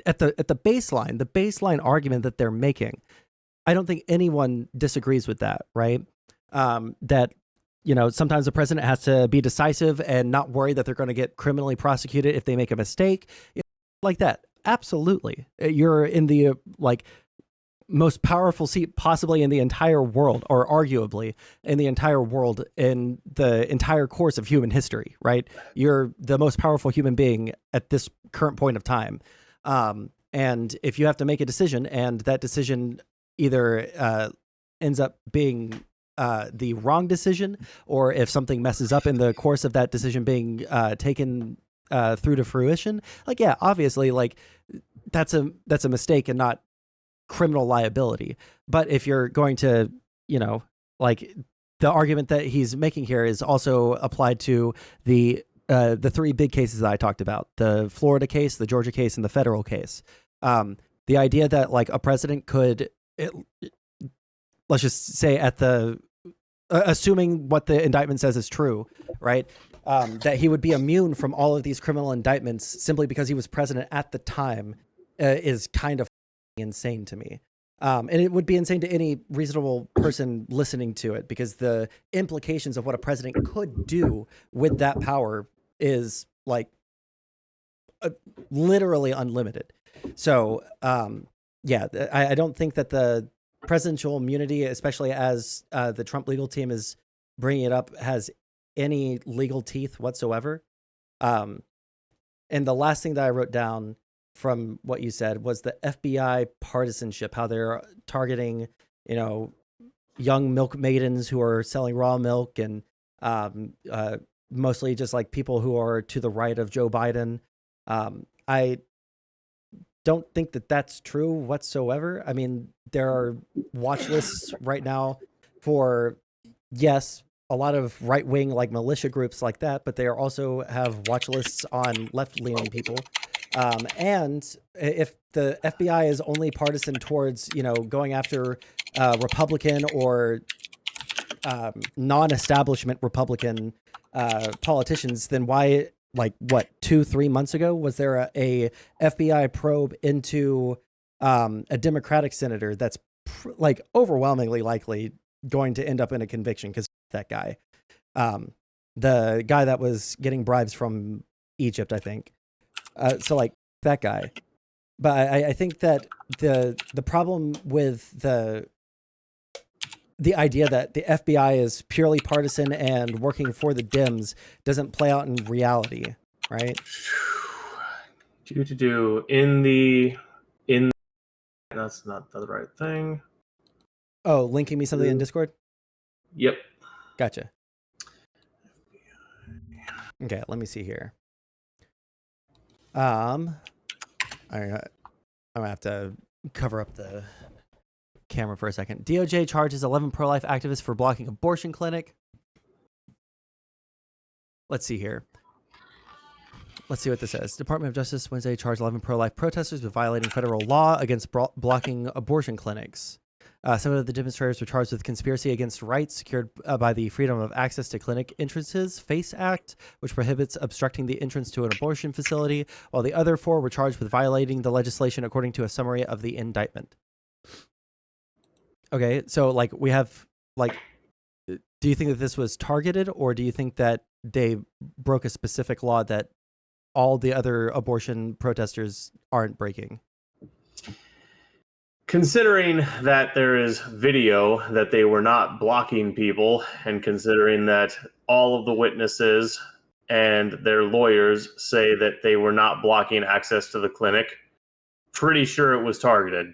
at the baseline argument that they're making, I don't think anyone disagrees with that, right? That, sometimes the president has to be decisive and not worry that they're going to get criminally prosecuted if they make a mistake, like that. Absolutely. You're in the, most powerful seat possibly in the entire world, or arguably in the entire world, in the entire course of human history, right? You're the most powerful human being at this current point of time. And if you have to make a decision and that decision either ends up being the wrong decision, or if something messes up in the course of that decision being taken through to fruition, obviously, that's a mistake and not criminal liability. But if you're going to, the argument that he's making here is also applied to the three big cases that I talked about: the Florida case, the Georgia case, and the federal case. The idea that a president could, let's just say at the, assuming what the indictment says is true, right? That he would be immune from all of these criminal indictments simply because he was president at the time is kind of insane to me. And it would be insane to any reasonable person listening to it, because the implications of what a president could do with that power is literally unlimited. So, I don't think that the presidential immunity, especially as the Trump legal team is bringing it up, has any legal teeth whatsoever. And the last thing that I wrote down from what you said was the FBI partisanship, how they're targeting, young milk maidens who are selling raw milk, and mostly just people who are to the right of Joe Biden. I don't think that that's true whatsoever. I mean, there are watch lists right now for, yes, a lot of right-wing militia groups like that, but they also have watch lists on left-leaning people. And if the FBI is only partisan towards, going after Republican or non-establishment Republican politicians, then why, like, what, 2-3 months ago, was there a FBI probe into a Democratic senator that's like overwhelmingly likely going to end up in a conviction because that guy, the guy that was getting bribes from Egypt, I think. So like that guy. But I think that the problem with the idea that the FBI is purely partisan and working for the Dems doesn't play out in reality, right? In that's not the right thing. Oh, linking me something in Discord? Yep. Gotcha. Okay, let me see here. I'm gonna have to cover up the camera for a second. DOJ charges 11 pro-life activists for blocking abortion clinic. Let's see here. Let's see what this says. Department of Justice Wednesday charged 11 pro-life protesters with violating federal law against blocking abortion clinics. Some of the demonstrators were charged with conspiracy against rights secured by the Freedom of Access to Clinic Entrances FACE Act, which prohibits obstructing the entrance to an abortion facility, while the other 4 were charged with violating the legislation according to a summary of the indictment. Okay, so like we have, like, do you think that this was targeted, or do you think that they broke a specific law that all the other abortion protesters aren't breaking? Considering that there is video that they were not blocking people, and considering that all of the witnesses and their lawyers say that they were not blocking access to the clinic, pretty sure it was targeted.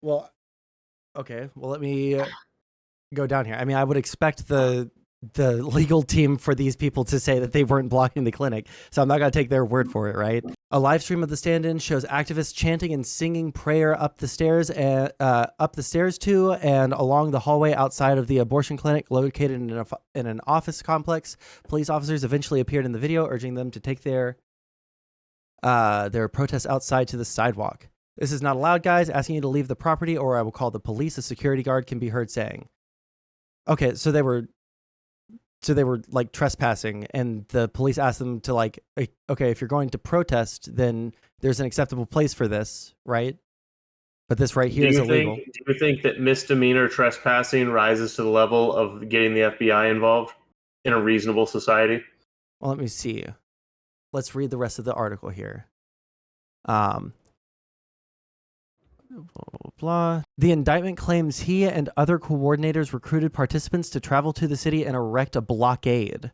Well, okay. Well, let me go down here. I mean, I would expect the legal team for these people to say that they weren't blocking the clinic, so I'm not going to take their word for it, right? A live stream of the stand-in shows activists chanting and singing prayer up the stairs to and along the hallway outside of the abortion clinic located in an office complex. Police officers eventually appeared in the video, urging them to take their protests outside to the sidewalk. "This is not allowed, guys. Asking you to leave the property or I will call the police," a security guard can be heard saying. Okay, so they were like trespassing, and the police asked them to, like, okay, if you're going to protest, then there's an acceptable place for this, right? But this right here is illegal. Do you think that misdemeanor trespassing rises to the level of getting the FBI involved in a reasonable society? Well, let me see. Let's read the rest of the article here. Blah, blah. The indictment claims he and other coordinators recruited participants to travel to the city and erect a blockade,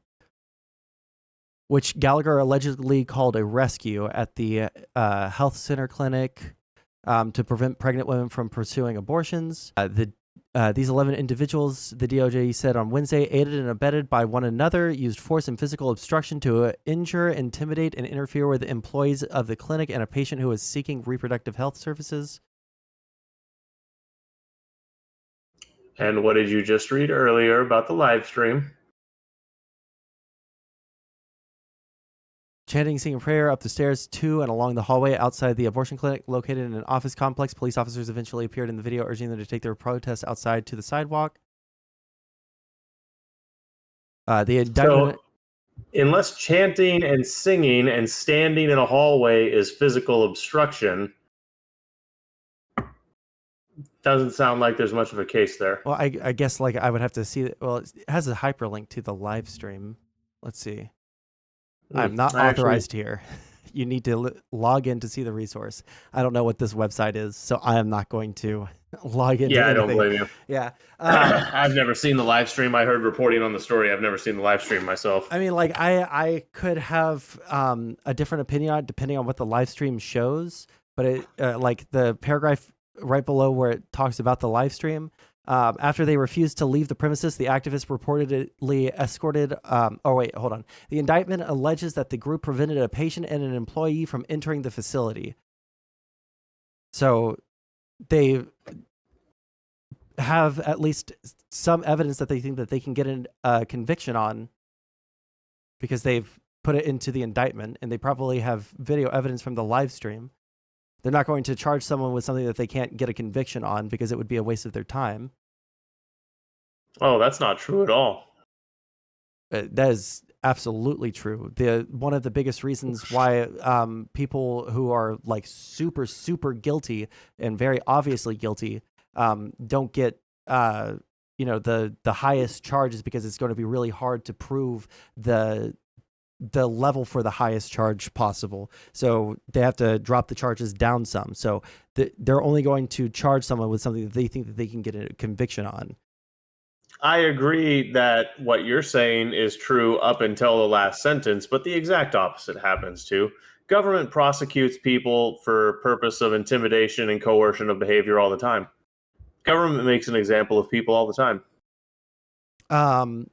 which Gallagher allegedly called a rescue at the health center clinic to prevent pregnant women from pursuing abortions. These 11 individuals, the DOJ said on Wednesday, aided and abetted by one another, used force and physical obstruction to injure, intimidate, and interfere with employees of the clinic and a patient who was seeking reproductive health services. And what did you just read earlier about the live stream? Chanting, singing prayer up the stairs to and along the hallway outside the abortion clinic located in an office complex. Police officers eventually appeared in the video, urging them to take their protests outside to the sidewalk. The indictment... So, unless chanting and singing and standing in a hallway is physical obstruction, doesn't sound like there's much of a case there. Well, I guess, like, I would have to see it. Well, it has a hyperlink to the live stream. Let's see. I'm not authorized here. You need to log in to see the resource. I don't know what this website is, so I am not going to log into anything. I don't blame you. Yeah. I've never seen the live stream. I heard reporting on the story. I've never seen the live stream myself. I mean, like, I could have a different opinion on it depending on what the live stream shows, but it like the paragraph right below where it talks about the live stream, after they refused to leave the premises, the activists reportedly escorted... The indictment alleges that the group prevented a patient and an employee from entering the facility. So they have at least some evidence that they think that they can get a conviction on, because they've put it into the indictment, and they probably have video evidence from the live stream. They're not going to charge someone with something that they can't get a conviction on because it would be a waste of their time. Oh, that's not true at all. That is absolutely true. One of the biggest reasons why people who are like super, super guilty and very obviously guilty don't get the highest charge is because it's going to be really hard to prove the level for the highest charge possible. So they have to drop the charges down some. So they're only going to charge someone with something that they think that they can get a conviction on. I agree that what you're saying is true up until the last sentence, but the exact opposite happens too. Government prosecutes people for purpose of intimidation and coercion of behavior all the time. Government makes an example of people all the time. I'm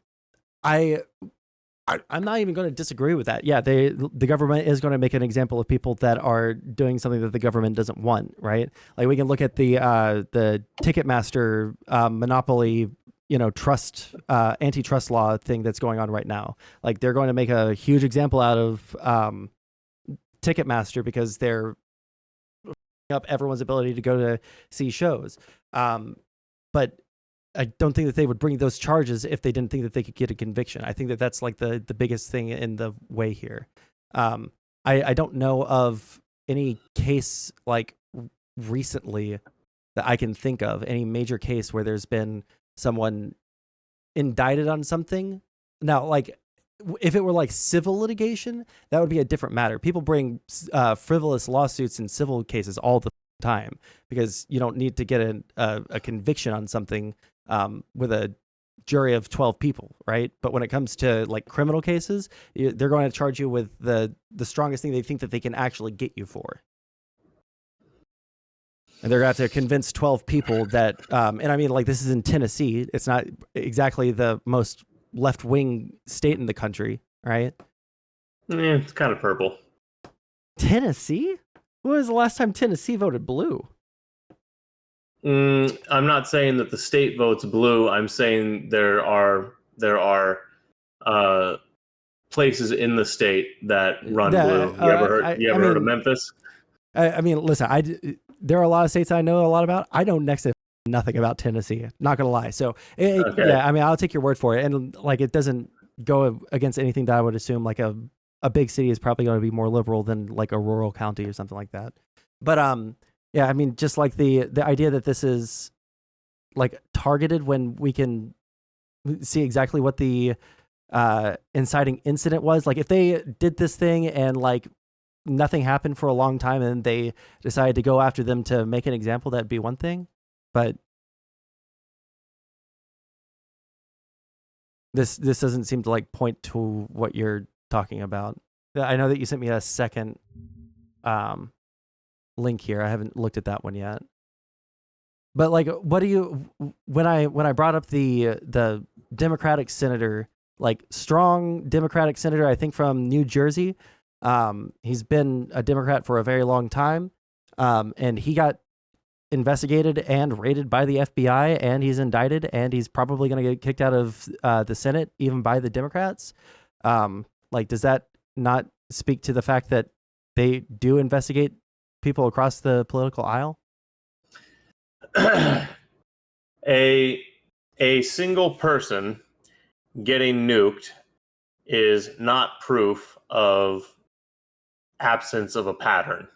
not even going to disagree with that. Yeah, the government is going to make an example of people that are doing something that the government doesn't want, right? Like we can look at the Ticketmaster monopoly, trust antitrust law thing that's going on right now. Like they're going to make a huge example out of Ticketmaster because they're up everyone's ability to go to see shows. But I don't think that they would bring those charges if they didn't think that they could get a conviction. I think that that's like the biggest thing in the way here. I don't know of any case like recently that I can think of, any major case where there's been someone indicted on something. Now, like if it were like civil litigation, that would be a different matter. People bring frivolous lawsuits in civil cases all the time because you don't need to get a conviction on something with a jury of 12 people, right? But when it comes to like criminal cases, they're going to charge you with the strongest thing they think that they can actually get you for. And they're going to have to convince 12 people that, and I mean, like this is in Tennessee. It's not exactly the most left-wing state in the country, right? It's kind of purple. Tennessee? When was the last time Tennessee voted blue? I'm not saying that the state votes blue. I'm saying there are places in the state that run blue. You ever heard of Memphis? I mean, listen, there are a lot of states I know a lot about. I know next to nothing about Tennessee. Not gonna lie. So Okay. yeah, I mean, I'll take your word for it. And like, it doesn't go against anything that I would assume. Like a big city is probably going to be more liberal than like a rural county or something like that. But yeah, I mean, just like the idea that this is like targeted when we can see exactly what the inciting incident was. Like if they did this thing and like nothing happened for a long time and they decided to go after them to make an example, that'd be one thing. But this doesn't seem to like point to what you're talking about. I know that you sent me a second link here. I haven't looked at that one yet. But like, what do you, when I brought up the Democratic senator, like strong Democratic senator, I think from New Jersey, he's been a Democrat for a very long time, and he got investigated and raided by the FBI, and he's indicted, and he's probably going to get kicked out of the Senate, even by the Democrats. Like, does that not speak to the fact that they do investigate people across the political aisle? A single person getting nuked is not proof of absence of a pattern.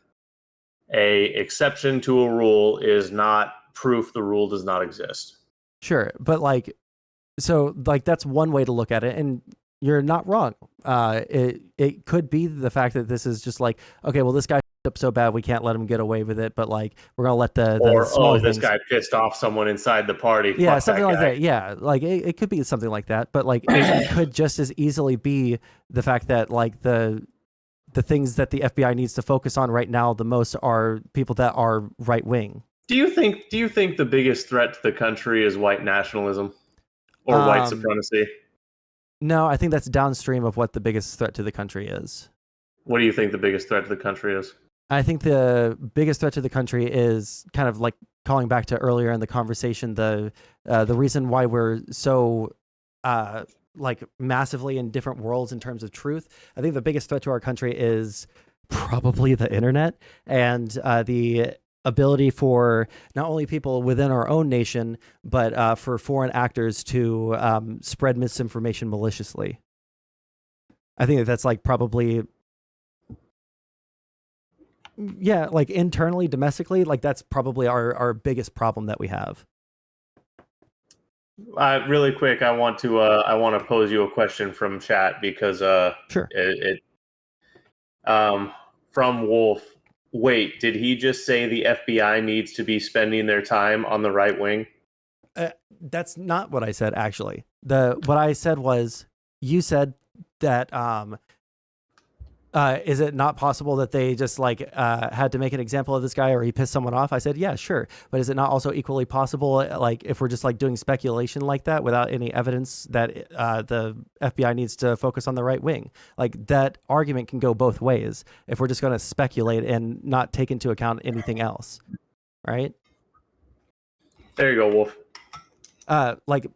A exception to a rule is not proof the rule does not exist. Sure, but like, so like that's one way to look at it, and you're not wrong. It could be the fact that this is just like, okay, well, this guy up so bad we can't let him get away with it, but like we're gonna let the small this guy pissed off someone inside the party. Yeah, something like that. Yeah, like it could be something like that, but like it could just as easily be the fact that like the things that the FBI needs to focus on right now the most are people that are right wing. Do you think the biggest threat to the country is white nationalism or white supremacy? No, I think that's downstream of what the biggest threat to the country is. What do you think the biggest threat to the country is? I think the biggest threat to the country is kind of like calling back to earlier in the conversation, the reason why we're so like massively in different worlds in terms of truth. I think the biggest threat to our country is probably the internet and the ability for not only people within our own nation, but for foreign actors to spread misinformation maliciously. I think that's like probably, yeah, like internally, domestically, like that's probably our biggest problem that we have. Really quick, I want to pose you a question from chat because Sure. From Wolf. Wait, did he just say the FBI needs to be spending their time on the right wing? That's not what I said, actually. What I said was, you said that is it not possible that they just like had to make an example of this guy or he pissed someone off? I said, yeah, sure. But is it not also equally possible, like if we're just like doing speculation like that without any evidence that the FBI needs to focus on the right wing? Like that argument can go both ways if we're just going to speculate and not take into account anything else, right? There you go, Wolf. Like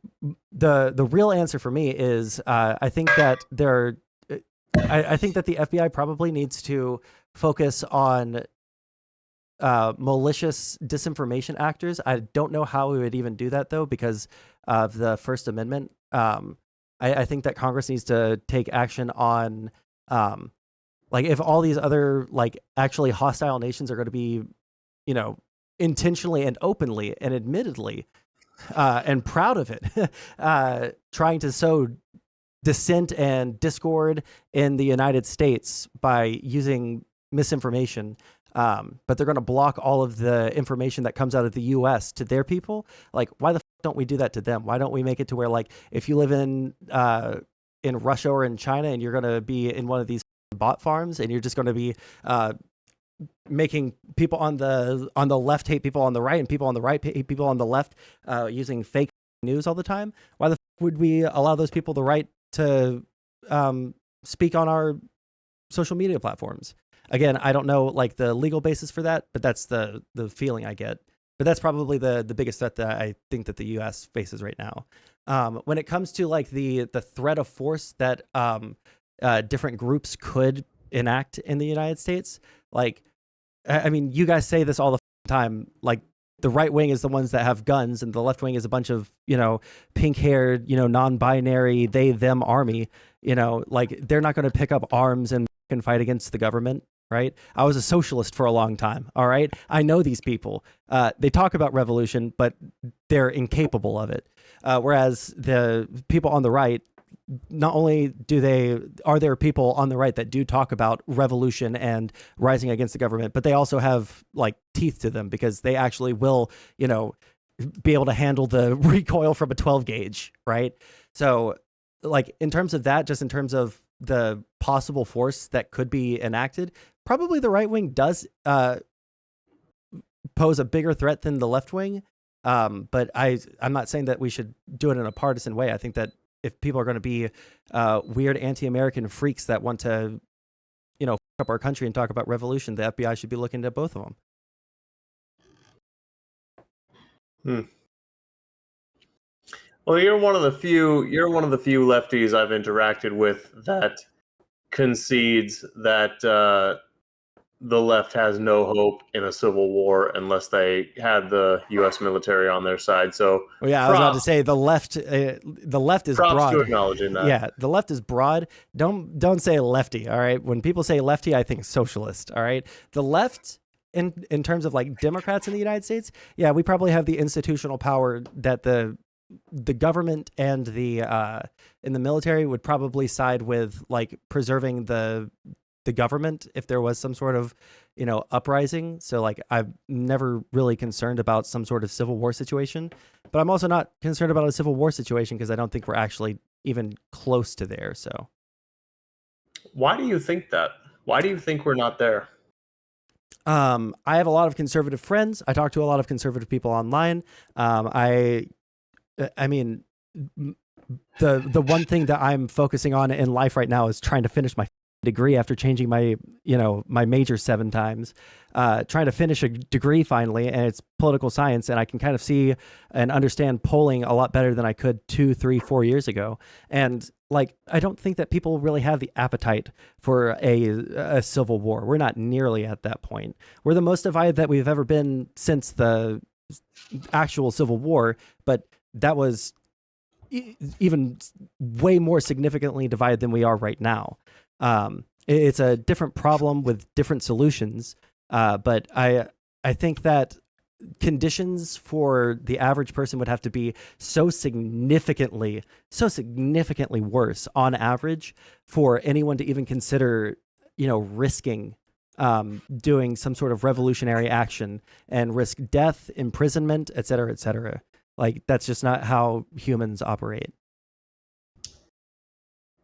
the real answer for me is I think that I think that the FBI probably needs to focus on malicious disinformation actors. I don't know how we would even do that though, because of the First Amendment. I think that Congress needs to take action on like if all these other like actually hostile nations are going to be, you know, intentionally and openly and admittedly and proud of it, trying to sow dissent and discord in the United States by using misinformation. But they're going to block all of the information that comes out of the US to their people. Like, why the f don't we do that to them? Why don't we make it to where, like, if you live in Russia or in China and you're going to be in one of these bot farms and you're just going to be making people on the left hate people on the right and people on the right hate people on the left using fake news all the time, why the f would we allow those people the right to speak on our social media platforms? Again, I don't know like the legal basis for that, but that's the feeling I get. But that's probably the biggest threat that I think that the U.S. faces right now. When it comes to like the threat of force that different groups could enact in the United States, like, I mean, you guys say this all the time, like the right wing is the ones that have guns and the left wing is a bunch of, you know, pink haired, you know, non-binary, they, them army, you know, like they're not going to pick up arms and fight against the government. Right. I was a socialist for a long time. All right. I know these people. They talk about revolution, but they're incapable of it. Whereas the people on the right, not only are there people on the right that do talk about revolution and rising against the government, but they also have like teeth to them because they actually will, you know, be able to handle the recoil from a 12 gauge. Right. So like in terms of that, just in terms of the possible force that could be enacted, probably the right wing does pose a bigger threat than the left wing. But I'm not saying that we should do it in a partisan way. I think that if people are going to be weird anti-American freaks that want to, you know, fuck up our country and talk about revolution, the FBI should be looking at both of them. Well, you're one of the few lefties I've interacted with that concedes that the left has no hope in a civil war unless they had the U.S. military on their side. So, well, yeah, I was about to say the left is props broad. to acknowledging that. Yeah, the left is broad. Don't say lefty. All right, when people say lefty, I think socialist. All right, the left in terms of like Democrats in the United States, yeah, we probably have the institutional power that the government and the in the military would probably side with, like preserving the government if there was some sort of, you know, uprising. So like I'm never really concerned about some sort of civil war situation, but I'm also not concerned about a civil war situation because I don't think we're actually even close to there. So why do you think that? Why do you think we're not there? I have a lot of conservative friends. I talk to a lot of conservative people online. I mean, the one thing that I'm focusing on in life right now is trying to finish my degree after changing my major 7 times, trying to finish a degree finally, and it's political science, and I can kind of see and understand polling a lot better than I could 2, 3, 4 years ago. And like, I don't think that people really have the appetite for a civil war. We're not nearly at that point. We're the most divided that we've ever been since the actual Civil War, but that was even way more significantly divided than we are right now. It's a different problem with different solutions, but I think that conditions for the average person would have to be so significantly worse on average for anyone to even consider, risking doing some sort of revolutionary action and risk death, imprisonment, et cetera, et cetera. Like, that's just not how humans operate.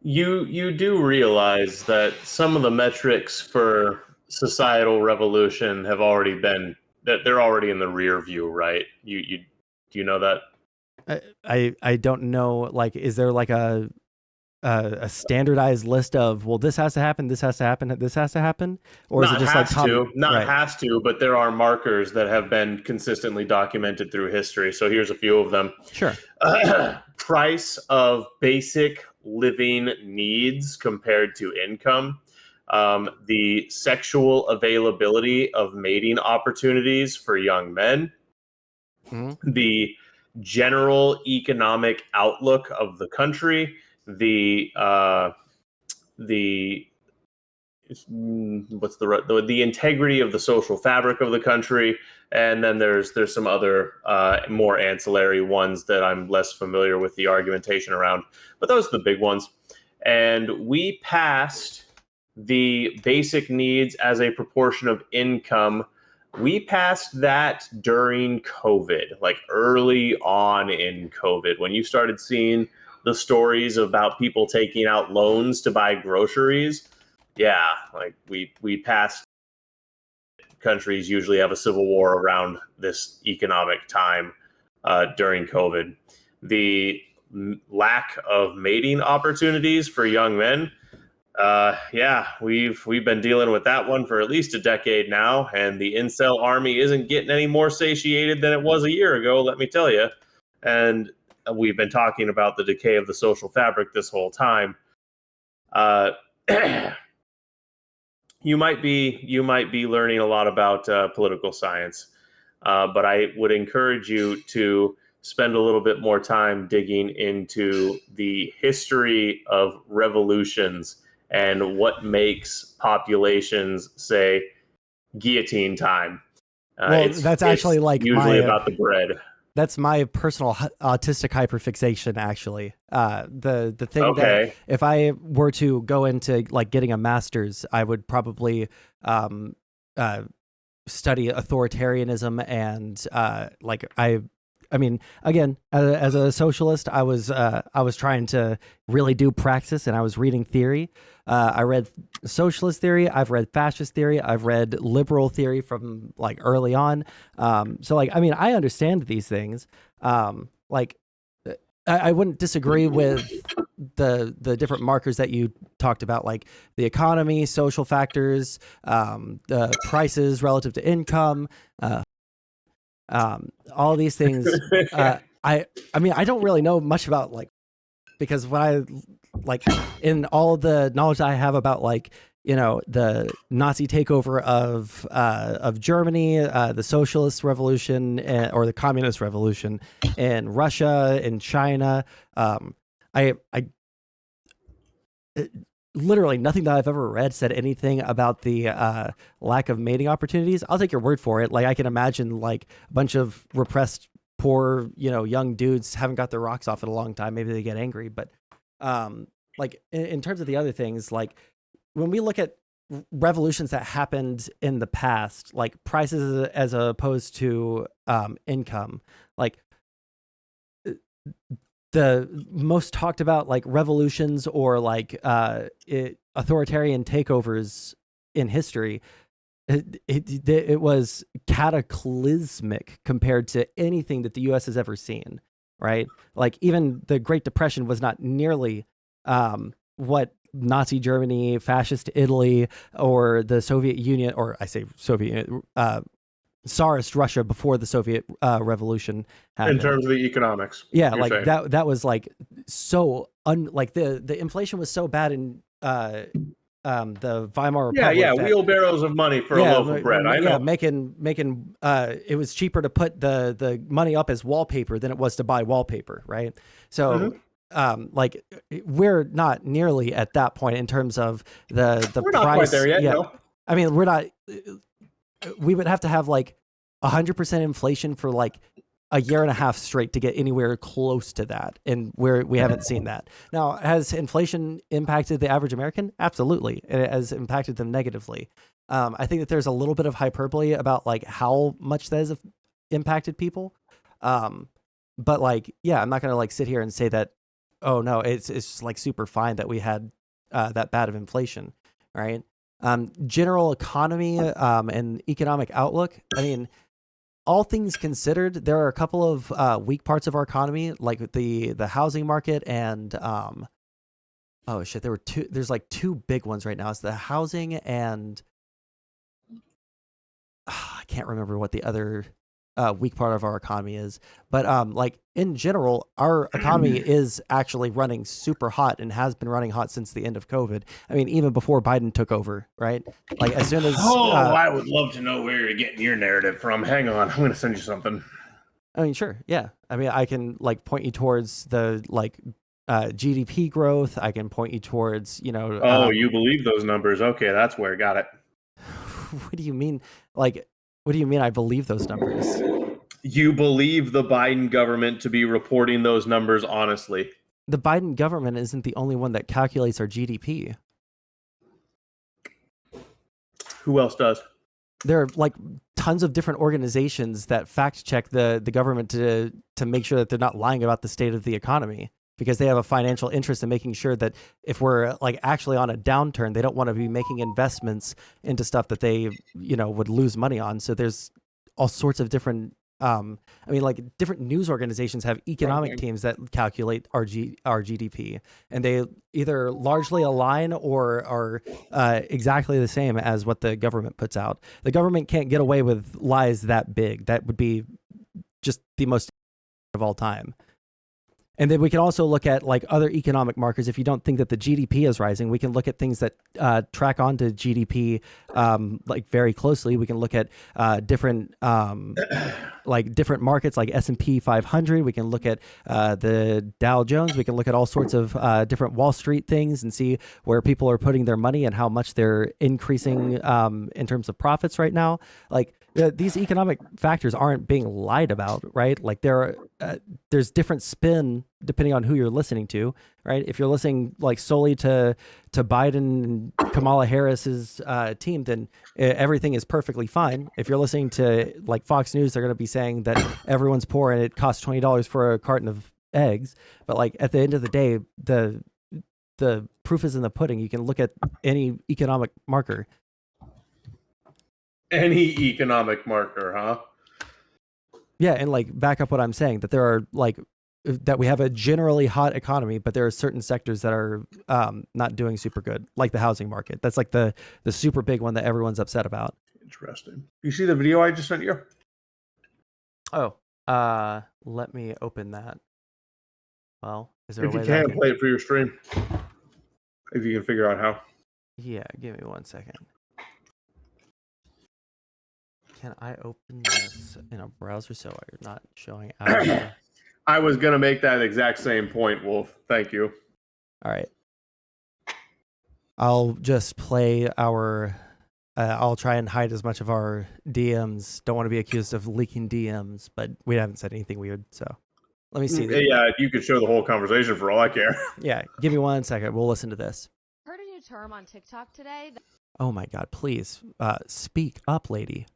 You do realize that some of the metrics for societal revolution have already been, that they're already in the rear view, right? Do you know that? I don't know. Like, is there like a standardized list of, well, this has to happen, this has to happen, this has to happen, or is it just like has to, but there are markers that have been consistently documented through history. So here's a few of them. Sure. Price of basic living needs compared to income, the sexual availability of mating opportunities for young men, the general economic outlook of the country, the integrity of the social fabric of the country, and then there's some other more ancillary ones that I'm less familiar with the argumentation around, but those are the big ones. And we passed the basic needs as a proportion of income. We passed that during COVID, like early on in COVID, when you started seeing the stories about people taking out loans to buy groceries. Yeah, like we passed. Countries usually have a civil war around this economic time during COVID. The lack of mating opportunities for young men. We've been dealing with that one for at least a decade now, and the incel army isn't getting any more satiated than it was a year ago, let me tell you. And we've been talking about the decay of the social fabric this whole time. You might be learning a lot about political science, but I would encourage you to spend a little bit more time digging into the history of revolutions and what makes populations say guillotine time. Well, that's actually like usually about the bread. That's my personal autistic hyperfixation, actually. The thing that if I were to go into like getting a master's, I would probably study authoritarianism and I mean, again, as a socialist, I was trying to really do praxis, and I was reading theory. I read socialist theory. I've read fascist theory. I've read liberal theory from like early on. So like, I mean, I understand these things. Like, I wouldn't disagree with the different markers that you talked about, like the economy, social factors, the prices relative to income. All these things. I mean, I don't really know much about because when I in all the knowledge I have about the Nazi takeover of Germany, the socialist revolution or the communist revolution in Russia, in China, literally nothing that I've ever read said anything about the lack of mating opportunities. I'll take your word for it. Like, I can imagine a bunch of repressed, poor, young dudes haven't got their rocks off in a long time. Maybe they get angry. But in terms of the other things, like when we look at revolutions that happened in the past, like prices as opposed to income, like the most talked about revolutions or authoritarian takeovers in history, it was cataclysmic compared to anything that the U.S. has ever seen, right? Like even the Great Depression was not nearly what Nazi Germany, fascist Italy, or the Soviet Union, or I say Soviet Union, Tsarist Russia before the Soviet Revolution happened. In terms of the economics. Yeah, like saying. that was like so like the inflation was so bad in the Weimar Republic. Yeah, wheelbarrows of money for a loaf of bread. I know. Yeah, making it was cheaper to put the money up as wallpaper than it was to buy wallpaper, right? So like we're not nearly at that point in terms of the we're price. Not quite there yet, yeah. No. I mean, we're not. We would have to have like 100% inflation for like a year and a half straight to get anywhere close to that, and we haven't seen that. Now, has inflation impacted the average American? Absolutely, it has impacted them negatively. I think that there's a little bit of hyperbole about like how much that has impacted people, but like, yeah, I'm not gonna like sit here and say that, oh no, it's just like super fine that we had that bad of inflation, right? General economy and economic outlook. I mean, all things considered, there are a couple of weak parts of our economy, like the housing market and oh shit, there's like two big ones right now. It's the housing and I can't remember what the other weak part of our economy is, but like in general, our economy is actually running super hot and has been running hot since the end of COVID. I mean, even before Biden took over, right? Like as soon as I would love to know where you're getting your narrative from. Hang on, I'm going to send you something. I mean, sure, yeah. I mean, I can like point you towards the like GDP growth. I can point you towards, you know. Oh, you believe those numbers? Okay, that's where I got it. What do you mean? Like, what do you mean I believe those numbers? You believe the Biden government to be reporting those numbers honestly? The Biden government isn't the only one that calculates our GDP. Who else does? There are like tons of different organizations that fact check the government to make sure that they're not lying about the state of the economy, because they have a financial interest in making sure that if we're like actually on a downturn, they don't want to be making investments into stuff that they, you know, would lose money on. So there's all sorts of different I mean, like different news organizations have economic teams that calculate our GDP, and they either largely align or are exactly the same as what the government puts out. The government can't get away with lies that big. That would be just the most of all time. And then we can also look at like other economic markers. If you don't think that the GDP is rising, we can look at things that track onto GDP like very closely. We can look at different like different markets like S&P 500. We can look at the Dow Jones. We can look at all sorts of different Wall Street things and see where people are putting their money and how much they're increasing in terms of profits right now. Like these economic factors aren't being lied about, right? Like there's different spin depending on who you're listening to, right? If you're listening like solely to Biden and Kamala Harris's team, then everything is perfectly fine. If you're listening to like Fox News, they're going to be saying that everyone's poor and it costs $20 for a carton of eggs. But like at the end of the day, the proof is in the pudding. You can look at any economic marker. Any economic marker, huh? Yeah, and like back up what I'm saying, that there are like that we have a generally hot economy, but there are certain sectors that are not doing super good, like the housing market. That's like the super big one that everyone's upset about. Interesting. You see the video I just sent you? Oh, let me open that. Well, is there if a way you can play it for your stream, if you can figure out how? Yeah, give me 1 second. Can I open this in a browser so you're not showing out? I was going to make that exact same point, Wolf. Thank you. All right. I'll just play our... I'll try and hide as much of our DMs. Don't want to be accused of leaking DMs, but we haven't said anything weird, so... Let me see. Yeah, you could show the whole conversation for all I care. Yeah, give me 1 second. We'll listen to this. Heard a new term on TikTok today. Oh my God, please speak up, lady.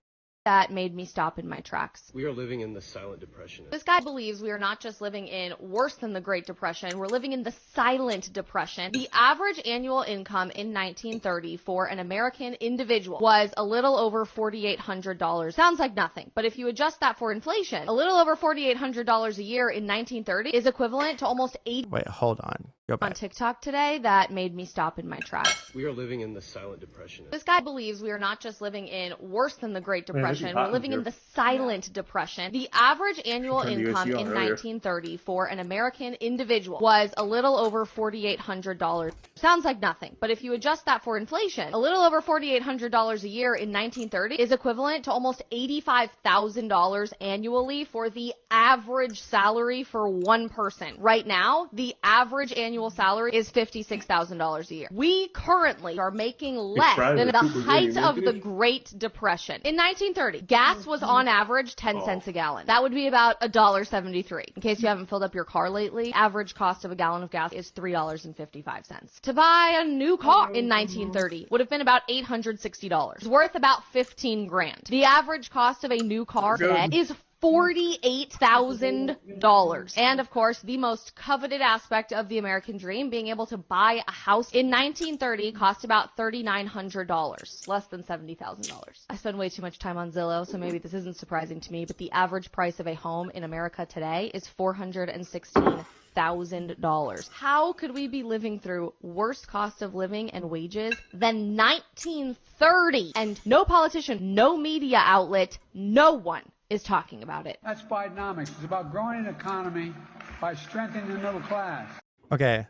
That made me stop in my tracks. We are living in the silent depression. This guy believes we are not just living in worse than the Great Depression, we're living in the silent depression. The average annual income in 1930 for an American individual was a little over $4,800. Sounds like nothing, but if you adjust that for inflation, a little over $4,800 a year in 1930 is equivalent to almost $8. Wait, hold on. Go on back. TikTok today that made me stop in my tracks. We are living in the silent depression. This guy believes we are not just living in worse than the Great Depression, we're living in the silent depression. The average annual income in 1930 for an American individual was a little over $4,800. Sounds like nothing, but if you adjust that for inflation, a little over $4,800 a year in 1930 is equivalent to almost $85,000 annually for the average salary for one person. Right now, the average annual salary is $56,000 a year. We currently are making less than the height of the Great Depression. In 1930, gas was on average 10 cents a gallon. That would be about $1.73. In case you haven't filled up your car lately, average cost of a gallon of gas is $3.55. To buy a new car in 1930 would have been about $860. It's worth about 15 grand. The average cost of a new car today is $48,000. And of course, the most coveted aspect of the American dream, being able to buy a house in 1930 cost about $3,900, less than $70,000. I spend way too much time on Zillow, so maybe this isn't surprising to me, but the average price of a home in America today is $416,000. How could we be living through worse cost of living and wages than 1930? And no politician, no media outlet, no one is talking about it. That's Bidenomics. It's about growing an economy by strengthening the middle class. Okay.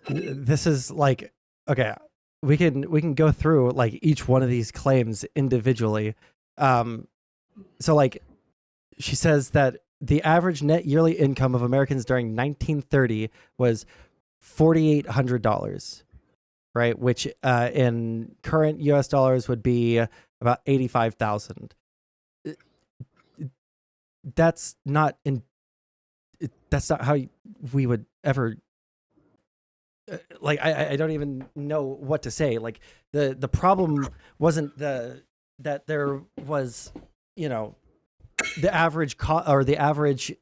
This is like, okay, we can go through like each one of these claims individually. So like she says that the average net yearly income of Americans during 1930 was $4,800, right? Which in current US dollars would be about 85,000. That's not how we would ever like I don't even know what to say. Like the problem wasn't that there was, you know, the average or the average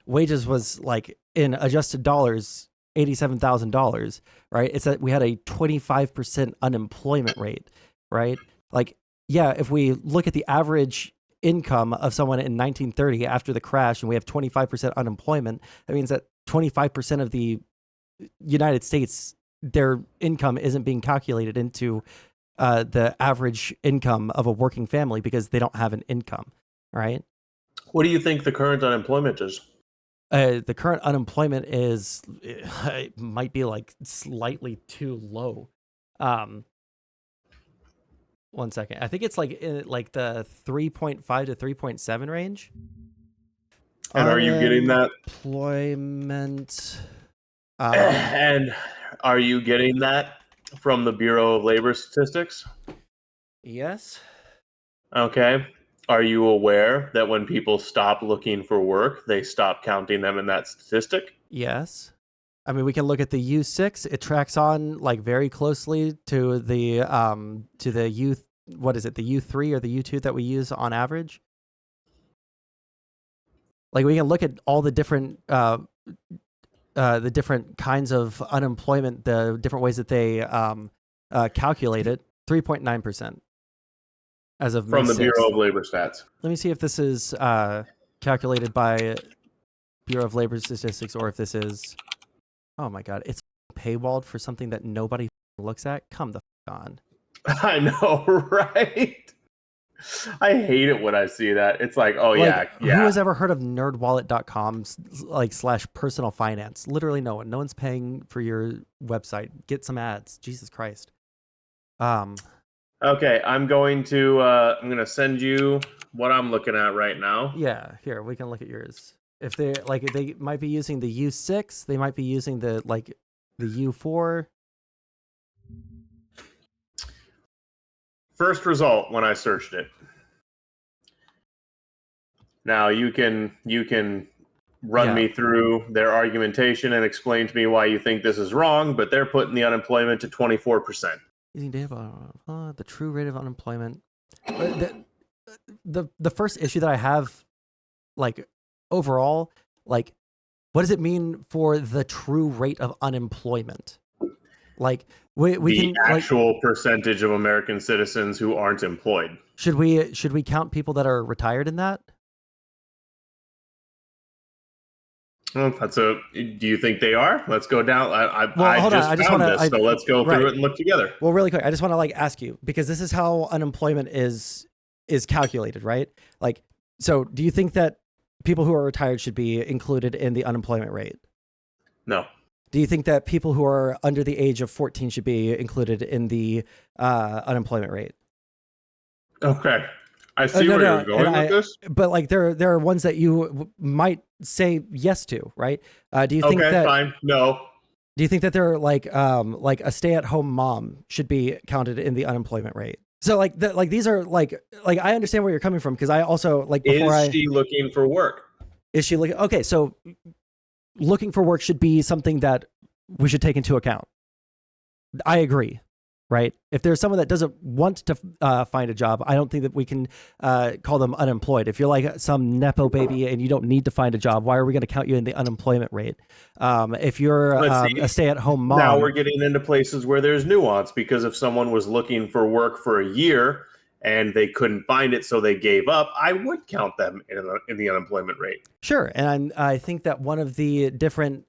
wages was like in adjusted dollars $87,000, right? It's that we had a 25% unemployment rate, right? Like, yeah, if we look at the average income of someone in 1930 after the crash and we have 25% unemployment, that means that 25% of the United States, their income isn't being calculated into the average income of a working family because they don't have an income, right? What do you think the current unemployment is? The current unemployment is, it might be like slightly too low. One second. I think it's like in like the 3.5 to 3.7 range. And are you getting that? Employment. And are you getting that from the Bureau of Labor Statistics? Yes. Okay. Are you aware that when people stop looking for work, they stop counting them in that statistic? Yes. I mean, we can look at the U6. It tracks on like very closely to the U. What is it? The U3 or the U2 that we use on average. Like we can look at all the different kinds of unemployment, the different ways that they calculate it. 3.9% as of from May the 6th. Bureau of Labor Stats. Let me see if this is calculated by Bureau of Labor Statistics or if this is. Oh my God, it's paywalled for something that nobody looks at. Come the on. I know, right? I hate it when I see that. It's like, oh Like, yeah. Who has ever heard of nerdwallet.com like / personal finance? Literally no one. No one's paying for your website. Get some ads. Jesus Christ. Okay, I'm going to send you what I'm looking at right now. Yeah, here, we can look at yours. If they like, they might be using the U6, they might be using the U4. First result when I searched it. Now you can run me through their argumentation and explain to me why you think this is wrong, but they're putting the unemployment to 24%. Using data, the true rate of unemployment. The first issue that I have, like overall, like what does it mean for the true rate of unemployment? Like we the can actual percentage of American citizens who aren't employed. Should we count people that are retired in that? Well, do you think they are? Let's go down. Well, I hold on. just I just found want this, to. so let's go Right. through it and look together. Well, really quick, I just want to like ask you, because this is how unemployment is calculated, right? Like, so do you think that people who are retired should be included in the unemployment rate? No. Do you think that people who are under the age of 14 should be included in the unemployment rate? Okay. I see where you're going with this. But like there are ones that you might say yes to, right? Do you think that? Fine. No. Do you think that they're like a stay-at-home mom should be counted in the unemployment rate? So like these are like I understand where you're coming from, because I also like Is she looking for work? Is she looking? Okay, so looking for work should be something that we should take into account. I agree. Right? If there's someone that doesn't want to find a job, I don't think that we can call them unemployed. If you're like some Nepo baby and you don't need to find a job, why are we going to count you in the unemployment rate? If you're a stay-at-home mom. Now we're getting into places where there's nuance, because if someone was looking for work for a year and they couldn't find it, so they gave up, I would count them in the unemployment rate. Sure. And I think that one of the different...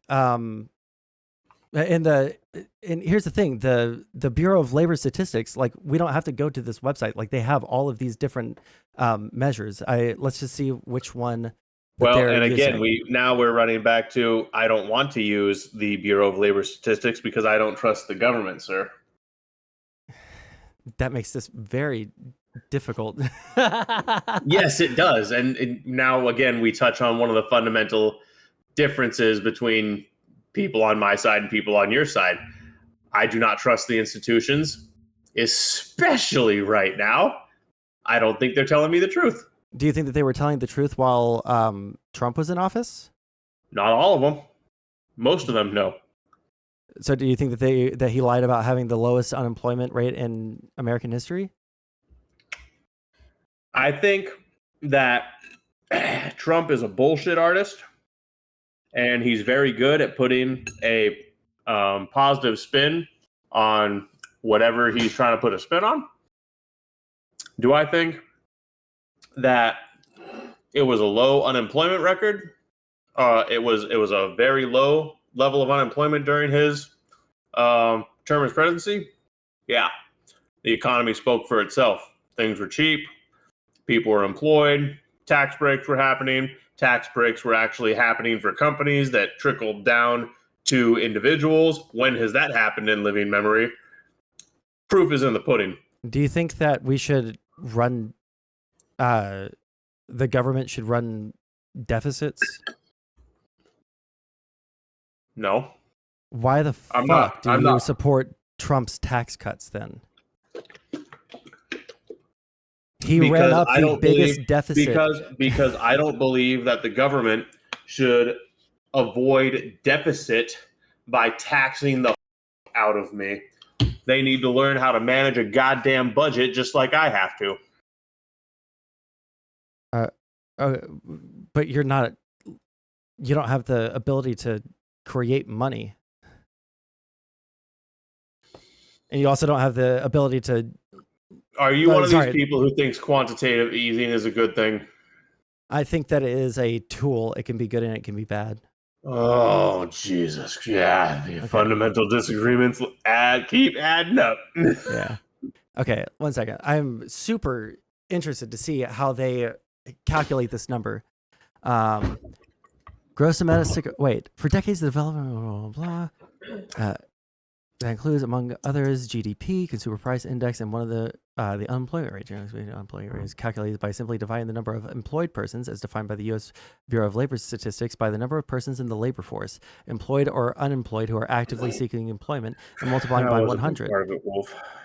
And here's the thing, the Bureau of Labor Statistics, like we don't have to go to this website. Like they have all of these different measures. Let's just see which one. Well, and again, we're running back to, I don't want to use the Bureau of Labor Statistics because I don't trust the government, sir. That makes this very difficult. Yes, it does. And now again, we touch on one of the fundamental differences between people on my side and people on your side. I do not trust the institutions, especially right now. I don't think they're telling me the truth. Do you think that they were telling the truth while Trump was in office? Not all of them. Most of them, no. So do you think that he lied about having the lowest unemployment rate in American history? I think that Trump is a bullshit artist, and he's very good at putting a positive spin on whatever he's trying to put a spin on. Do I think that it was a low unemployment record? It was a very low level of unemployment during his term as presidency. Yeah, the economy spoke for itself. Things were cheap. People were employed. Tax breaks were happening. Tax breaks were actually happening for companies that trickled down to individuals. When has that happened in living memory? Proof is in the pudding. Do you think that we should run, the government should run deficits? No. Why the fuck do you support Trump's tax cuts then? He ran up the biggest deficit. Because I don't believe that the government should avoid deficit by taxing the out of me. They need to learn how to manage a goddamn budget just like I have to. But you don't have the ability to create money. And you also don't have the ability to... Are you one of these people who thinks quantitative easing is a good thing? I think that it is a tool. It can be good and it can be bad. Oh, Jesus. Yeah, the fundamental disagreements keep adding up. Yeah. Okay, 1 second. I'm super interested to see how they calculate this number. Gross domestic... Wait, for decades, the development... Blah, blah, blah. That includes, among others, GDP, consumer price index, and one of the unemployment rate. Generally, unemployment rate is calculated by simply dividing the number of employed persons, as defined by the U.S. Bureau of Labor Statistics, by the number of persons in the labor force, employed or unemployed, who are actively seeking employment, and multiplying by 100.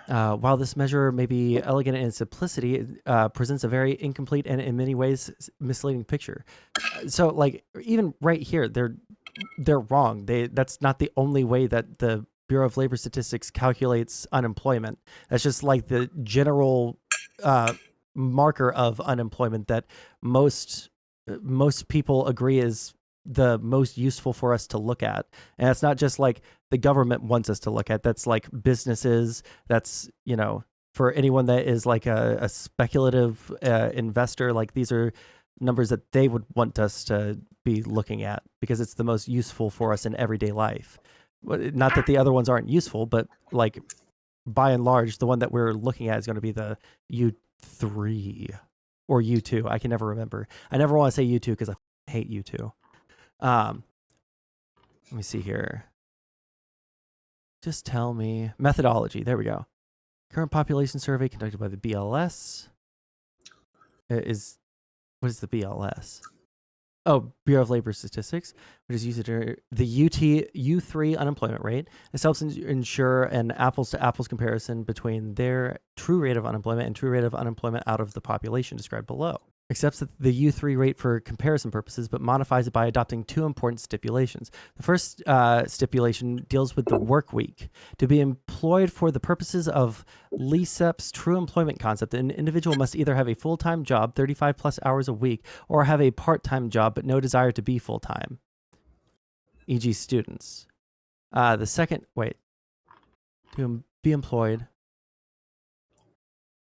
While this measure may be elegant in its simplicity, it presents a very incomplete and, in many ways, misleading picture. So, like, even right here, they're wrong. That's not the only way that the Bureau of Labor Statistics calculates unemployment. That's just like the general marker of unemployment that most people agree is the most useful for us to look at. And it's not just like the government wants us to look at. That's like businesses. That's, for anyone that is like a speculative investor, like these are numbers that they would want us to be looking at because it's the most useful for us in everyday life. Not that the other ones aren't useful, but like by and large, the one that we're looking at is going to be the U3 or U2. I can never remember. I never want to say U2 because I hate U2. Let me see here. Just tell me. Methodology. There we go. Current population survey conducted by the BLS. What is the BLS? Oh, Bureau of Labor Statistics, which is used to the U3 unemployment rate. This helps ensure an apples-to-apples comparison between their true rate of unemployment and true rate of unemployment out of the population described below. Accepts the U3 rate for comparison purposes, but modifies it by adopting two important stipulations. The first stipulation deals with the work week. To be employed for the purposes of LESEP's true employment concept, an individual must either have a full-time job, 35 plus hours a week, or have a part-time job, but no desire to be full-time, e.g. students. The second, to be employed.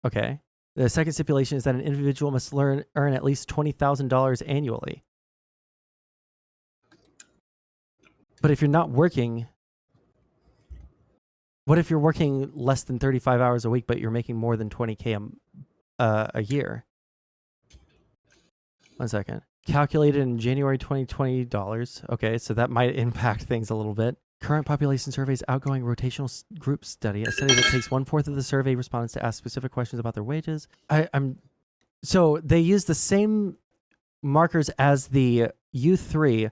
Okay. The second stipulation is that an individual must earn at least $20,000 annually. But if you're not working, what if you're working less than 35 hours a week, but you're making more than 20K a year? 1 second. Calculated in January 2020 dollars. Okay, so that might impact things a little bit. Current population survey's outgoing rotational group study, a study that takes 1/4 of the survey respondents to ask specific questions about their wages. So they use the same markers as the U3,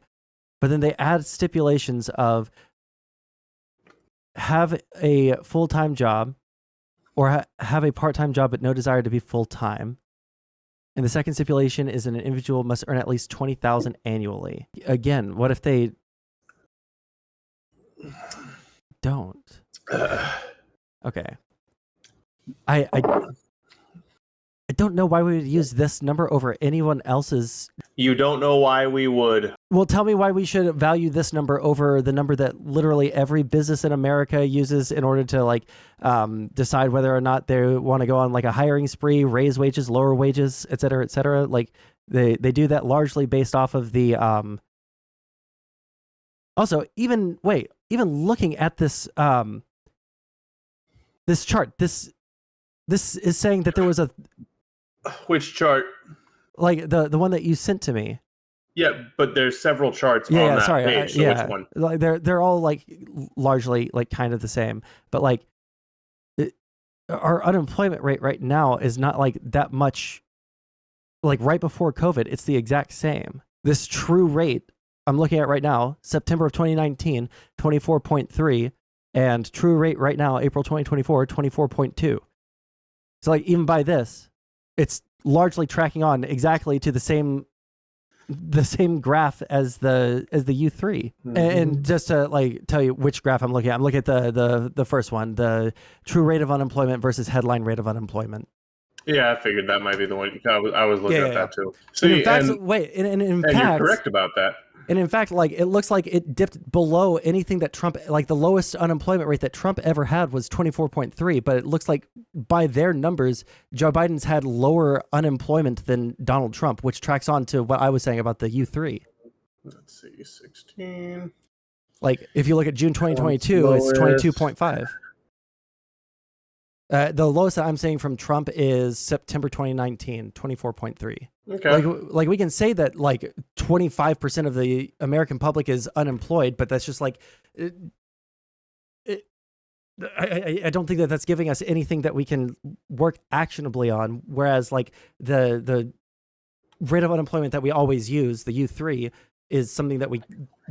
but then they add stipulations of have a full-time job or have a part-time job but no desire to be full-time. And the second stipulation is an individual must earn at least $20,000 annually. Again, what if they don't? Okay. I don't know why we would use this number over anyone else's. You don't know why we would. Well, tell me why we should value this number over the number that literally every business in America uses in order to decide whether or not they want to go on like a hiring spree, raise wages, lower wages, et cetera, et cetera. Like they do that largely based off of the also even looking at this this chart, this is saying that there was a which chart? Like the one that you sent to me. Yeah, but there's several charts on that page. So which one? Like they're all like largely like kind of the same, but like our unemployment rate right now is not like that much. Like right before COVID, it's the exact same. This true rate I'm looking at right now, September of 2019, 24.3, and true rate right now, April 2024, 24.2. So like even by this, it's largely tracking on exactly to the same graph as the U3. Mm-hmm. And just to like tell you which graph I'm looking at the first one, the true rate of unemployment versus headline rate of unemployment. Yeah, I figured that might be the one. I was looking at that too. So in fact, you're correct about that. And in fact, like it looks like it dipped below anything that Trump, like the lowest unemployment rate that Trump ever had was 24.3. But it looks like by their numbers, Joe Biden's had lower unemployment than Donald Trump, which tracks on to what I was saying about the U3. Let's see, 16. Like if you look at June 2022, it's 22.5. The lowest that I'm seeing from Trump is September 2019, 24.3. Okay. Like we can say that like 25% of the American public is unemployed, but that's just like, I don't think that that's giving us anything that we can work actionably on. Whereas like the rate of unemployment that we always use, the U3, is something that we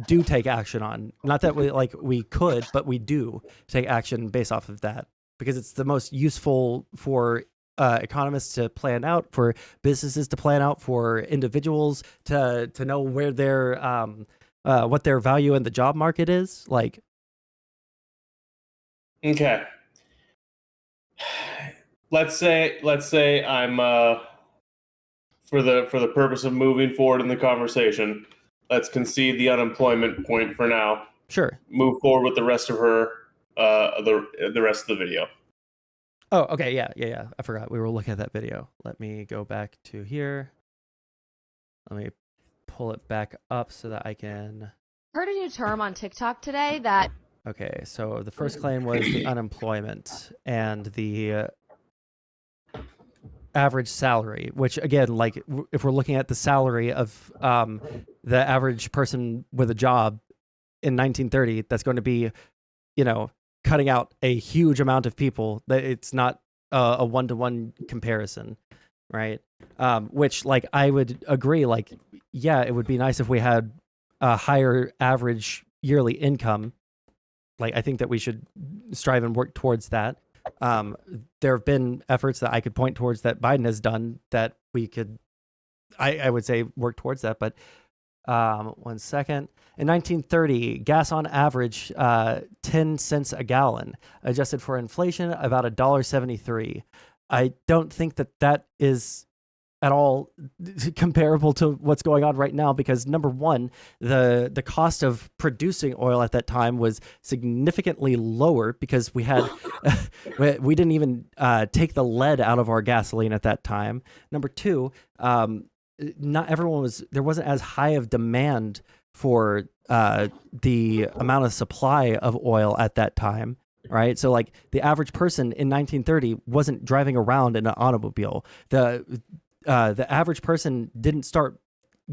do take action on. Not that we could, but we do take action based off of that. Because it's the most useful for economists to plan out, for businesses to plan out, for individuals to know where their what their value in the job market is. Like, okay, let's say I'm for the purpose of moving forward in the conversation, let's concede the unemployment point for now. Sure. Move forward with the rest of her. The rest of the video. Oh, okay, yeah. I forgot we were looking at that video. Let me go back to here. Let me pull it back up so that I can. Heard a new term on TikTok today that. Okay, so the first claim was the unemployment and the average salary, which again, like if we're looking at the salary of the average person with a job in 1930, that's going to be, cutting out a huge amount of people. That it's not a one-to-one comparison, right? Which, like, I would agree. Like, yeah, it would be nice if we had a higher average yearly income. Like, I think that we should strive and work towards that. There have been efforts that I could point towards that Biden has done that we could, I would say, work towards that. But 1 second. In 1930, gas on average 10 cents a gallon, adjusted for inflation, about $1.73. I don't think that is at all comparable to what's going on right now, because number one, the cost of producing oil at that time was significantly lower because we had we didn't even take the lead out of our gasoline at that time. Number two, not everyone there wasn't as high of demand for the amount of supply of oil at that time. Right. So like the average person in 1930 wasn't driving around in an automobile. The average person didn't start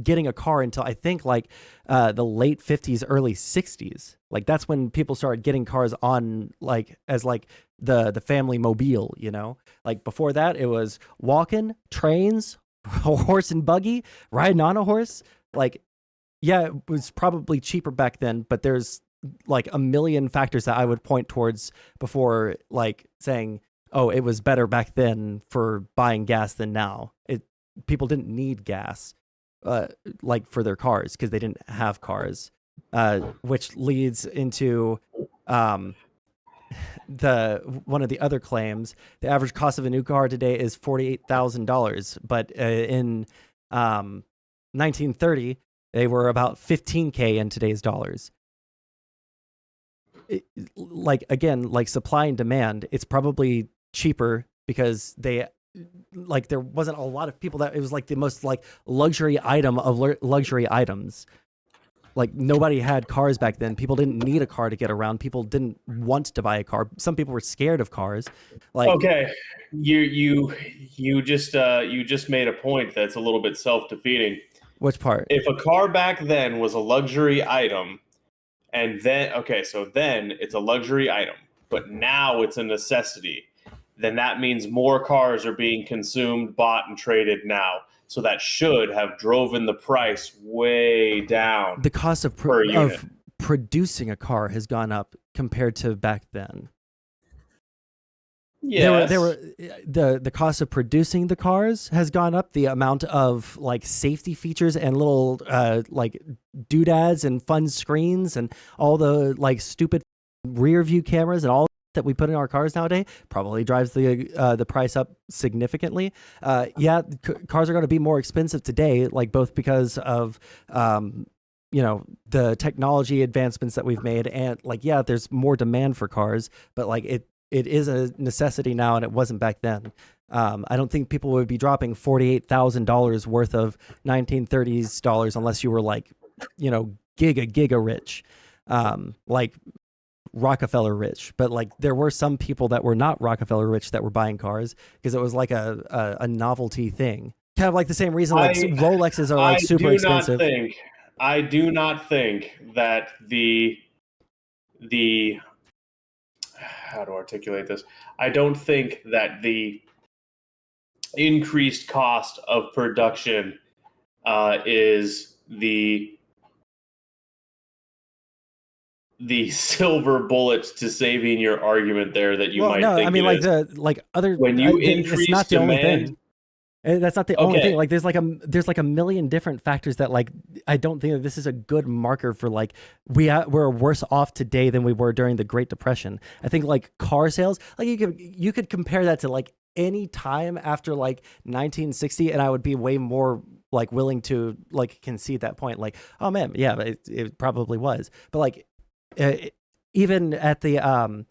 getting a car until I think like the late 50s, early 60s. Like that's when people started getting cars on like as like the family mobile, like before that it was walking, trains, horse and buggy, riding on a horse. Like, yeah, it was probably cheaper back then, but there's like a million factors that I would point towards before like saying, oh, it was better back then for buying gas than now. People didn't need gas like for their cars because they didn't have cars, which leads into one of the other claims. The average cost of a new car today is $48,000, but in 1930 they were about $15K in today's dollars. Like again, like supply and demand, it's probably cheaper because there wasn't a lot of people that it was like the most like luxury item of luxury items. Like nobody had cars back then. People didn't need a car to get around. People didn't want to buy a car. Some people were scared of cars. Like, okay, you just made a point that's a little bit self-defeating. Which part? If a car back then was a luxury item, and then then it's a luxury item, but now it's a necessity, then that means more cars are being consumed, bought, and traded now. So that should have driven the price way down. The cost of producing a car has gone up compared to back then. Yes. The cost of producing the cars has gone up. The amount of like safety features and little like doodads and fun screens and all the like stupid rear view cameras and all that we put in our cars nowadays probably drives the price up significantly. Cars are going to be more expensive today, like both because of the technology advancements that we've made, and like there's more demand for cars, but like it is a necessity now, and it wasn't back then. I don't think people would be dropping $48,000 worth of 1930s dollars unless you were like, giga rich, like Rockefeller rich. But like there were some people that were not Rockefeller rich that were buying cars because it was like a novelty thing. Kind of like the same reason like Rolexes are like super expensive. I do not think that the how to articulate this? I don't think that the increased cost of production is the silver bullet to saving your argument there that you might think. I mean, it like is. when you increase it's not the demand, only thing. That's not the only thing. Like there's like a million different factors that like I don't think that this is a good marker for like we're worse off today than we were during the Great Depression. I think like car sales, like you could compare that to like any time after like 1960, and I would be way more like willing to like concede that point. Like, oh man, yeah, it probably was. But like even at the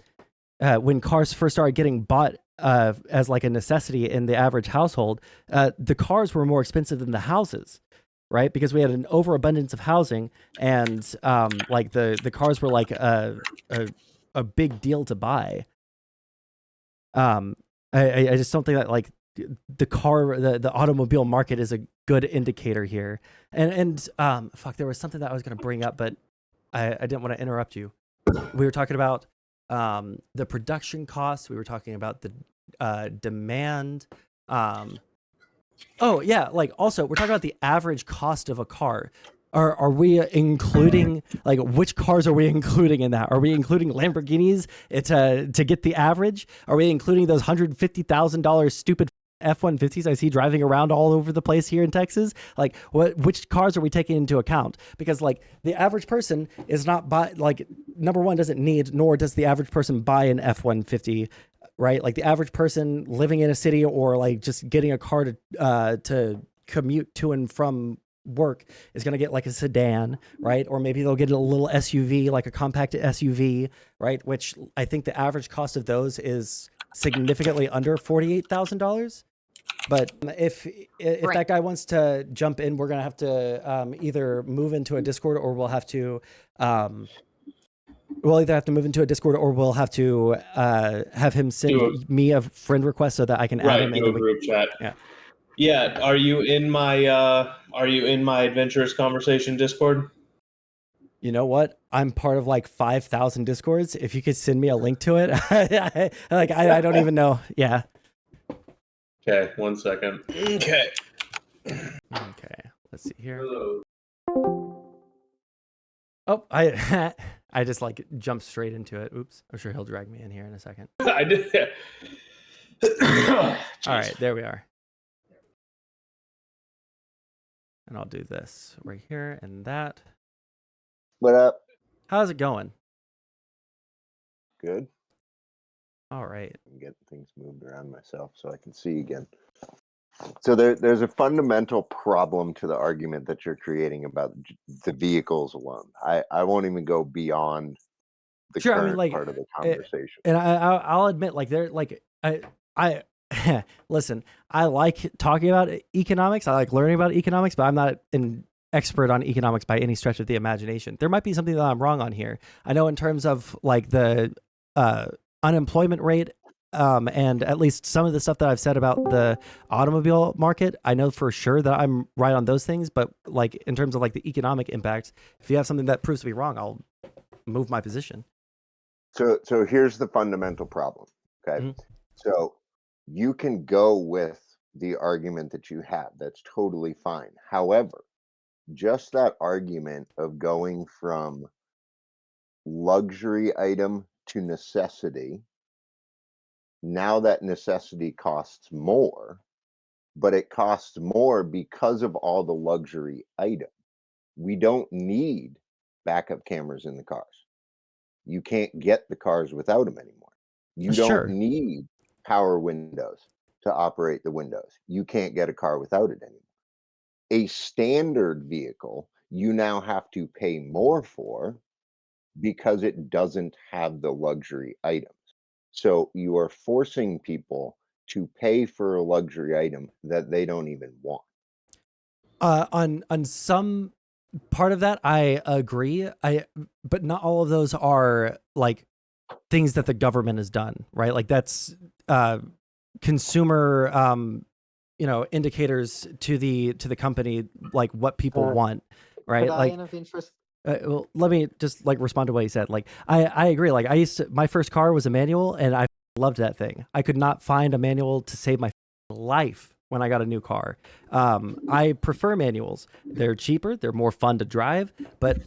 when cars first started getting bought as like a necessity in the average household, the cars were more expensive than the houses. right? Because we had an overabundance of housing, and like the cars were like a big deal to buy. I just don't think that like the automobile market is a good indicator here. And fuck, there was something that I was going to bring up, but I didn't want to interrupt you. We were talking about the production costs. We were talking about the demand. Oh yeah, like also we're talking about the average cost of a car. Are we including, like, which cars are we including in that? Are we including Lamborghinis to get the average? Are we including those $150,000 stupid F-150s I see driving around all over the place here in Texas? Like, which cars are we taking into account? Because like the average person is not number one, doesn't need, nor does the average person buy an F-150. Right, like the average person living in a city or like just getting a car to commute to and from work is going to get like a sedan, right? Or maybe they'll get a little SUV, like a compact SUV, right? Which I think the average cost of those is significantly under $48,000. But if Right. that guy wants to jump in, we're going to have to either move into a Discord, or we'll have to move into a Discord, or we'll have to have him send me a friend request so that I can add him in a group chat. Yeah. Yeah. Are you in my Adventurous Conversation Discord? You know what? I'm part of like 5,000 Discords. If you could send me a link to it, I don't even know. Yeah. Okay, 1 second. Okay. Let's see here. Hello. Oh, I just like jumped straight into it. Oops. I'm sure he'll drag me in here in a second. I did. All right, there we are. And I'll do this right here and that. What up? How's it going? Good. All right. I'm getting things moved around myself so I can see again. So there's a fundamental problem to the argument that you're creating about the vehicles alone. I won't even go beyond the current part of the conversation. And I'll admit, like, they're like, I listen, I like talking about economics. I like learning about economics, but I'm not an expert on economics by any stretch of the imagination. There might be something that I'm wrong on here. I know in terms of like the unemployment rate, and at least some of the stuff that I've said about the automobile market, I know for sure that I'm right on those things. But like in terms of like the economic impact, if you have something that proves to be wrong, I'll move my position. So here's the fundamental problem. Okay. Mm-hmm. So you can go with the argument that you have. That's totally fine. However, just that argument of going from luxury item to necessity, now that necessity costs more, but it costs more because of all the luxury items. We don't need backup cameras in the cars. You can't get the cars without them anymore. You don't need power windows to operate the windows. You can't get a car without it anymore. A standard vehicle, you now have to pay more for because it doesn't have the luxury items. So you are forcing people to pay for a luxury item that they don't even want. On some part of that, I agree. But not all of those are like things that the government has done, right? Like that's consumer indicators to the company, like what people want, right? Like well, let me just like respond to what he said. Like I agree. Like my first car was a manual and I loved that thing. I could not find a manual to save my life when I got a new car. I prefer manuals. They're cheaper, they're more fun to drive, but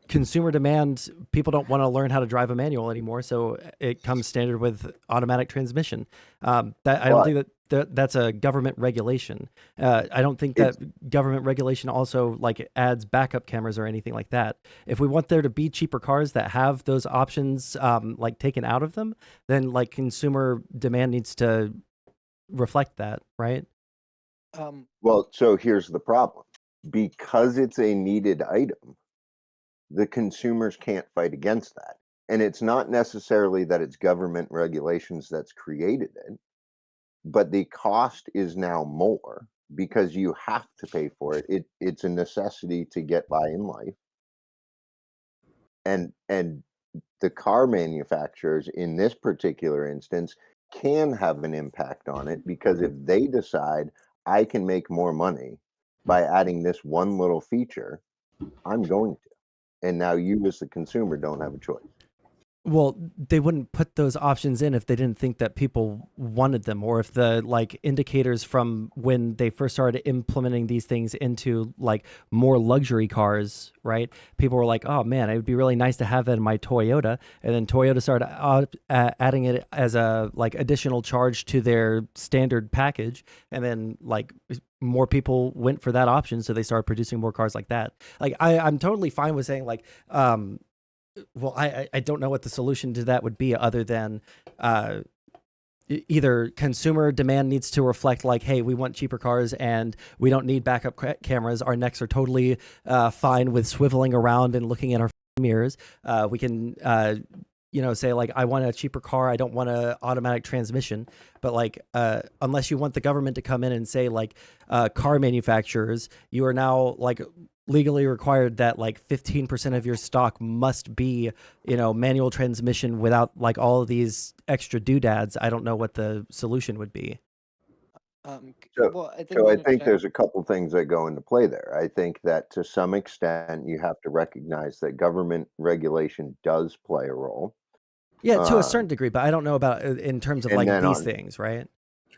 consumer demand, people don't want to learn how to drive a manual anymore, so it comes standard with automatic transmission. I don't think that's a government regulation. I don't think that government regulation also like adds backup cameras or anything like that. If we want there to be cheaper cars that have those options like taken out of them, then like consumer demand needs to reflect that, right? Well, so here's the problem. Because it's a needed item, the consumers can't fight against that. And it's not necessarily that it's government regulations that's created it, but the cost is now more because you have to pay for it. It's a necessity to get by in life. And the car manufacturers in this particular instance can have an impact on it, because if they decide I can make more money by adding this one little feature, I'm going to. And now you as the consumer don't have a choice. Well, they wouldn't put those options in if they didn't think that people wanted them, or if the like indicators from when they first started implementing these things into like more luxury cars, right? People were like, "Oh man, it would be really nice to have that in my Toyota," and then Toyota started adding it as a like additional charge to their standard package, and then like more people went for that option, so they started producing more cars like that. Like I'm totally fine with saying like well, I don't know what the solution to that would be, other than either consumer demand needs to reflect like, hey, we want cheaper cars and we don't need backup cameras. Our necks are totally fine with swiveling around and looking in our mirrors. We can say like, I want a cheaper car. I don't want an automatic transmission. But like, unless you want the government to come in and say like, car manufacturers, you are now like legally required that like 15% of your stock must be, manual transmission without like all of these extra doodads. I don't know what the solution would be. I think there's a couple things that go into play there. I think that to some extent you have to recognize that government regulation does play a role. Yeah, to a certain degree, but I don't know about in terms of like these things, right?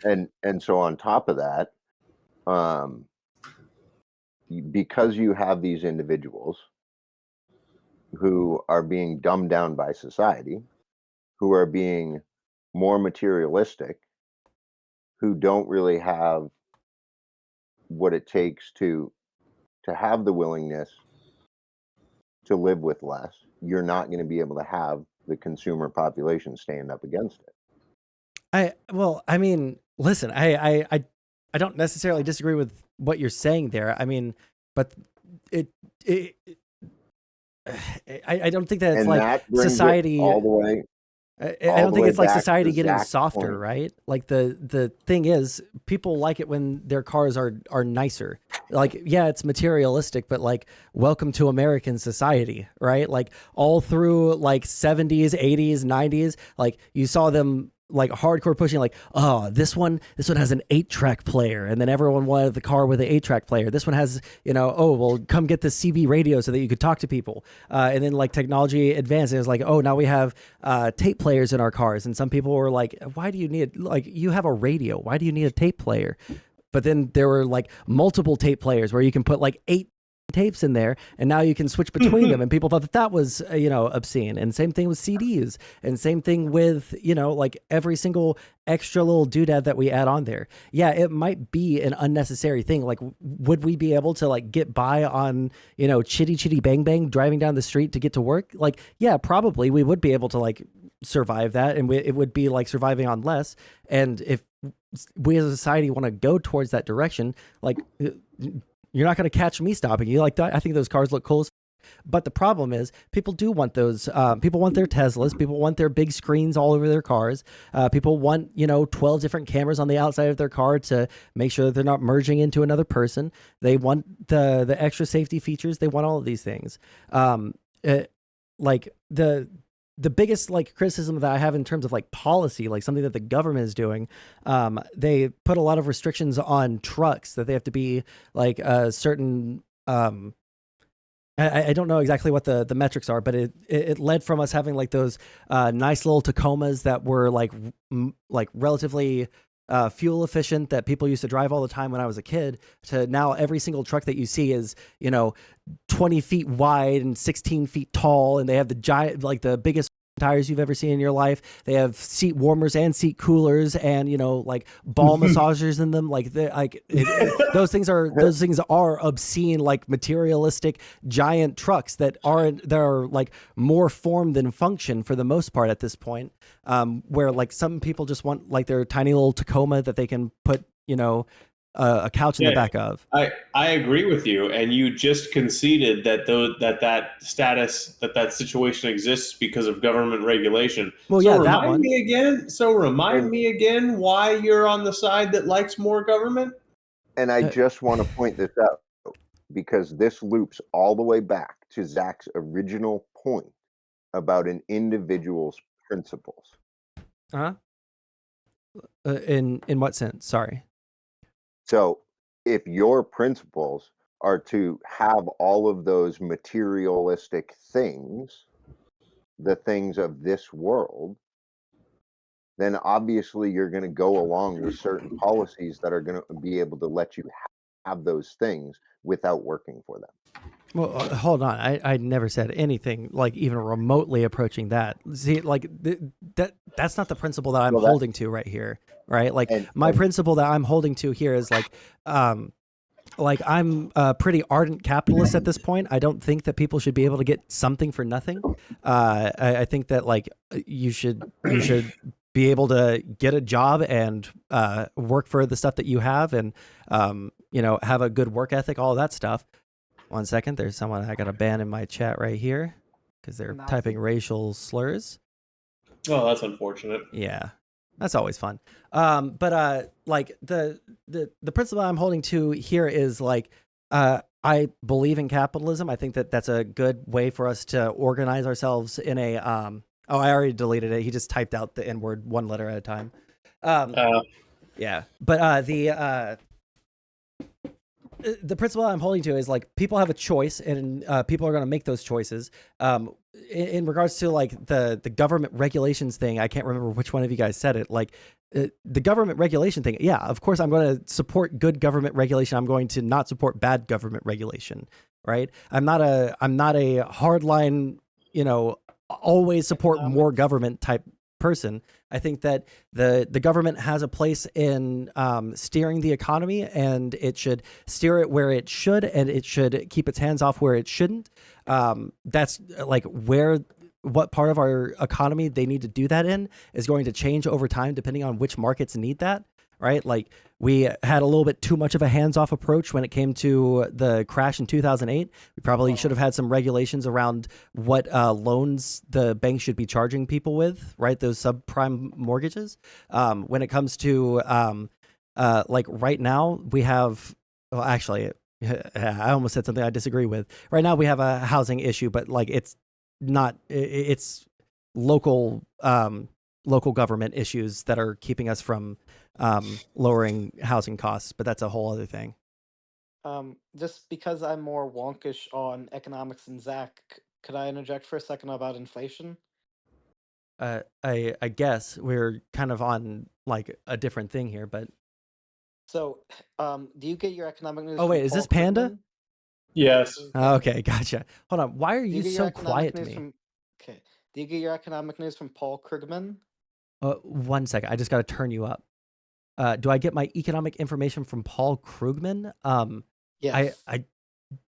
And so on top of that, because you have these individuals who are being dumbed down by society, who are being more materialistic, who don't really have what it takes to have the willingness to live with less, you're not going to be able to have the consumer population stand up against it. I mean, listen, I don't necessarily disagree with what you're saying there. I mean, but I don't think that it's like society all the way. I don't think it's like society getting softer, right? Like the thing is, people like it when their cars are nicer. Like, yeah, it's materialistic, but like, welcome to American society, right? Like all through like 70s, 80s, 90s, like you saw them like hardcore pushing like, oh, this one has an 8-track player, and then everyone wanted the car with an 8-track player. This one has, oh, well, come get the CB radio so that you could talk to people. And then like technology advanced, and it was like, oh, now we have tape players in our cars. And some people were like, why do you need, like, you have a radio, why do you need a tape player? But then there were like multiple tape players where you can put like 8 tapes in there, and now you can switch between them, and people thought that was obscene. And same thing with CDs, and same thing with like every single extra little doodad that we add on there. Yeah, it might be an unnecessary thing. Like, would we be able to like get by on chitty chitty bang bang driving down the street to get to work? Like, yeah, probably we would be able to like survive that, and it would be like surviving on less. And if we as a society want to go towards that direction, like, you're not going to catch me stopping you. Like, I think those cars look cool. But the problem is, people do want those. People want their Teslas. People want their big screens all over their cars. People want 12 different cameras on the outside of their car to make sure that they're not merging into another person. They want the extra safety features. They want all of these things. Like the biggest like criticism that I have in terms of like policy, like something that the government is doing, they put a lot of restrictions on trucks, that they have to be like a certain, I don't know exactly what the metrics are, but it led from us having like those nice little Tacomas that were like relatively fuel efficient, that people used to drive all the time when I was a kid, to now every single truck that you see is 20 feet wide and 16 feet tall, and they have the giant, like the biggest tires you've ever seen in your life. They have seat warmers and seat coolers, and like ball massagers in them. Like those things are obscene, like materialistic giant trucks that are like more form than function for the most part at this point. Where like some people just want like their tiny little Tacoma that they can put a couch in the back of. I agree with you, and you just conceded that that situation exists because of government regulation. Well, so yeah, remind me again why you're on the side that likes more government. And I just want to point this out because this loops all the way back to Zach's original point about an individual's principles. Uh-huh. In what sense? Sorry. So if your principles are to have all of those materialistic things, the things of this world, then obviously you're going to go along with certain policies that are going to be able to let you have those things without working for them. Well, hold on. I never said anything like even remotely approaching that. See, like that's not the principle that I'm holding to right here, right? Like my principle that I'm holding to here is like I'm a pretty ardent capitalist at this point. I don't think that people should be able to get something for nothing. I think that like you should be able to get a job and work for the stuff that you have, and have a good work ethic, all of that stuff. 1 second, there's someone I got a ban in my chat right here because they're typing racial slurs. Oh, that's unfortunate. Yeah, that's always fun. But like the principle I'm holding to here is like I believe in capitalism. I think that that's a good way for us to organize ourselves in a oh, I already deleted it. He just typed out the N-word one letter at a time. Yeah, but the principle I'm holding to is like people have a choice, and people are going to make those choices. In regards to like the government regulations thing, I can't remember which one of you guys said it. Like the government regulation thing. Yeah, of course I'm going to support good government regulation. I'm going to not support bad government regulation. Right? I'm not a hardline, always support more government type person. I think that the government has a place in steering the economy, and it should steer it where it should, and it should keep its hands off where it shouldn't. That's like what part of our economy they need to do that in is going to change over time depending on which markets need that. Right? Like we had a little bit too much of a hands-off approach when it came to the crash in 2008. We probably should have had some regulations around what loans the bank should be charging people with, right? Those subprime mortgages. When it comes to like right now, we have, well, actually, I almost said something I disagree with. Right now, we have a housing issue, but like it's not, it's local government issues that are keeping us from lowering housing costs, but that's a whole other thing. Just because I'm more wonkish on economics than Zach, could I interject for a second about inflation? I guess we're kind of on like a different thing here, but so do you get your economic news? Oh wait, is this Panda? Krugman? Yes. Okay, gotcha. Hold on, why are you so quiet to me? Okay, do you get your economic news from Paul Krugman? 1 second, I just got to turn you up. Do I get my economic information from Paul Krugman? Yes. I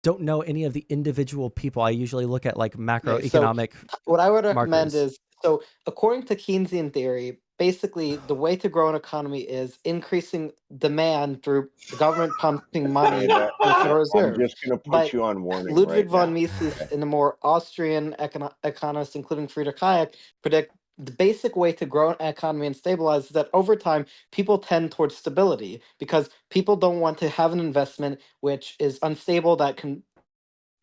don't know any of the individual people. I usually look at like macroeconomic. So what I would recommend markers. is, so according to Keynesian theory, basically the way to grow an economy is increasing demand through the government pumping money from the Federal Reserve. I'm just going to put you on warning. Ludwig right von now. Mises and the more Austrian economists, including Friedrich Hayek, predict the basic way to grow an economy and stabilize is that over time, people tend towards stability because people don't want to have an investment which is unstable that can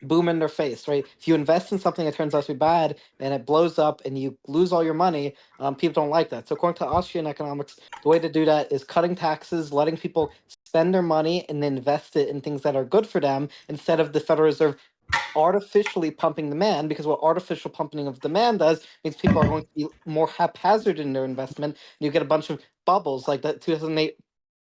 boom in their face, right? If you invest in something that turns out to be bad and it blows up and you lose all your money, people don't like that. So according to Austrian economics, the way to do that is cutting taxes, letting people spend their money and invest it in things that are good for them instead of the Federal Reserve artificially pumping demand, because what artificial pumping of demand does means people are going to be more haphazard in their investment, and you get a bunch of bubbles. Like that 2008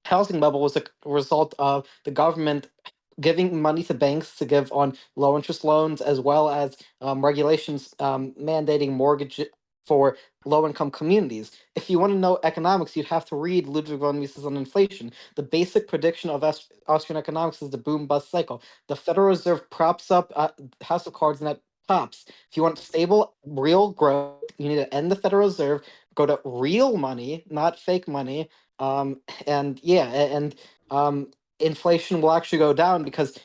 housing bubble was a result of the government giving money to banks to give on low interest loans, as well as regulations mandating mortgage for low income communities. If you want to know economics, you'd have to read Ludwig von Mises on inflation. The basic prediction of Austrian economics is the boom bust cycle. The Federal Reserve props up House of Cards and that pops. If you want stable, real growth, you need to end the Federal Reserve, go to real money, not fake money. Inflation will actually go down because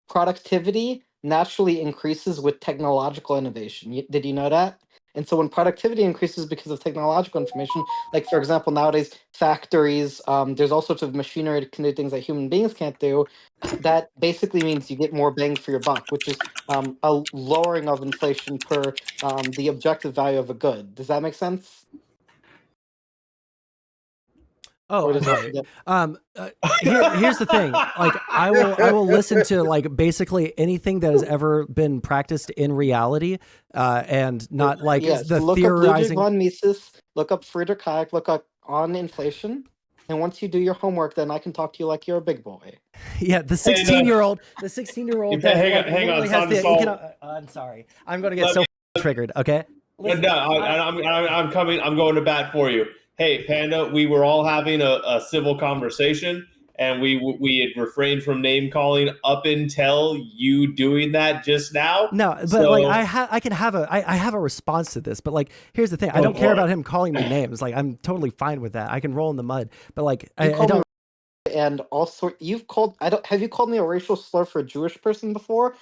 productivity naturally increases with technological innovation. Did you know that? And so when productivity increases because of technological information, like for example, nowadays factories, there's all sorts of machinery that can do things that human beings can't do. That basically means you get more bang for your buck, which is a lowering of inflation per the objective value of a good. Does that make sense? Oh, Or I'm does that, sorry. Here's the thing. Like, I will listen to like basically anything that has ever been practiced in reality, and not like yes, the look up Ludwig theorizing. von Mises, look up Friedrich Hayek, look up on inflation. And once you do your homework, then I can talk to you like you're a big boy. Yeah, the 16-year-old, the 16-year-old that hang like on, hang on, literally has the Sondsol. I'm sorry. I'm going to get so triggered. Okay. Listen, No, I'm coming. I'm going to bat for you. Hey, Panda, we were all having a civil conversation, and we had refrained from name calling up until you doing that just now. No, but So, like I can have I have a response to this, but like here's the thing. I don't care about him calling me names. Like I'm totally fine with that. I can roll in the mud. But like I don't. And also, you've called. I don't. Have you called me a racial slur for a Jewish person before?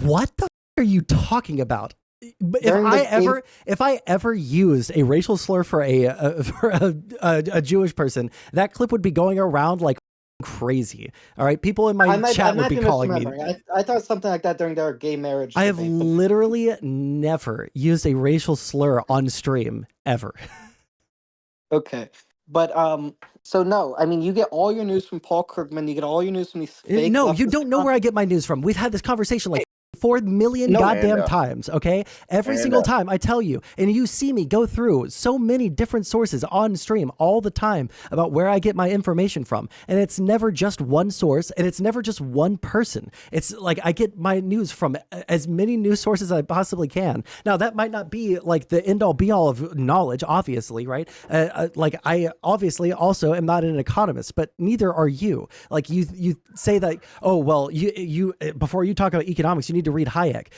What the are you talking about? But if I ever used a racial slur for a Jewish person, that clip would be going around like crazy. All right, people in my chat would be calling me. I thought something like that during their gay marriage. I have literally never used a racial slur on stream ever. Okay. But so no, I mean you get all your news from Paul Krugman, you get all your news from these fake. No, you don't know where I get my news from. We've had this conversation like 4 million goddamn times, okay? Every single time I tell you, and you see me go through so many different sources on stream all the time about where I get my information from. And it's never just one source, and it's never just one person. It's like I get my news from as many news sources as I possibly can. Now, that might not be like the end all be all of knowledge, obviously, right? Like I obviously also am not an economist, but neither are you. Like you say that, oh, well, you before you talk about economics, you need to read Hayek.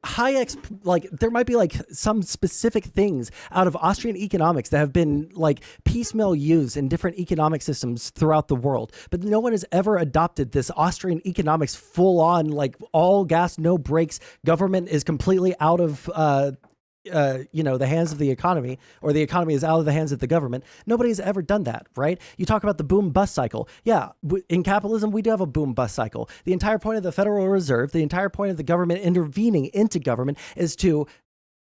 Hayek's like there might be like some specific things out of Austrian economics that have been like piecemeal used in different economic systems throughout the world, but no one has ever adopted this Austrian economics full on like all gas no brakes. Government is completely out of the hands of the economy, or the economy is out of the hands of the government. Nobody's ever done that, right? You talk about the boom bust cycle. Yeah, in capitalism, we do have a boom bust cycle. The entire point of the Federal Reserve, the entire point of the government intervening into government is to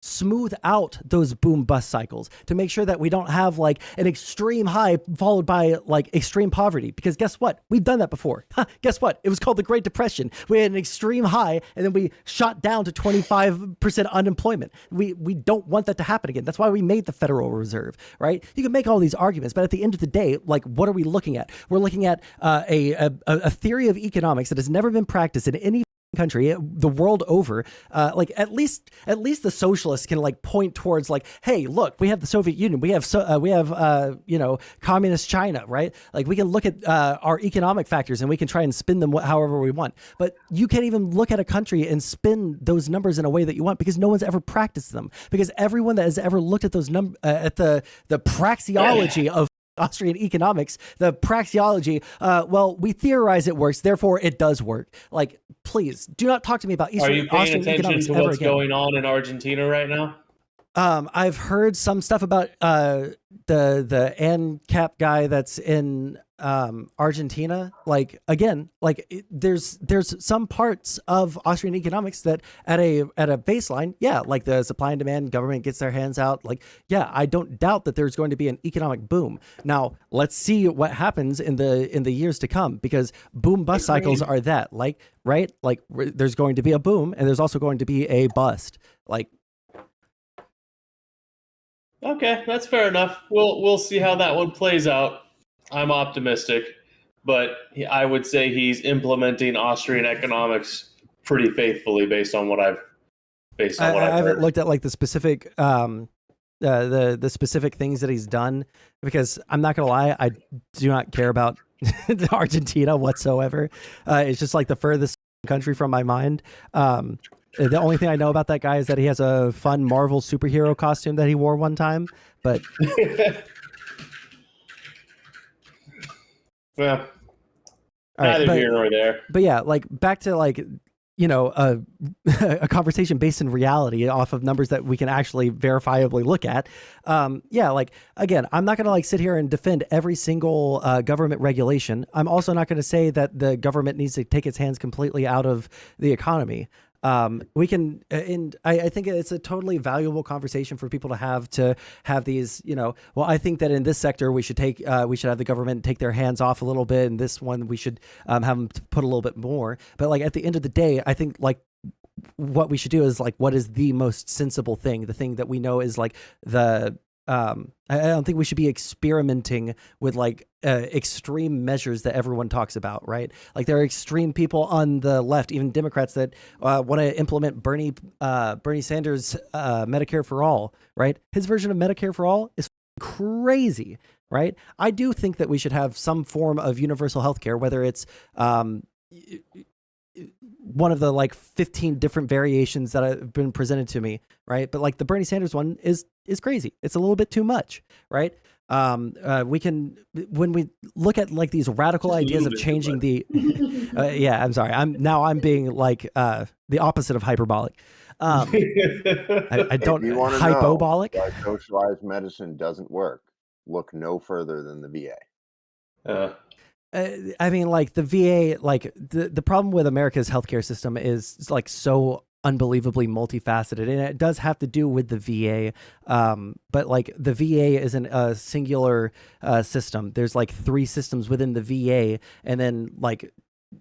smooth out those boom bust cycles, to make sure that we don't have like an extreme high followed by like extreme poverty. Because guess what? We've done that before. Guess what? It was called the Great Depression. We had an extreme high and then we shot down to 25% unemployment. We don't want that to happen again. That's why we made the Federal Reserve, right? You can make all these arguments, but at the end of the day, like, what are we looking at? We're looking at a theory of economics that has never been practiced in any country the world over. Like at least the socialists can like point towards like, hey, look, we have the Soviet Union, we have communist China, right? Like we can look at our economic factors and we can try and spin them however we want. But you can't even look at a country and spin those numbers in a way that you want, because no one's ever practiced them. Because everyone that has ever looked at those at the praxeology of Austrian economics, the praxeology, well, we theorize it works, therefore it does work. Like, please do not talk to me about Austrian economics. Are you paying attention to what's again. going on in Argentina right now? I've heard some stuff about the ANCAP guy that's in Argentina. Like again, like there's some parts of Austrian economics that at a baseline, yeah, like the supply and demand, government gets their hands out. Like, yeah, I don't doubt that there's going to be an economic boom. Now, let's see what happens in the years to come, because boom bust cycles are that, like, right? Like there's going to be a boom and there's also going to be a bust. Like, okay, that's fair enough. We'll see how that one plays out. I'm optimistic, but I would say he's implementing Austrian economics pretty faithfully based on what I've heard. I haven't looked at like the specific the specific things that he's done, because I'm not gonna lie, I do not care about Argentina whatsoever. It's just like the furthest country from my mind. The only thing I know about that guy is that he has a fun Marvel superhero costume that he wore one time. But well, neither here nor there. But yeah, like back to like you know, a conversation based in reality off of numbers that we can actually verifiably look at. Yeah, like, again, I'm not going to like sit here and defend every single government regulation. I'm also not going to say that the government needs to take its hands completely out of the economy. We can, and I think it's a totally valuable conversation for people to have these, you know, well, I think that in this sector, we should have the government take their hands off a little bit. And this one, we should have them put a little bit more. But like at the end of the day, I think like what we should do is like, what is the most sensible thing? The thing that we know is like I don't think we should be experimenting with like extreme measures that everyone talks about, right? Like there are extreme people on the left, even Democrats, that want to implement Bernie Sanders Medicare for all, right? His version of Medicare for all is crazy, right? I do think that we should have some form of universal health care, whether it's one of the like 15 different variations that have been presented to me, right? But like the Bernie Sanders one is crazy. It's a little bit too much, right? We can, when we look at like these radical ideas of changing the, yeah, I'm sorry. I'm being like the opposite of hyperbolic. I don't If you want to hypobolic. know why socialized medicine doesn't work, look no further than the VA. I mean, like the VA, like the problem with America's healthcare system is like so unbelievably multifaceted, and it does have to do with the VA. But like the VA isn't a singular system. There's like 3 systems within the VA, and then like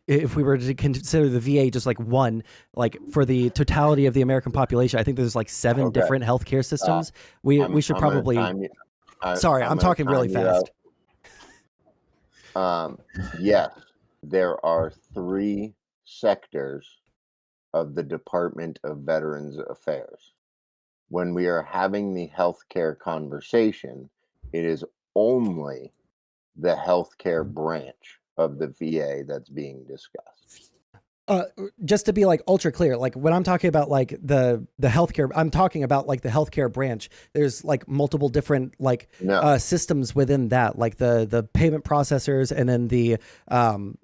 if we were to consider the VA just like one, like for the totality of the American population, I think there's like 7 different healthcare systems. We should probably. Sorry, I'm talking really fast. Yes, there are 3 sectors of the Department of Veterans Affairs. When we are having the healthcare conversation, it is only the healthcare branch of the VA that's being discussed. Just to be like ultra clear, like when I'm talking about like the healthcare, I'm talking about like the healthcare branch. There's like multiple different like systems within that, like the payment processors, and then the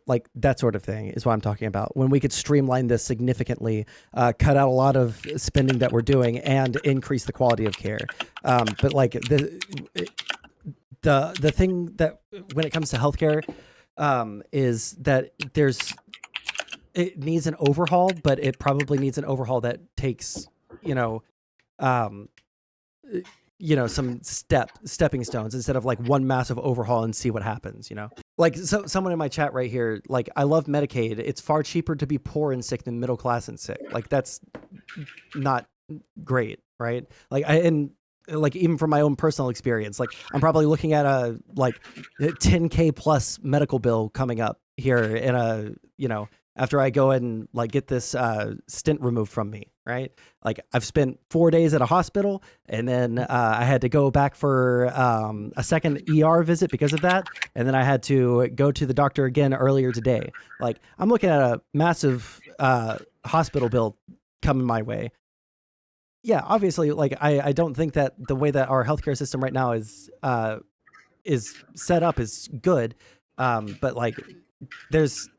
like that sort of thing is what I'm talking about. When we could streamline this significantly, cut out a lot of spending that we're doing, and increase the quality of care. But like the thing that when it comes to healthcare, is that it needs an overhaul, but it probably needs an overhaul that takes, some stepping stones instead of like one massive overhaul and see what happens, Like someone in my chat right here, like, I love Medicaid. It's far cheaper to be poor and sick than middle class and sick. Like that's not great, right? Like like even from my own personal experience, like I'm probably looking at a like $10K plus medical bill coming up here in after I go and like get this stint removed from me, right? Like I've spent 4 days at a hospital, and then I had to go back for a second ER visit because of that, and then I had to go to the doctor again earlier today. Like I'm looking at a massive hospital bill coming my way. Yeah, obviously, like I don't think that the way that our healthcare system right now is set up is good, but like there's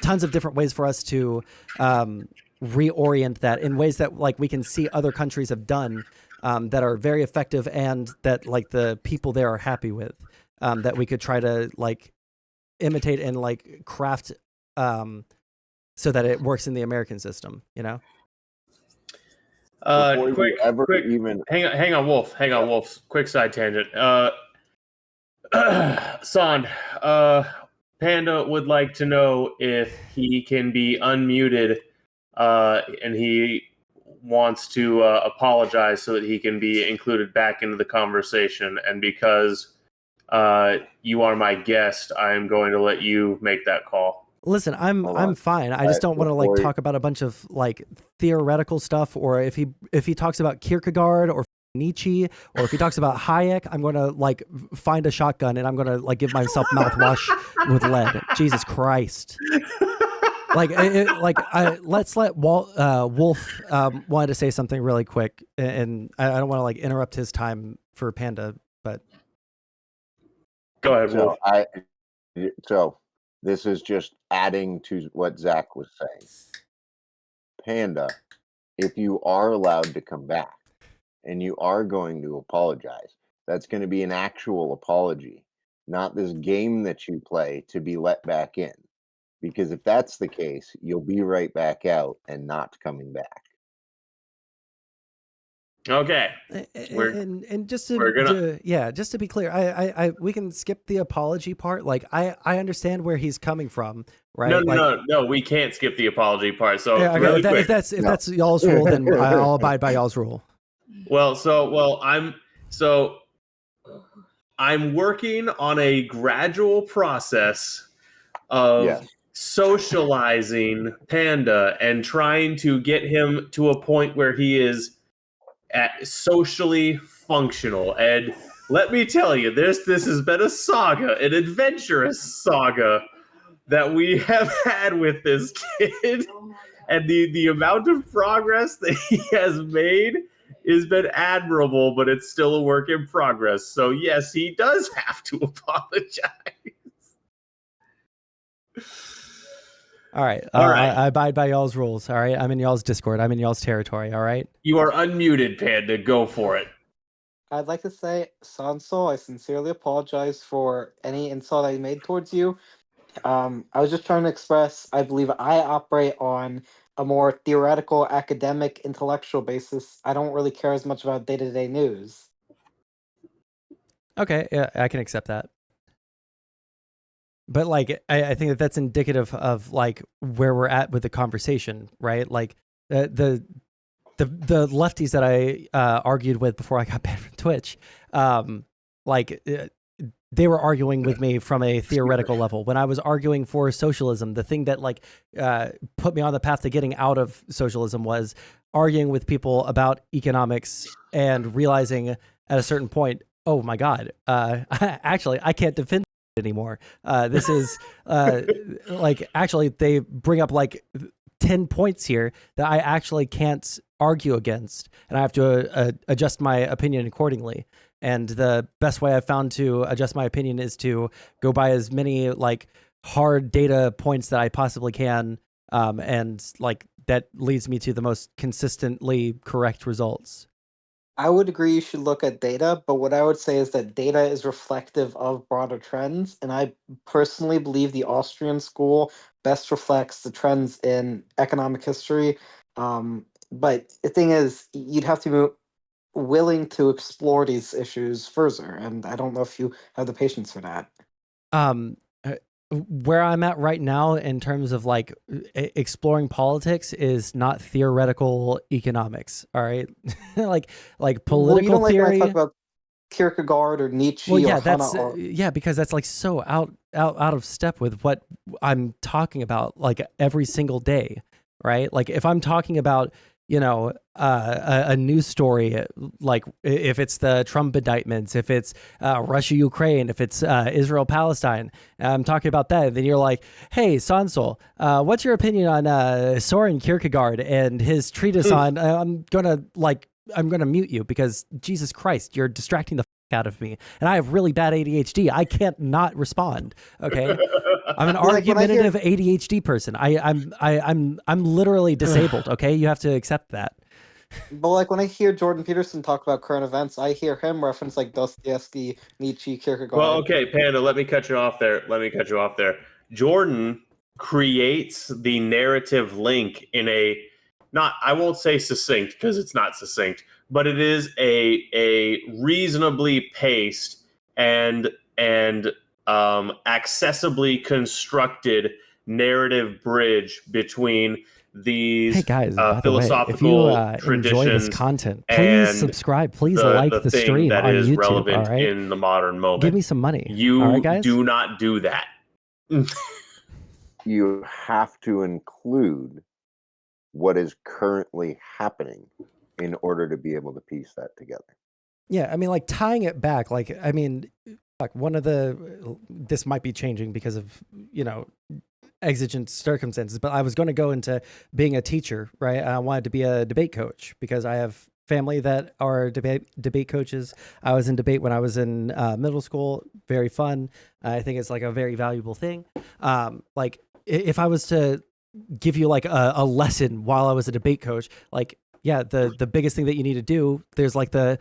tons of different ways for us to reorient that in ways that like we can see other countries have done that are very effective and that like the people there are happy with, that we could try to like imitate and like craft so that it works in the American system, Quick, hang on, Wolf. Quick side tangent. Son, Panda would like to know if he can be unmuted, and he wants to apologize so that he can be included back into the conversation. And because you are my guest, I am going to let you make that call. Listen, I'm fine. I just don't want to like talk about a bunch of like theoretical stuff, or if he talks about Kierkegaard or Nietzsche, or if he talks about Hayek, I'm going to like find a shotgun and I'm going to like give myself mouthwash with lead. Jesus Christ. Let's let Wolf wanted to say something really quick, and I don't want to like interrupt his time for Panda, but go ahead, Wolf. So this is just adding to what Zach was saying. Panda, if you are allowed to come back and you are going to apologize, that's going to be an actual apology, not this game that you play to be let back in. Because if that's the case, you'll be right back out and not coming back. Okay. And just we're gonna- just to be clear, I we can skip the apology part. Like I understand where he's coming from, right? No, we can't skip the apology part. So yeah, okay, really if that's y'all's rule, then I'll abide by y'all's rule. I'm working on a gradual process of Yes. socializing Panda and trying to get him to a point where he is socially functional. And let me tell you, this has been a saga, an adventurous saga that we have had with this kid. And the amount of progress that he has made has been admirable, but it's still a work in progress. So yes, he does have to apologize. All right. All right. I abide by y'all's rules. All right. I'm in y'all's Discord. I'm in y'all's territory. All right. You are unmuted, Panda. Go for it. I'd like to say, Sondsol, I sincerely apologize for any insult I made towards you. I was just trying to express, I believe I operate on a more theoretical, academic, intellectual basis. I don't really care as much about day-to-day news. Okay. Yeah, I can accept that. But like, I think that's indicative of like where we're at with the conversation, right? Like the lefties that I argued with before I got banned from Twitch, they were arguing with me from a theoretical level. When I was arguing for socialism, the thing that like put me on the path to getting out of socialism was arguing with people about economics and realizing at a certain point, oh my God, actually I can't defend anymore. This is like actually they bring up like 10 points here that I actually can't argue against, and I have to adjust my opinion accordingly. And the best way I've found to adjust my opinion is to go by as many like hard data points that I possibly can, and like that leads me to the most consistently correct results. I would agree you should look at data, but what I would say is that data is reflective of broader trends, and I personally believe the Austrian school best reflects the trends in economic history. But the thing is, you'd have to be willing to explore these issues further, and I don't know if you have the patience for that. Where I'm at right now in terms of like exploring politics is not theoretical economics. All right, like political you don't like theory. when I talk about Kierkegaard or Nietzsche. Well, yeah, or that's Hannah yeah, because that's like so out of step with what I'm talking about like every single day, right? Like if I'm talking about a news story, like if it's the Trump indictments, if it's Russia Ukraine, if it's Israel Palestine, I'm talking about that. Then you're like, hey, Sondsol, what's your opinion on Soren Kierkegaard and his treatise on? I'm gonna mute you because Jesus Christ, you're distracting the out of me, and I have really bad ADHD. I can't not respond. Okay, I'm an argumentative ADHD person. I'm literally disabled. Okay, you have to accept that. But like when I hear Jordan Peterson talk about current events, I hear him reference like Dostoevsky, Nietzsche, Kierkegaard. Well, okay, Panda, let me cut you off there. Jordan creates the narrative link in I won't say succinct because it's not succinct, but it is a reasonably paced and accessibly constructed narrative bridge between these hey guys, by philosophical the way, if you enjoy this content, please subscribe. Please like the stream that on is YouTube. Relevant all right, in the modern moment. Give me some money. You all right, guys? do not do that. You have to include what is currently happening in order to be able to piece that together. Yeah, I mean, like tying it back, like, I mean, like this might be changing because of, exigent circumstances, but I was going to go into being a teacher, right? I wanted to be a debate coach because I have family that are debate coaches. I was in debate when I was in middle school. Very fun. I think it's like a very valuable thing. Like if I was to give you like a lesson while I was a debate coach. Like, yeah, the biggest thing that you need to do, there's like the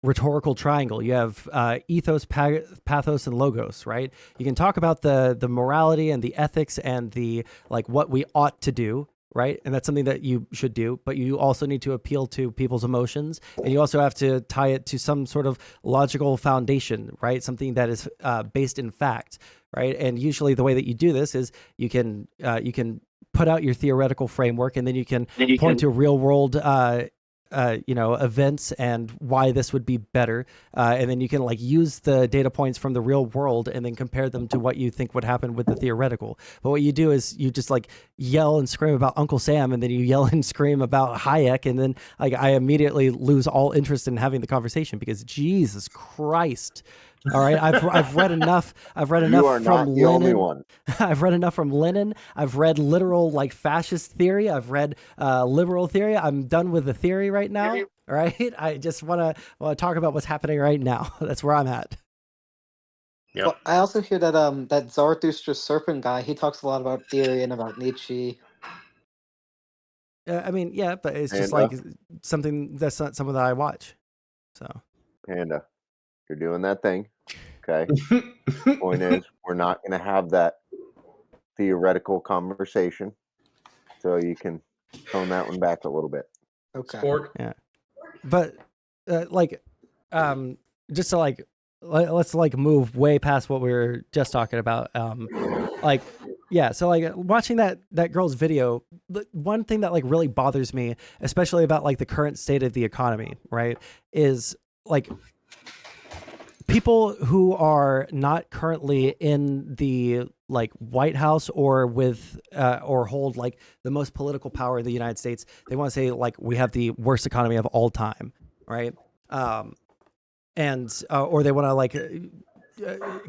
rhetorical triangle. You have ethos, pathos, and logos, right? You can talk about the morality and the ethics and the like what we ought to do, right? And that's something that you should do, but you also need to appeal to people's emotions, and you also have to tie it to some sort of logical foundation, right? Something that is based in fact, right? And usually the way that you do this is you can put out your theoretical framework, and then you can point to real world events and why this would be better, and then you can like use the data points from the real world and then compare them to what you think would happen with the theoretical. But what you do is you just like yell and scream about Uncle Sam, and then you yell and scream about Hayek, and then like I immediately lose all interest in having the conversation, because Jesus Christ. All right, I've read enough. I've read enough You are from not the only Lenin. one. I've read enough from Lenin. I've read literal like fascist theory. I've read liberal theory. I'm done with the theory right now. All right, I just want to talk about what's happening right now. That's where I'm at. Yep. Well, I also hear that that Zarathustra serpent guy, he talks a lot about theory and about Nietzsche. I mean, yeah, but it's just Panda. like something that's not something that I watch. So Panda, you're doing that thing. Okay. Point is, we're not going to have that theoretical conversation, so you can tone that one back a little bit. Okay. Sport. yeah, but just to like let's like move way past what we were just talking about. Like, yeah, so like watching that girl's video, one thing that like really bothers me, especially about like the current state of the economy, right, is like people who are not currently in the like White House or with or hold like the most political power in the United States. They want to say like we have the worst economy of all time, right? And or they want to like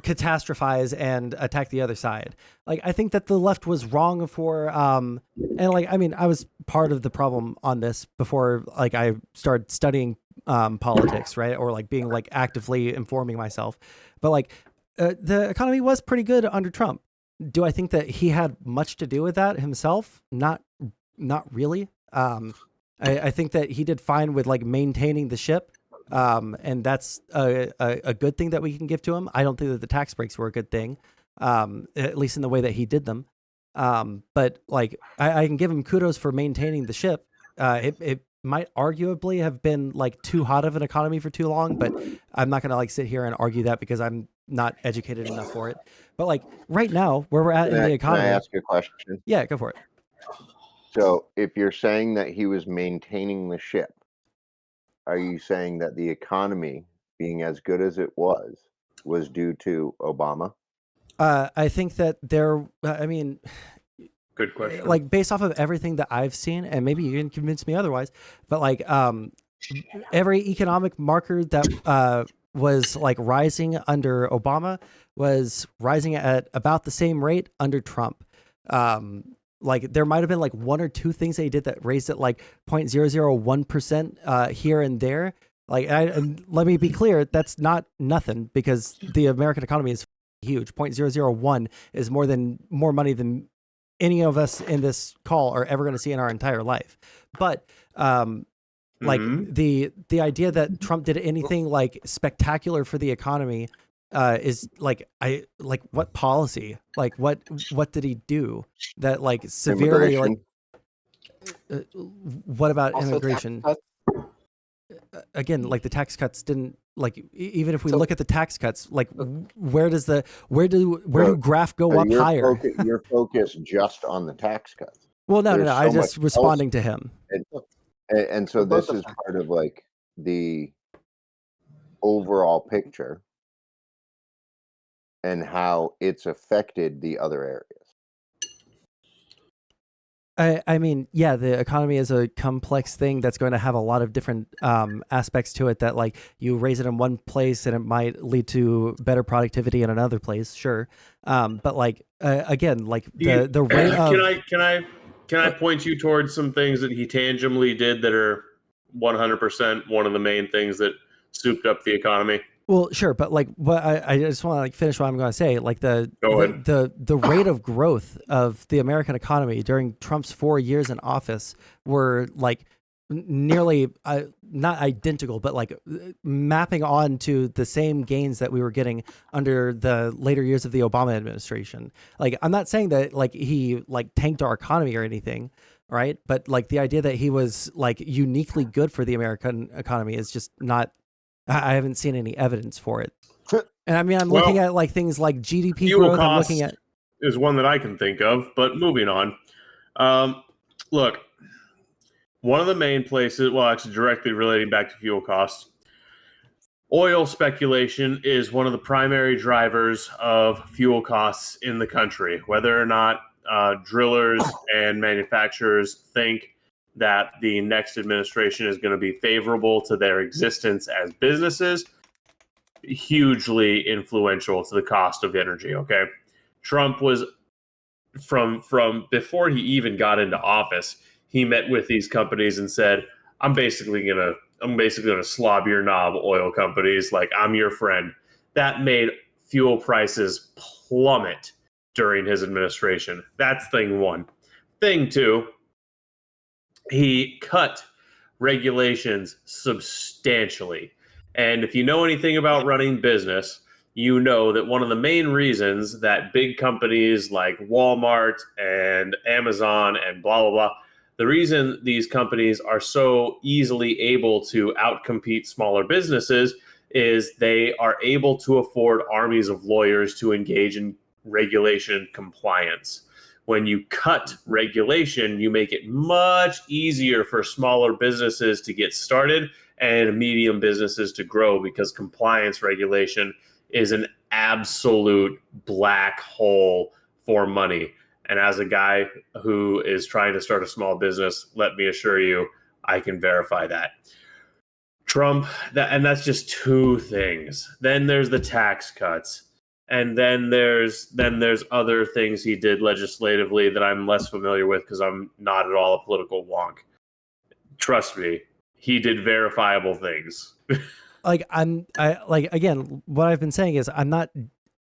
catastrophize and attack the other side. Like, I think that the left was wrong for and like, I mean, I was part of the problem on this before like I started studying politics, right? Or like being like actively informing myself. But like the economy was pretty good under Trump. Do I think that he had much to do with that himself? Not really. I think that he did fine with like maintaining the ship. And that's a good thing that we can give to him. I don't think that the tax breaks were a good thing, at least in the way that he did them. But like, I can give him kudos for maintaining the ship. It might arguably have been like too hot of an economy for too long, but I'm not going to like sit here and argue that because I'm not educated enough for it. But like right now, where we're at in the economy. Can I ask you a question? Yeah, go for it. So if you're saying that he was maintaining the ship, are you saying that the economy being as good as it was due to Obama? I think that I mean, Good question. like based off of everything that I've seen, and maybe you can convince me otherwise, but like every economic marker that was like rising under Obama was rising at about the same rate under Trump. Like there might have been like one or two things they did that raised it like 0.001% here and there. Like, and let me be clear, that's not nothing because the American economy is huge. 0.001 is more money than any of us in this call are ever going to see in our entire life. But like the idea that Trump did anything like spectacular for the economy is like what policy, like what did he do that like severely like what about also immigration? Again, like the tax cuts didn't like even if we look at the tax cuts, like where do graph go up higher? You're focused just on the tax cuts. Well, no, I just responding to him. And so this is part of like the overall picture and how it's affected the other areas. I mean, yeah, the economy is a complex thing that's going to have a lot of different aspects to it that like you raise it in one place and it might lead to better productivity in another place. Sure. But like, again, like the rate of... Can I point you towards some things that he tangibly did that are 100% one of the main things that souped up the economy? Well, sure, but like what I just want to like finish what I'm going to say. Like Go ahead. the rate of growth of the American economy during Trump's 4 years in office were like nearly not identical, but like mapping on to the same gains that we were getting under the later years of the Obama administration. Like, I'm not saying that like he like tanked our economy or anything, right? But like the idea that he was like uniquely good for the American economy is just not. I haven't seen any evidence for it. And I mean, I'm looking at like things like GDP Fuel growth. I'm cost looking at is one that I can think of, but moving on. Look, one of the main places, well, actually directly relating back to fuel costs, oil speculation is one of the primary drivers of fuel costs in the country. Whether or not drillers and manufacturers think that the next administration is going to be favorable to their existence as businesses, hugely influential to the cost of energy. Okay, Trump was from before he even got into office. He met with these companies and said, I'm basically gonna slob your knob, oil companies. Like, I'm your friend. That made fuel prices plummet during his administration. That's thing one. Thing two, he cut regulations substantially. And if you know anything about running business, you know that one of the main reasons that big companies like Walmart and Amazon and blah, blah, blah, the reason these companies are so easily able to outcompete smaller businesses is they are able to afford armies of lawyers to engage in regulation compliance. When you cut regulation, you make it much easier for smaller businesses to get started and medium businesses to grow, because compliance regulation is an absolute black hole for money. And as a guy who is trying to start a small business, let me assure you, I can verify that. Trump, and that's just two things. Then there's the tax cuts. And then there's other things he did legislatively that I'm less familiar with because I'm not at all a political wonk. Trust me, he did verifiable things. like again, what I've been saying is I'm not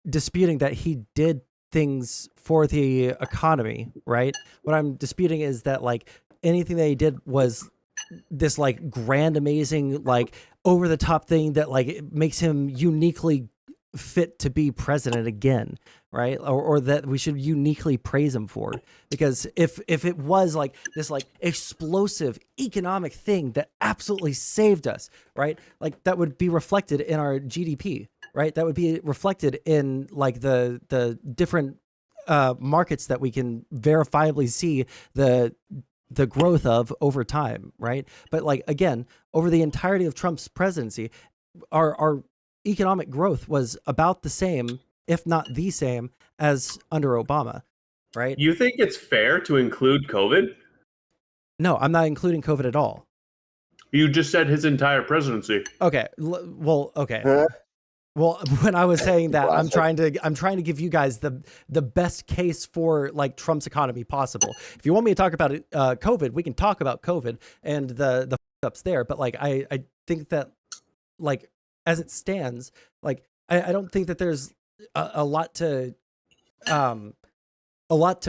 disputing that he did things for the economy, right? What I'm disputing is that like anything that he did was this like grand, amazing, like over the top thing that like it makes him uniquely fit to be president again, right? Or that we should uniquely praise him for. Because if it was like this like explosive economic thing that absolutely saved us, right? Like that would be reflected in our GDP, right? That would be reflected in like the different markets that we can verifiably see the growth of over time, right? But like again, over the entirety of Trump's presidency, our economic growth was about the same, if not the same, as under Obama, right? You think it's fair to include COVID? No, I'm not including COVID at all. You just said his entire presidency. Okay. Okay. Well, when I was saying that, I'm trying to give you guys the best case for like Trump's economy possible. If you want me to talk about it, COVID, we can talk about COVID and the ups there. But like, I think that like as it stands, like I don't think that there's a lot to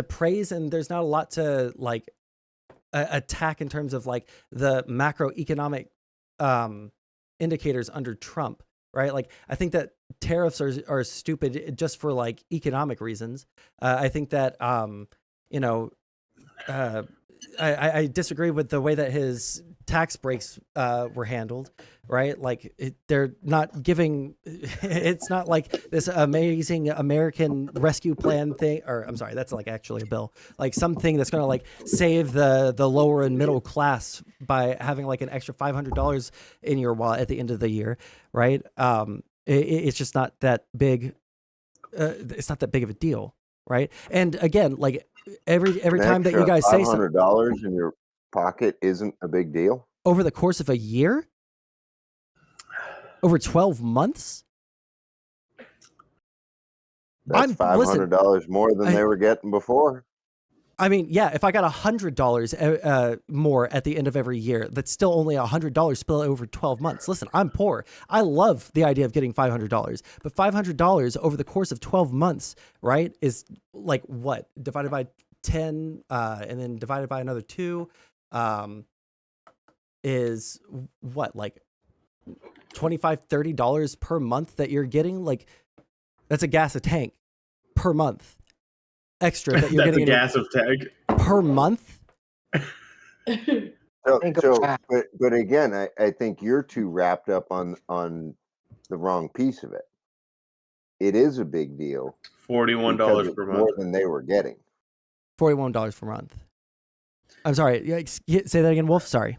praise, and there's not a lot to like attack in terms of like the macroeconomic indicators under Trump. Right, like I think that tariffs are stupid just for like economic reasons. I think that I disagree with the way that his tax breaks were handled. Right, like they're not giving. It's not like this amazing American rescue plan thing, or I'm sorry, that's like actually a bill, like something that's gonna like save the lower and middle class by having like an extra $500 in your wallet at the end of the year. Right, it's just not that big. It's not that big of a deal. Right, and again, like every time that you guys say something, $500 in your pocket isn't a big deal over the course of a year. Over 12 months? That's $500 more than they were getting before. I mean, yeah, if I got $100 more at the end of every year, that's still only $100 split over 12 months. Listen, I'm poor. I love the idea of getting $500, but $500 over the course of 12 months, right, is like what? Divided by 10 and then divided by another 2 is what? Like $25, $30 per month that you're getting? Like that's a gas a tank per month. Extra that you're That's getting a gas of tank per month. But again, I think you're too wrapped up on the wrong piece of it. It is a big deal. $41 per month. More than they were getting. $41 per month. I'm sorry. Say that again, Wolf. Sorry.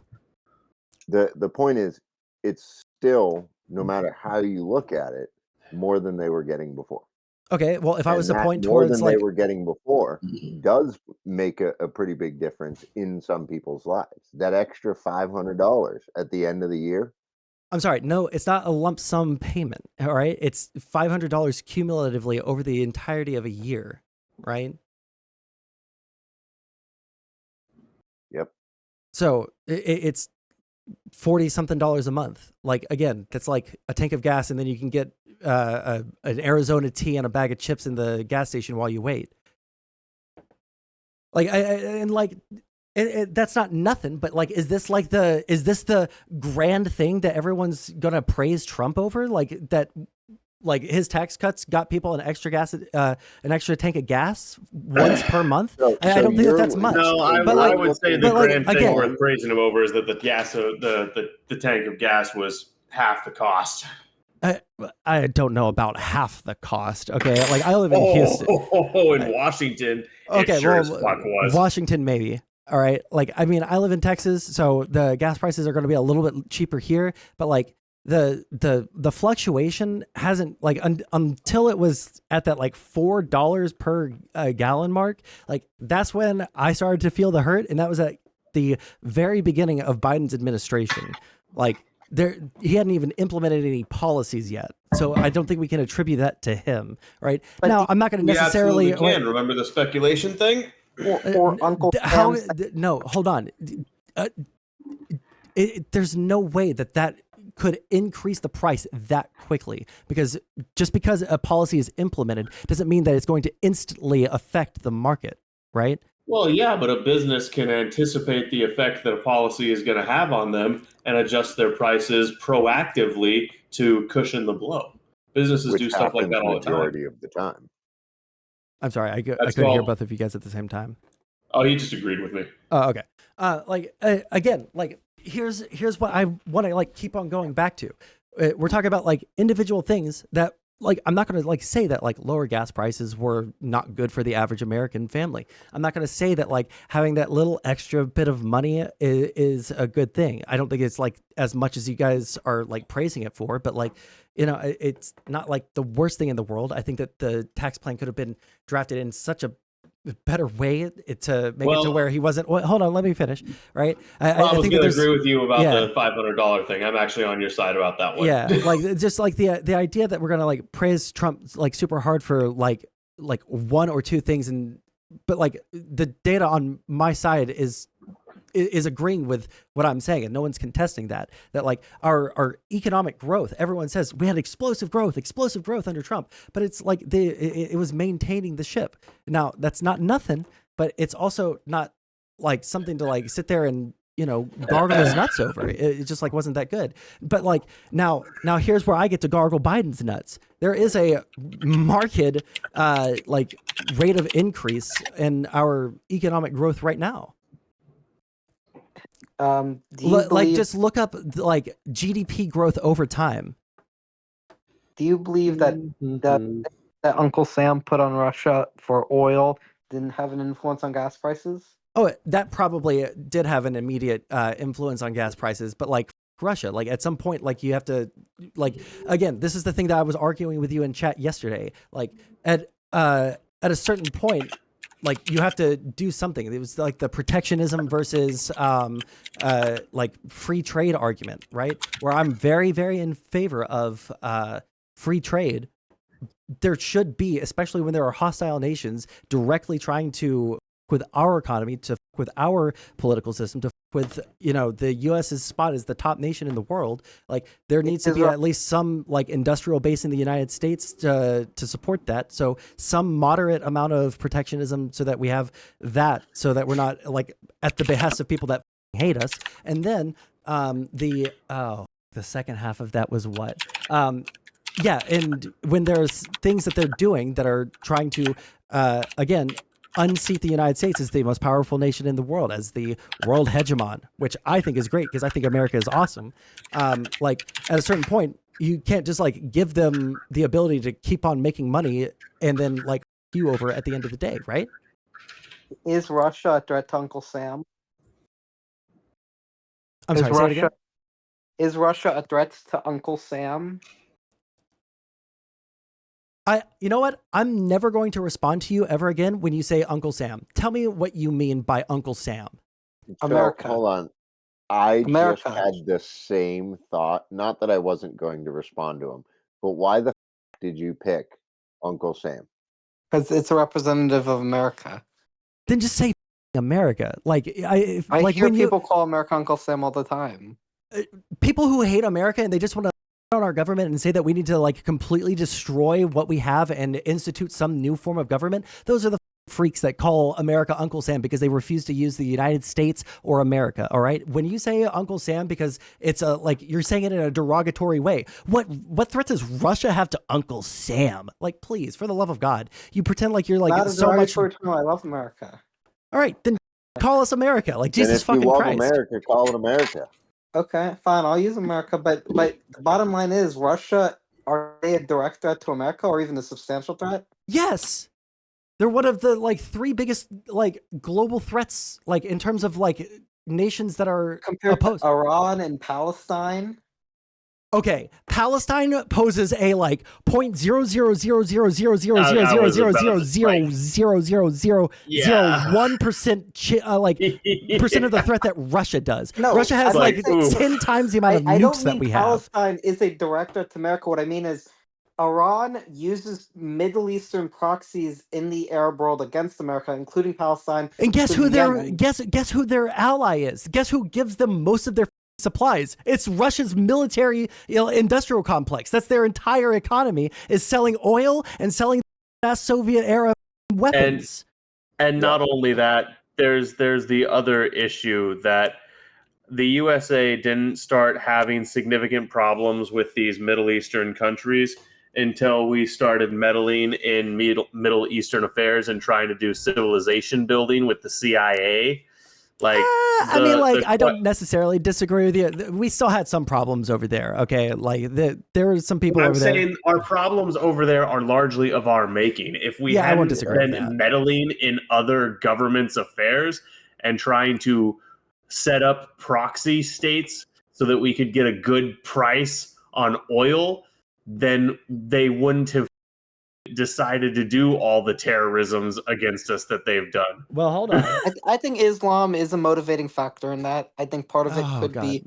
The point is, it's still, no matter how you look at it, more than they were getting before. Okay, well, if I was to point more towards than they were getting before does make a pretty big difference in some people's lives. That extra $500 at the end of the year. I'm sorry, no, it's not a lump sum payment, all right? It's $500 cumulatively over the entirety of a year, right? Yep. So it's $40-something a month. Like, again, that's like a tank of gas, and then you can get an Arizona tea and a bag of chips in the gas station while you wait. Like, that's not nothing, but like, is this the grand thing that everyone's gonna praise Trump over? Like that, like his tax cuts got people an extra tank of gas once per month. I don't think that's much. No, I would say the grand thing worth praising him over is that the tank of gas was half the cost. I don't know about half the cost. Okay, like I live in Houston. In Washington. Okay, it sure as fuck was. Washington maybe. All right, like I mean, I live in Texas, so the gas prices are going to be a little bit cheaper here. But like the fluctuation hasn't like until it was at that like $4 per gallon mark. Like that's when I started to feel the hurt, and that was at the very beginning of Biden's administration. Like. He hadn't even implemented any policies yet, so I don't think we can attribute that to him. Right but now, I'm not going to necessarily. Remember the speculation thing, or Uncle no, hold on. There's no way that could increase the price that quickly, because just because a policy is implemented doesn't mean that it's going to instantly affect the market, right? Well, yeah, but a business can anticipate the effect that a policy is going to have on them and adjust their prices proactively to cushion the blow. Businesses do stuff like that all the time. Majority of the time. I'm sorry, I couldn't hear both of you guys at the same time. Oh, you just agreed with me. Oh, okay. Again, like here's what I want to like keep on going back to. We're talking about like individual things that. Like, I'm not going to like say that like lower gas prices were not good for the average American family. I'm not going to say that like having that little extra bit of money is a good thing. I don't think it's like as much as you guys are like praising it for, but like, you know, it's not like the worst thing in the world. I think that the tax plan could have been drafted in such a better way to make it to where he wasn't. Well, hold on, let me finish. Right, I was going to agree with you about the $500 thing. I'm actually on your side about that one. Yeah, like just like the idea that we're gonna like praise Trump like super hard for like one or two things, but like the data on my side is agreeing with what I'm saying, and no one's contesting that like our economic growth, everyone says we had explosive growth under Trump, but it's like it was maintaining the ship. Now that's not nothing, but it's also not like something to like sit there and, you know, gargle his nuts over. It just like wasn't that good. But like now here's where I get to gargle Biden's nuts. There is a marked like rate of increase in our economic growth right now. Just look up like GDP growth over time. Do you believe that that Uncle Sam put on Russia for oil didn't have an influence on gas prices? Oh, that probably did have an immediate influence on gas prices, but like Russia, like at some point, like you have to, like, again, this is the thing that I was arguing with you in chat yesterday. Like at a certain point, like you have to do something. It was like the protectionism versus like free trade argument, right? Where I'm very, very in favor of free trade. There should be, especially when there are hostile nations directly trying to with our economy, to with our political system, to with the US's spot as the top nation in the world. Like there needs to be at least some like industrial base in the United States to support that. So some moderate amount of protectionism so that we have that, so that we're not like at the behest of people that hate us. And then the second half of that was what? Yeah, and when there's things that they're doing that are trying to, again, unseat the United States as the most powerful nation in the world, as the world hegemon, which I think is great because I think America is awesome. Like at a certain point, you can't just like give them the ability to keep on making money and then like you over at the end of the day, right? Is Russia a threat to Uncle Sam? I'm sorry, say it again? Is Russia a threat to Uncle Sam? You know what? I'm never going to respond to you ever again when you say Uncle Sam. Tell me what you mean by Uncle Sam. America. So, hold on. I America. just had the same thought. Not that I wasn't going to respond to him, but why the did you pick Uncle Sam? Because it's a representative of America. Then just say America. Like I like hear when people call America Uncle Sam all the time. People who hate America and they just want to on our government and say that we need to like completely destroy what we have and institute some new form of government. Those are the freaks that call America Uncle Sam because they refuse to use the United States or America. All right. When you say Uncle Sam, because it's like you're saying it in a derogatory way. What threat does Russia have to Uncle Sam? Like, please, for the love of God, you pretend like you're like Not so much. No, I love America. All right, then call us America. Like Jesus fucking Christ. If you love America, call it America. Okay, fine. I'll use America, but the bottom line is Russia. Are they a direct threat to America, or even a substantial threat? Yes, they're one of the like three biggest like global threats, like in terms of like nations that are opposed. To Iran and Palestine. Okay, Palestine poses a like 0.000000000000001% like percent of the threat that Russia does. No, Russia has like 10 times the amount of nukes that we have. Palestine is a direct threat to America. What I mean is Iran uses Middle Eastern proxies in the Arab world against America, including Palestine. And guess who their guess who their ally is? Guess who gives them most of their supplies? It's Russia's military industrial complex. That's their entire economy, is selling oil and selling Soviet era weapons. And not only that, there's the other issue that the USA didn't start having significant problems with these Middle Eastern countries until we started meddling in Middle Eastern affairs and trying to do civilization building with the CIA. Like, I don't necessarily disagree with you. We still had some problems over there. Okay, like there were some people over there. I'm saying our problems over there are largely of our making. If we hadn't been meddling in other governments' affairs and trying to set up proxy states so that we could get a good price on oil, then they wouldn't have decided to do all the terrorisms against us that they've done. Well, hold on. I think Islam is a motivating factor in that. I think part of it could be.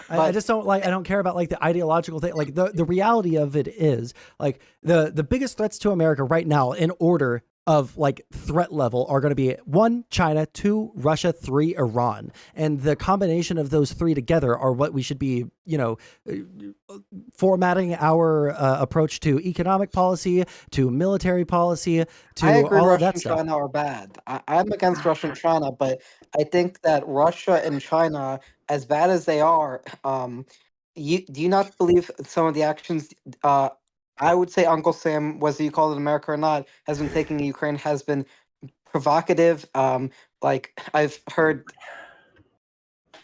I just don't I don't care about like the ideological thing. Like the reality of it is like the biggest threats to America right now in order of like threat level are going to be 1, China, 2, Russia, 3, Iran. And the combination of those three together are what we should be, formatting our approach to economic policy, to military policy, to I agree all Russia of that and stuff. China are bad. I'm against Russia and China, but I think that Russia and China, as bad as they are, do you not believe some of the actions I would say Uncle Sam, whether you call it America or not, has been taking Ukraine, has been provocative. Like I've heard,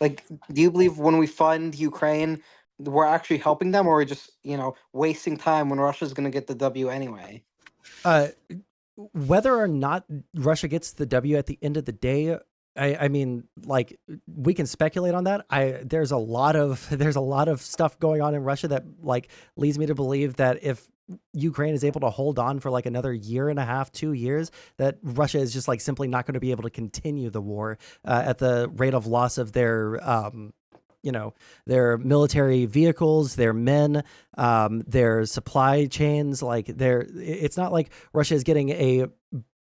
like, do you believe when we fund Ukraine, we're actually helping them, or we're just wasting time when Russia's going to get the W anyway? Whether or not Russia gets the W at the end of the day, I mean, like we can speculate on that. There's a lot of stuff going on in Russia that like leads me to believe that if Ukraine is able to hold on for like another year and a half, 2 years, that Russia is just like simply not going to be able to continue the war at the rate of loss of their their military vehicles, their men, their supply chains. Like it's not like Russia is getting a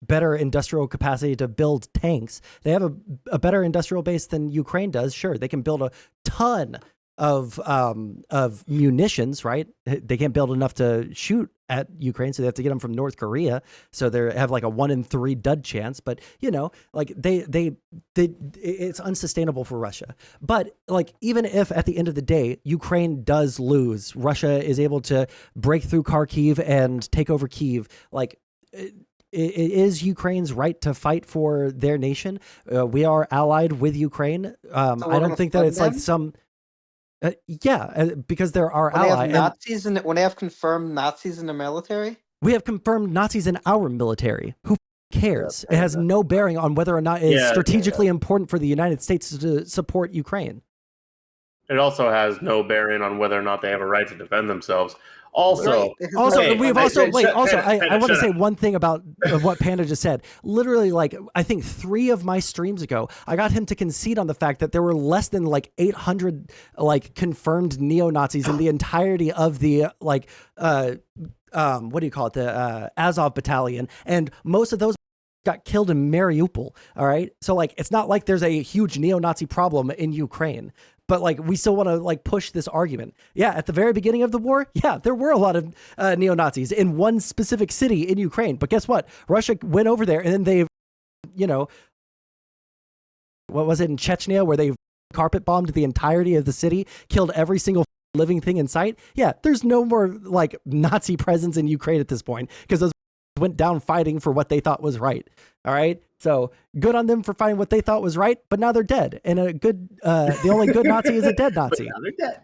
better industrial capacity to build tanks. They have a better industrial base than Ukraine does. Sure, they can build a ton of munitions, right? They can't build enough to shoot at Ukraine, so they have to get them from North Korea. So they have like a 1 in 3 dud chance. But you know, like they it's unsustainable for Russia. But like even if at the end of the day Ukraine does lose, Russia is able to break through Kharkiv and take over Kyiv, like. It is Ukraine's right to fight for their nation. We are allied with Ukraine. I don't think that it's like some. Because they're our ally. They have Nazis and when they have confirmed Nazis in the military. We have confirmed Nazis in our military. Who cares? It has no bearing on whether or not it is strategically important for the United States to support Ukraine. It also has no bearing on whether or not they have a right to defend themselves. Also, I want to say one thing about what Panda just said. Literally, like, I think 3 of my streams ago, I got him to concede on the fact that there were less than like 800 like confirmed neo-Nazis in the entirety of the like, what do you call it? The Azov battalion. And most of those got killed in Mariupol. All right. So like, it's not like there's a huge neo-Nazi problem in Ukraine. But like, we still want to like push this argument. Yeah, at the very beginning of the war, yeah, there were a lot of neo-Nazis in one specific city in Ukraine. But guess what? Russia went over there and then they, you know, what was it in Chechnya where they carpet bombed the entirety of the city, killed every single living thing in sight? Yeah, there's no more like Nazi presence in Ukraine at this point because those went down fighting for what they thought was right. All right. So good on them for fighting what they thought was right, but now they're dead. And the only good Nazi is a dead Nazi. Now they're dead.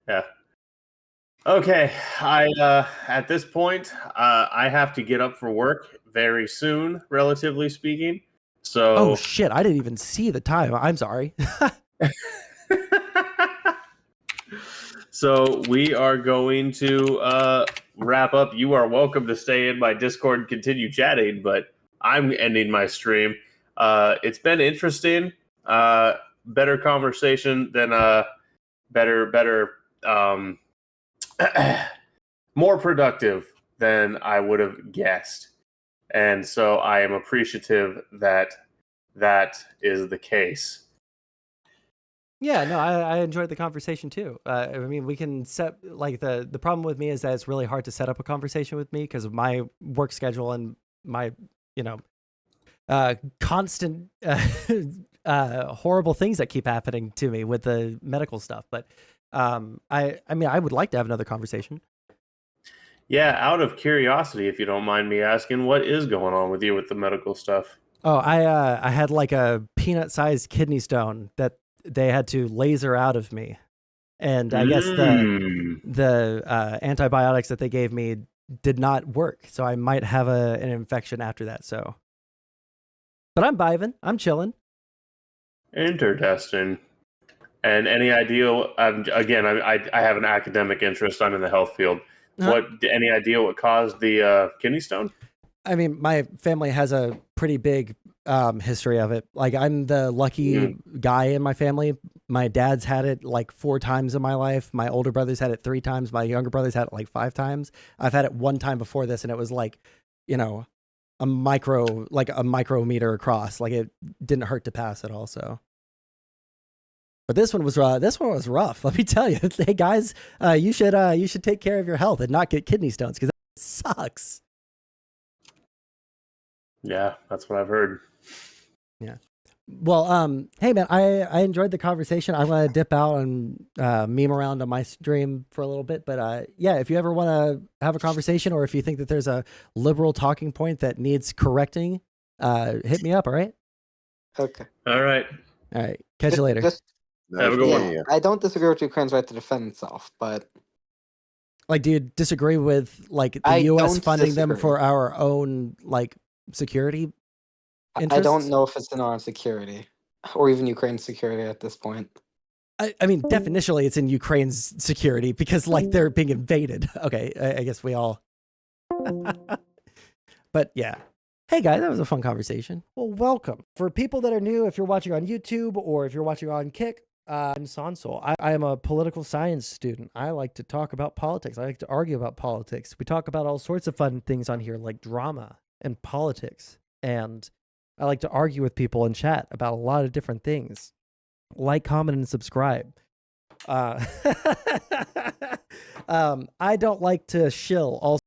Yeah. Okay. At this point, I have to get up for work very soon, relatively speaking. So. Oh shit! I didn't even see the time. I'm sorry. So we are going to wrap up. You are welcome to stay in my Discord and continue chatting, but I'm ending my stream. It's been interesting. Better conversation than more productive than I would have guessed. And so I am appreciative that that is the case. Yeah, no, I enjoyed the conversation too. I mean, we can set like the problem with me is that it's really hard to set up a conversation with me because of my work schedule and my, you know, constant horrible things that keep happening to me with the medical stuff. But I mean, I would like to have another conversation. Yeah, out of curiosity, if you don't mind me asking, what is going on with you with the medical stuff? Oh, I had like a peanut-sized kidney stone that they had to laser out of me, and I guess the antibiotics that they gave me did not work, so I might have an infection after that. So, but I'm vibing, I'm chilling. Interesting. And any idea? Again, I have an academic interest. I'm in the health field. Any idea what caused the kidney stone? I mean, my family has a pretty big history of it. Like, I'm the lucky guy in my family. My dad's had it like 4 times in my life. My older brothers had it 3 times. My younger brothers had it like 5 times. I've had it 1 time before this, and it was like, you know, a micrometer across. Like, it didn't hurt to pass at all. So, but this one was rough. Let me tell you. Hey guys, you should take care of your health and not get kidney stones because that sucks. Yeah, that's what I've heard. Yeah. Well, hey man, I enjoyed the conversation. I'm gonna dip out and meme around on my stream for a little bit, but yeah, if you ever want to have a conversation, or if you think that there's a liberal talking point that needs correcting, hit me up. All right. Okay. All right. Catch you later. Have a good one. I don't disagree with Ukraine's right to defend itself, but like, do you disagree with like the U.S. funding them for our own like security interests? I don't know if it's in our own security or even Ukraine's security at this point. I mean, definitionally, it's in Ukraine's security because like they're being invaded. Okay, I guess we all. But yeah. Hey guys, that was a fun conversation. Well, welcome. For people that are new, if you're watching on YouTube or if you're watching on Kick, I'm Sondsol. I am a political science student. I like to talk about politics. I like to argue about politics. We talk about all sorts of fun things on here like drama and politics, and I like to argue with people and chat about a lot of different things. Like, comment, and subscribe. I don't like to shill. Also,